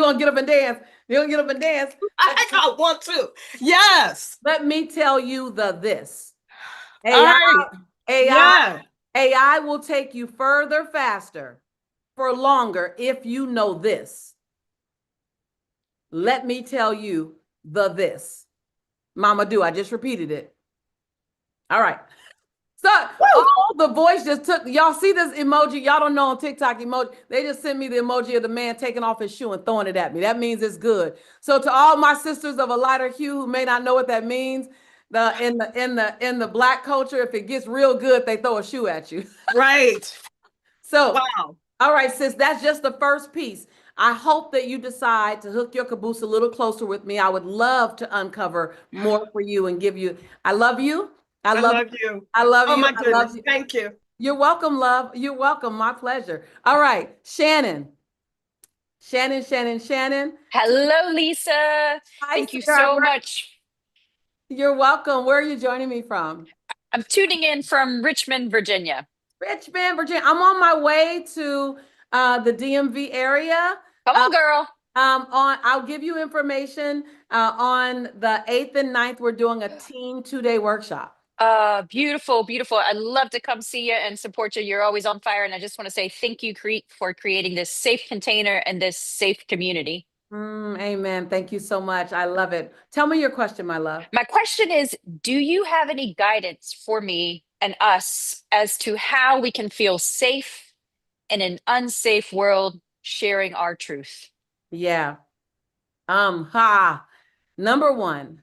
gonna get up and dance. You gonna get up and dance. I want to. Yes. Let me tell you this. All right. AI will take you further, faster, for longer if you know this. Let me tell you this. Mama do, I just repeated it. All right. So all the voice just took, y'all see this emoji? Y'all don't know on TikTok emoji. They just sent me the emoji of the man taking off his shoe and throwing it at me. That means it's good. So to all my sisters of a lighter hue who may not know what that means, in the Black culture, if it gets real good, they throw a shoe at you. Right. So, wow. All right, sis, that's just the first piece. I hope that you decide to hook your caboose a little closer with me. I would love to uncover more for you and give you. I love you. I love you. I love oh you. my I goodness. love you. Thank you. You're welcome, love. You're welcome. My pleasure. All right, Shannon. Shannon. Hello, Lisa. Hi, Thank you sweetheart. so much. You're welcome. Where are you joining me from? I'm tuning in from Richmond, Virginia. Richmond, Virginia. I'm on my way to the DMV area. Come on, girl. I'll give you information on the 8th and 9th. We're doing a team 2-day workshop. Beautiful, beautiful. I'd love to come see you and support you. You're always on fire. And I just want to say thank you for creating this safe container and this safe community. Amen. Thank you so much. I love it. Tell me your question, my love. My question is, do you have any guidance for me and us as to how we can feel safe in an unsafe world sharing our truth? Yeah. Number one,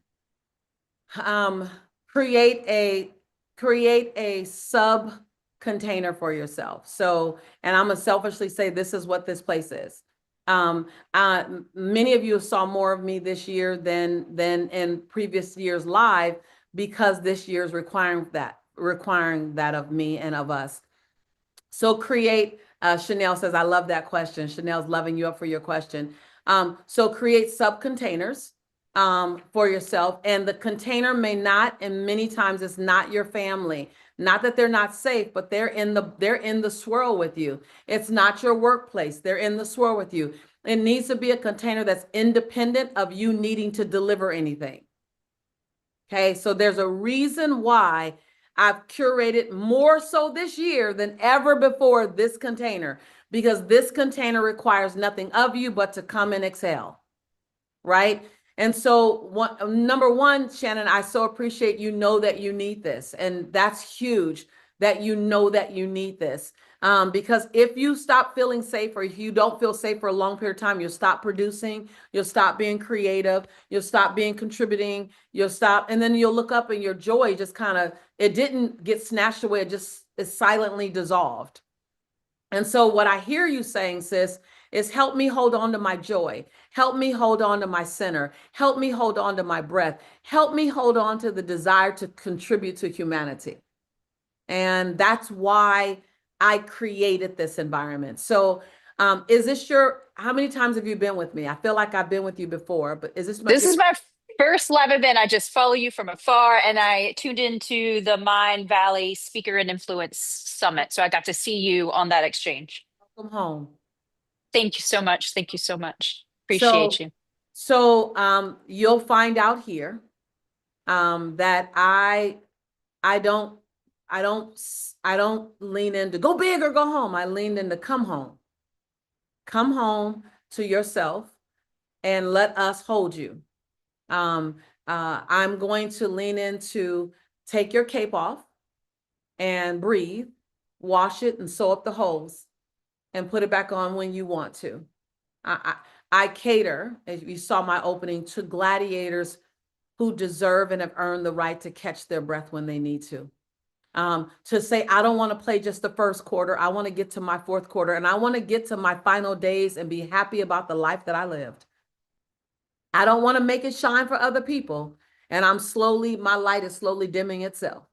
create a sub container for yourself. So, and I'm gonna selfishly say this is what this place is. Many of you saw more of me this year than in previous years live because this year is requiring that of me and of us. So create, Chanel says, I love that question. Chanel's loving you up for your question. So create sub-containers for yourself, and the container may not, and many times it's not your family. Not that they're not safe, but they're in the swirl with you. It's not your workplace. They're in the swirl with you. It needs to be a container that's independent of you needing to deliver anything. Okay, so there's a reason why I've curated more so this year than ever before this container, because this container requires nothing of you but to come and exhale, right? And so number one, Shannon, I so appreciate you know that you need this. And that's huge that you know that you need this. Because if you stop feeling safe, or if you don't feel safe for a long period of time, you'll stop producing, you'll stop being creative, you'll stop being contributing, you'll stop, and then you'll look up and your joy just kind of, it didn't get snatched away, it just is silently dissolved. And so what I hear you saying, sis, is help me hold on to my joy. Help me hold on to my center. Help me hold on to my breath. Help me hold on to the desire to contribute to humanity. And that's why I created this environment. So how many times have you been with me? I feel like I've been with you before, but is this This is my first live event. I just follow you from afar, and I tuned into the Mind Valley Speaker and Influence Summit. So I got to see you on that exchange. welcome home. Thank you so much. Thank you so much. Appreciate you. So you'll find out here that I don't lean into go big or go home. I leaned into come home. Come home to yourself and let us hold you. I'm going to lean into take your cape off and breathe, wash it and sew up the holes and put it back on when you want to. I cater, as you saw my opening, to gladiators who deserve and have earned the right to catch their breath when they need to. To say, I don't want to play just the first quarter. I want to get to my fourth quarter and I want to get to my final days and be happy about the life that I lived. I don't want to make it shine for other people. And my light is slowly dimming itself.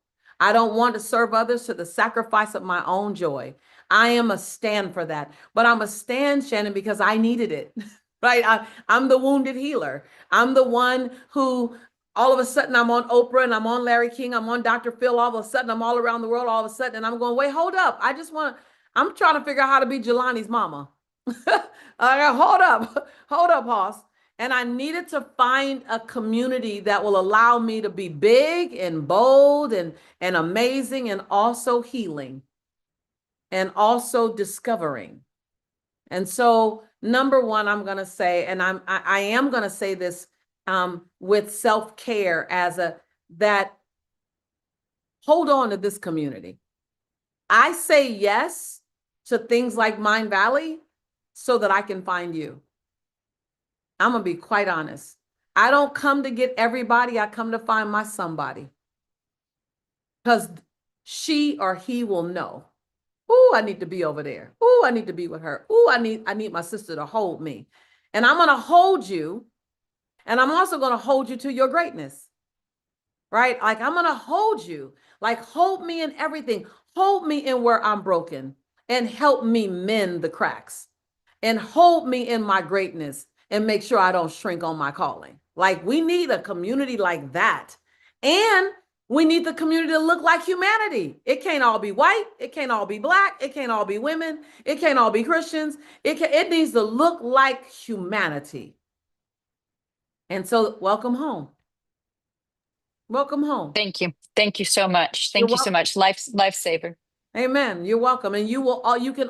I don't want to serve others to the sacrifice of my own joy. I am a stand for that. But I'm a stand, Shannon, because I needed it, right? I'm the wounded healer. I'm the one who all of a sudden I'm on Oprah and I'm on Larry King. I'm on Dr. Phil. All of a sudden I'm all around the world all of a sudden. And I'm going, wait, hold up. I'm trying to figure out how to be Jelani's mama. Hold up, Hoss. And I needed to find a community that will allow me to be big and bold and amazing and also healing and also discovering. And so number one, I'm going to say, and I am going to say this with self-care that hold on to this community. I say yes to things like Mind Valley so that I can find you. I'm going to be quite honest. I don't come to get everybody. I come to find my somebody. Because she or he will know. Ooh, I need to be over there. Ooh, I need to be with her. Ooh, I need my sister to hold me. And I'm going to hold you. And I'm also going to hold you to your greatness. Right? Like I'm going to hold you. Like hold me in everything. Hold me in where I'm broken. And help me mend the cracks. And hold me in my greatness. And make sure I don't shrink on my calling. Like we need a community like that. And we need the community to look like humanity. It can't all be white. It can't all be black. It can't all be women. It can't all be Christians. It needs to look like humanity. And so welcome home. Welcome home. Thank you. Thank you so much. Thank you so much. Lifesaver. Amen. You're welcome. And you can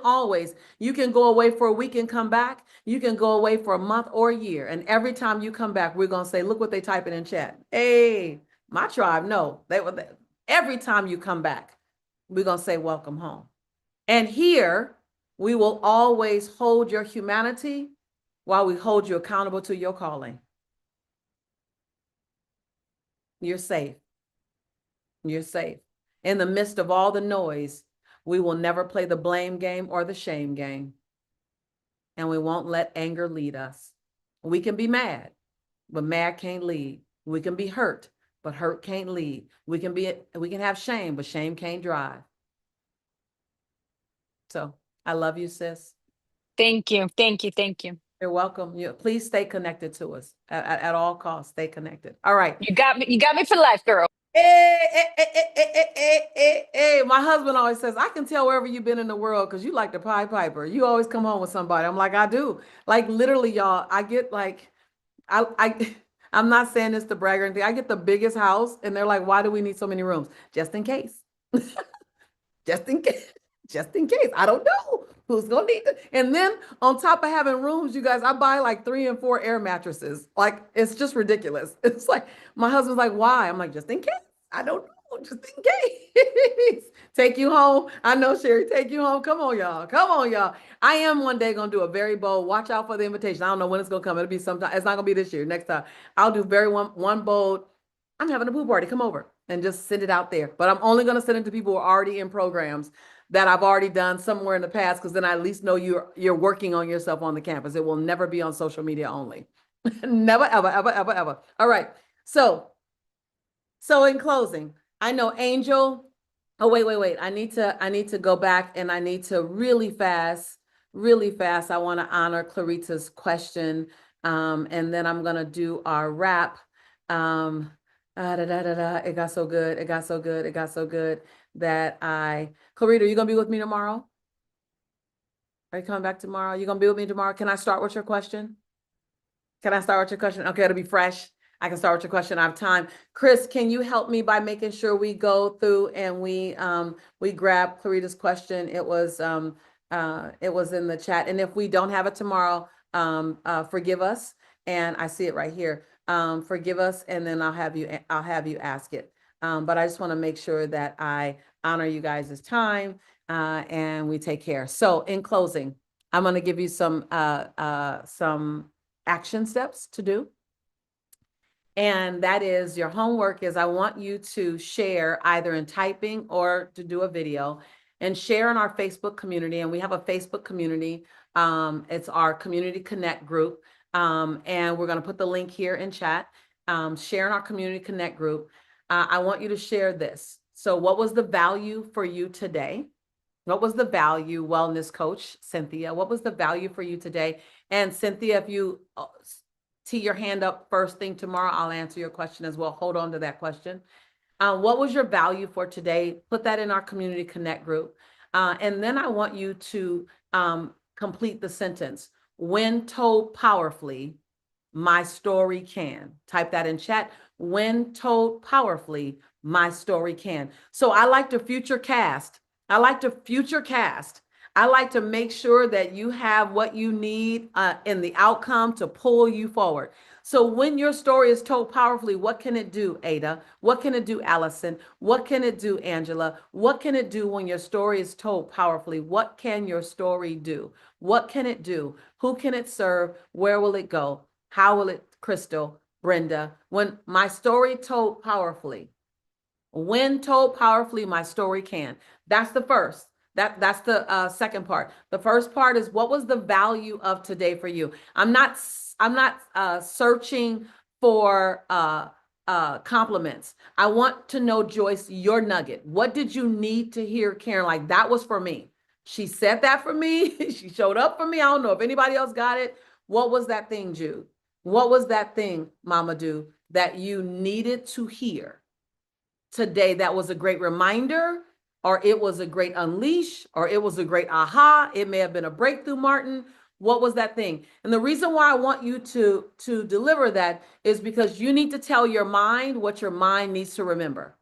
go away for a week and come back. You can go away for a month or a year. And every time you come back, we're going to say, look what they typing in chat. Hey, my tribe, no, every time you come back, we're going to say, welcome home. And here we will always hold your humanity while we hold you accountable to your calling. You're safe. You're safe. In the midst of all the noise, we will never play the blame game or the shame game. And we won't let anger lead us. We can be mad, but mad can't lead. We can be hurt, but hurt can't lead. We can have shame, but shame can't drive. So I love you, sis. Thank you. Thank you. Thank you. You're welcome. Please stay connected to us at all costs. Stay connected. All right. You got me for life, girl. Hey, my husband always says, I can tell wherever you've been in the world because you like the Pied Piper. You always come home with somebody. I'm like, I do. Like literally, y'all, I get like, I'm not saying this to brag or anything. I get the biggest house and they're like, why do we need so many rooms? Just in case. Just in case. Just in case. I don't know who's going to need it. And then on top of having rooms, you guys, I buy like 3 and 4 air mattresses. Like, it's just ridiculous. It's like, my husband's like, why? I'm like, just in case. I don't know. Just in case. Take you home. I know, Sherry, take you home. Come on, y'all. Come on, y'all. I am one day going to do a very bold, watch out for the invitation. I don't know when it's going to come. It'll be sometime. It's not going to be this year. Next time. I'll do one bold, I'm having a pool party. Come over and just send it out there. But I'm only going to send it to people who are already in programs that I've already done somewhere in the past, because then I at least know you're working on yourself on the campus. It will never be on social media only. Never, ever, ever, ever, ever. All right. So in closing, I know Angel, Oh, wait. I need to go back and I need to really fast. I want to honor Clarita's question. And then I'm gonna do our wrap. It got so good. It got so good. It got so good that Clarita, are you gonna be with me tomorrow? Are you coming back tomorrow? You gonna be with me tomorrow? Can I start with your question? Can I start with your question? Okay, it'll be fresh. I can start with your question. I have time. Chris, can you help me by making sure we go through and we grab Clarita's question? It was in the chat. And if we don't have it tomorrow, forgive us. And I see it right here. Forgive us, and then I'll have you ask it. But I just want to make sure that I honor you guys' time and we take care. So in closing, I'm going to give you some action steps to do. And that is, your homework is, I want you to share either in typing or to do a video and share in our Facebook community. And we have a Facebook community. It's our Community Connect group. And we're going to put the link here in chat. Share in our Community Connect group. I want you to share this. So what was the value for you today? What was the value, wellness coach Cynthia? What was the value for you today? And Cynthia, if you tee your hand up first thing tomorrow, I'll answer your question as well. Hold on to that question. What was your value for today? Put that in our Community Connect group. And then I want you to complete the sentence. When told powerfully, my story can. Type that in chat. When told powerfully, my story can. So I like to future cast. I like to make sure that you have what you need in the outcome to pull you forward. So when your story is told powerfully, what can it do, Ada? What can it do, Allison? What can it do, Angela? What can it do when your story is told powerfully? What can your story do? What can it do? Who can it serve? Where will it go? How will it, Crystal, Brenda? When my story told powerfully, when told powerfully, my story can. That's the first. That's the second part. The first part is, what was the value of today for you? I'm not searching for compliments. I want to know, Joyce, your nugget. What did you need to hear, Karen? Like, that was for me. She said that for me. She showed up for me. I don't know if anybody else got it. What was that thing, Jude? What was that thing, Mama Do, that you needed to hear today? That was a great reminder, or it was a great unleash, or it was a great aha. It may have been a breakthrough, Martin. What was that thing? And the reason why I want you to deliver that is because you need to tell your mind what your mind needs to remember.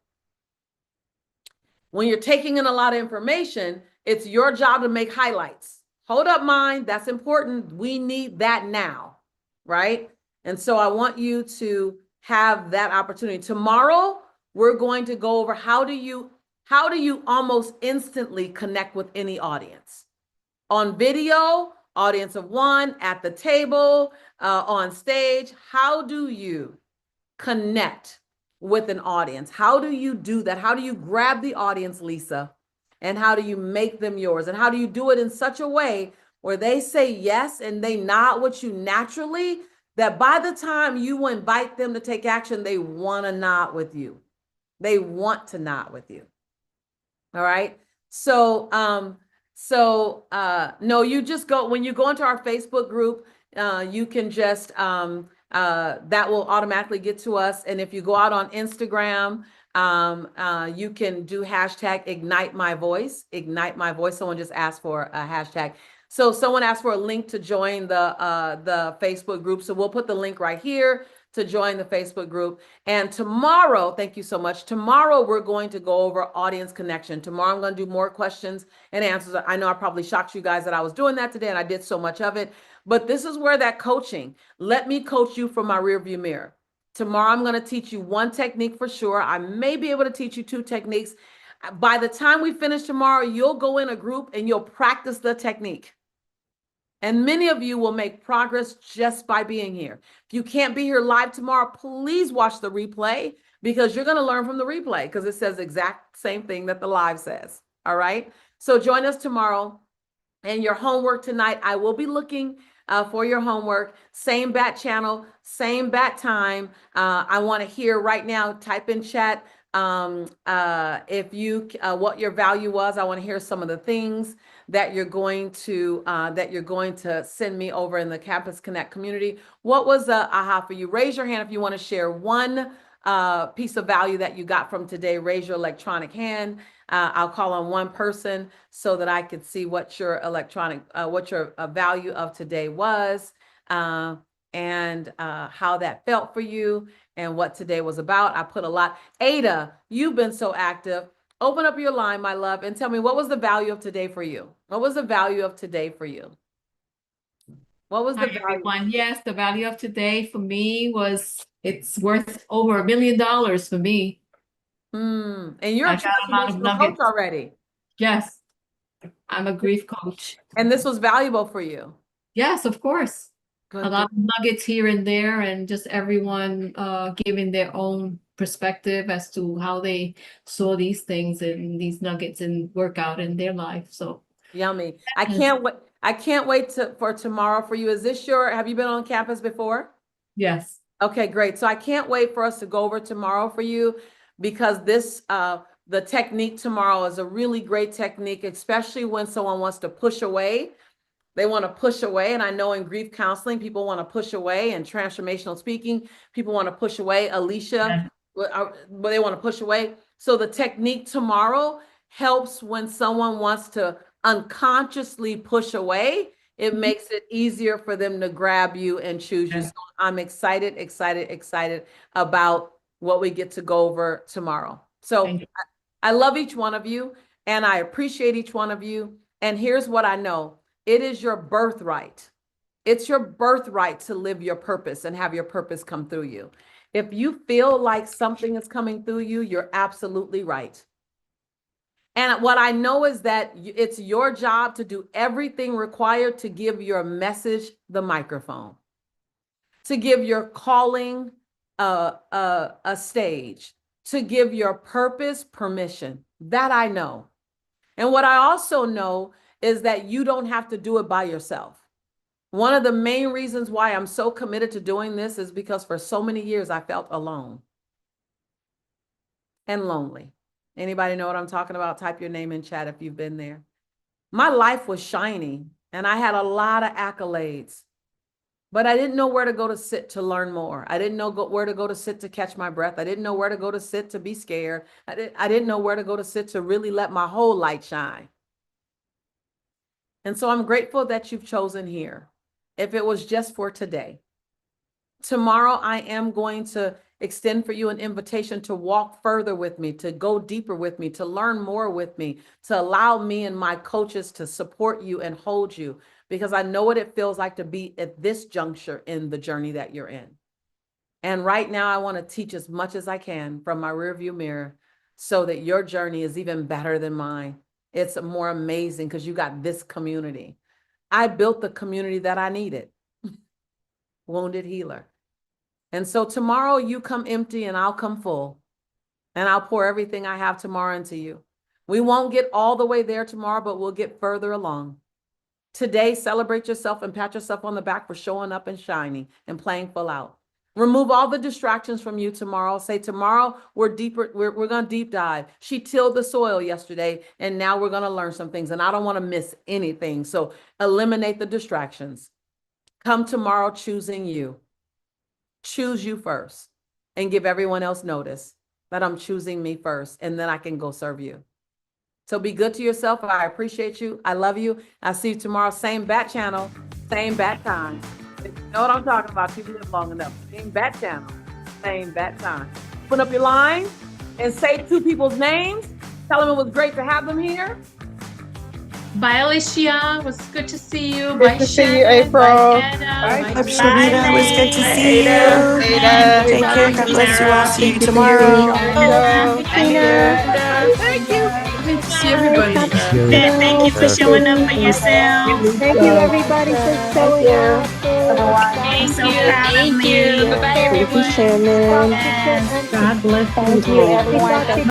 When you're taking in a lot of information, it's your job to make highlights. Hold up, mind. That's important. We need that now, right? And so I want you to have that opportunity. Tomorrow, we're going to go over how do you almost instantly connect with any audience? On video, audience of one, at the table, on stage. How do you connect with an audience? How do you do that? How do you grab the audience, Lisa? And how do you make them yours? And how do you do it in such a way where they say yes and they nod with you naturally, that by the time you invite them to take action, they want to nod with you. They want to nod with you. All right. So, no, you just go, when you go into our Facebook group, you can just, that will automatically get to us. And if you go out on Instagram, you can do hashtag Ignite My Voice. Someone just asked for a hashtag. So someone asked for a link to join the Facebook group. So we'll put the link right here to join the Facebook group. And tomorrow, thank you so much. Tomorrow, we're going to go over audience connection. Tomorrow, I'm going to do more questions and answers. I know I probably shocked you guys that I was doing that today, and I did so much of it. But this is where that coaching, let me coach you from my rearview mirror. Tomorrow, I'm going to teach you one technique for sure. I may be able to teach you 2 techniques. By the time we finish tomorrow, you'll go in a group and you'll practice the technique. And many of you will make progress just by being here. If you can't be here live tomorrow, please watch the replay, because you're going to learn from the replay, because it says the exact same thing that the live says. All right. So join us tomorrow. And your homework tonight, I will be looking for your homework. Same bat channel, same bat time. I want to hear right now, type in chat if you what your value was. I want to hear some of the things that you're going to send me over in the Campus Connect community. What was the aha for you? Raise your hand if you want to share one piece of value that you got from today. Raise your electronic hand. I'll call on one person so that I could see what your value of today was, and how that felt for you and what today was about. I put a lot. Ada, you've been so active. Open up your line, my love, and tell me, what was the value of today for you? What was the value of today for you? What was the Hi, value? everyone. Yes, the value of today for me was it's worth over $1 million for me. And you're I a got a lot of transformational coach nuggets. already. Yes, I'm a grief coach. And this was valuable for you. Yes, of course. Good. A lot of nuggets here and there, and just everyone giving their own perspective as to how they saw these things and these nuggets and work out in their life. So Yummy. I can't wait. I can't wait for tomorrow for you. Have you been on campus before? yes. Okay, great. So I can't wait for us to go over tomorrow for you, because the technique tomorrow is a really great technique, especially when someone wants to push away. They want to push away. And I know in grief counseling, people want to push away, and transformational speaking, people want to push away. Alicia, but they want to push away. So the technique tomorrow helps when someone wants to unconsciously push away. It makes it easier for them to grab you and choose you. So I'm excited about what we get to go over tomorrow. So I love each one of you, and I appreciate each one of you. And here's what I know. It is your birthright. It's your birthright to live your purpose and have your purpose come through you. If you feel like something is coming through you, you're absolutely right. And what I know is that it's your job to do everything required to give your message the microphone, to give your calling a stage, to give your purpose permission. That I know. And what I also know is that you don't have to do it by yourself. One of the main reasons why I'm so committed to doing this is because for so many years I felt alone and lonely. Anybody know what I'm talking about? Type your name in chat if you've been there. My life was shiny and I had a lot of accolades, but I didn't know where to go to sit to learn more. I didn't know where to go to sit to catch my breath. I didn't know where to go to sit to be scared. I didn't know where to go to sit to really let my whole light shine. And so I'm grateful that you've chosen here. If it was just for today. Tomorrow, I am going to extend for you an invitation to walk further with me, to go deeper with me, to learn more with me, to allow me and my coaches to support you and hold you, because I know what it feels like to be at this juncture in the journey that you're in. And right now, I want to teach as much as I can from my rearview mirror so that your journey is even better than mine. It's more amazing because you got this community. I built the community that I needed. Wounded healer. And so tomorrow you come empty and I'll come full. And I'll pour everything I have tomorrow into you. We won't get all the way there tomorrow, but we'll get further along. Today, celebrate yourself and pat yourself on the back for showing up and shining and playing full out. Remove all the distractions from you tomorrow. Say tomorrow we're going to deep dive. She tilled the soil yesterday and now we're going to learn some things and I don't want to miss anything. So eliminate the distractions. Come tomorrow choosing you. Choose you first and give everyone else notice that I'm choosing me first and then I can go serve you. So be good to yourself. I appreciate you. I love you. I'll see you tomorrow. Same bat channel, same bat time. If you know what I'm talking about, you've lived long enough. Same bat channel, same bat time. Put up your line and say two people's names. Tell them it was great to have them here. Bye, Alicia. It was good to see you. Good to see you, April. Bye, Sharita. It was good to see you. Take care. God bless you all. See you tomorrow. Thank you. Good to see everybody. Thank you for showing up for yourself. Thank you, everybody, for showing up. Thank you. Bye-bye, everyone. Thank you, Shannon. God bless you. Thank you, everyone.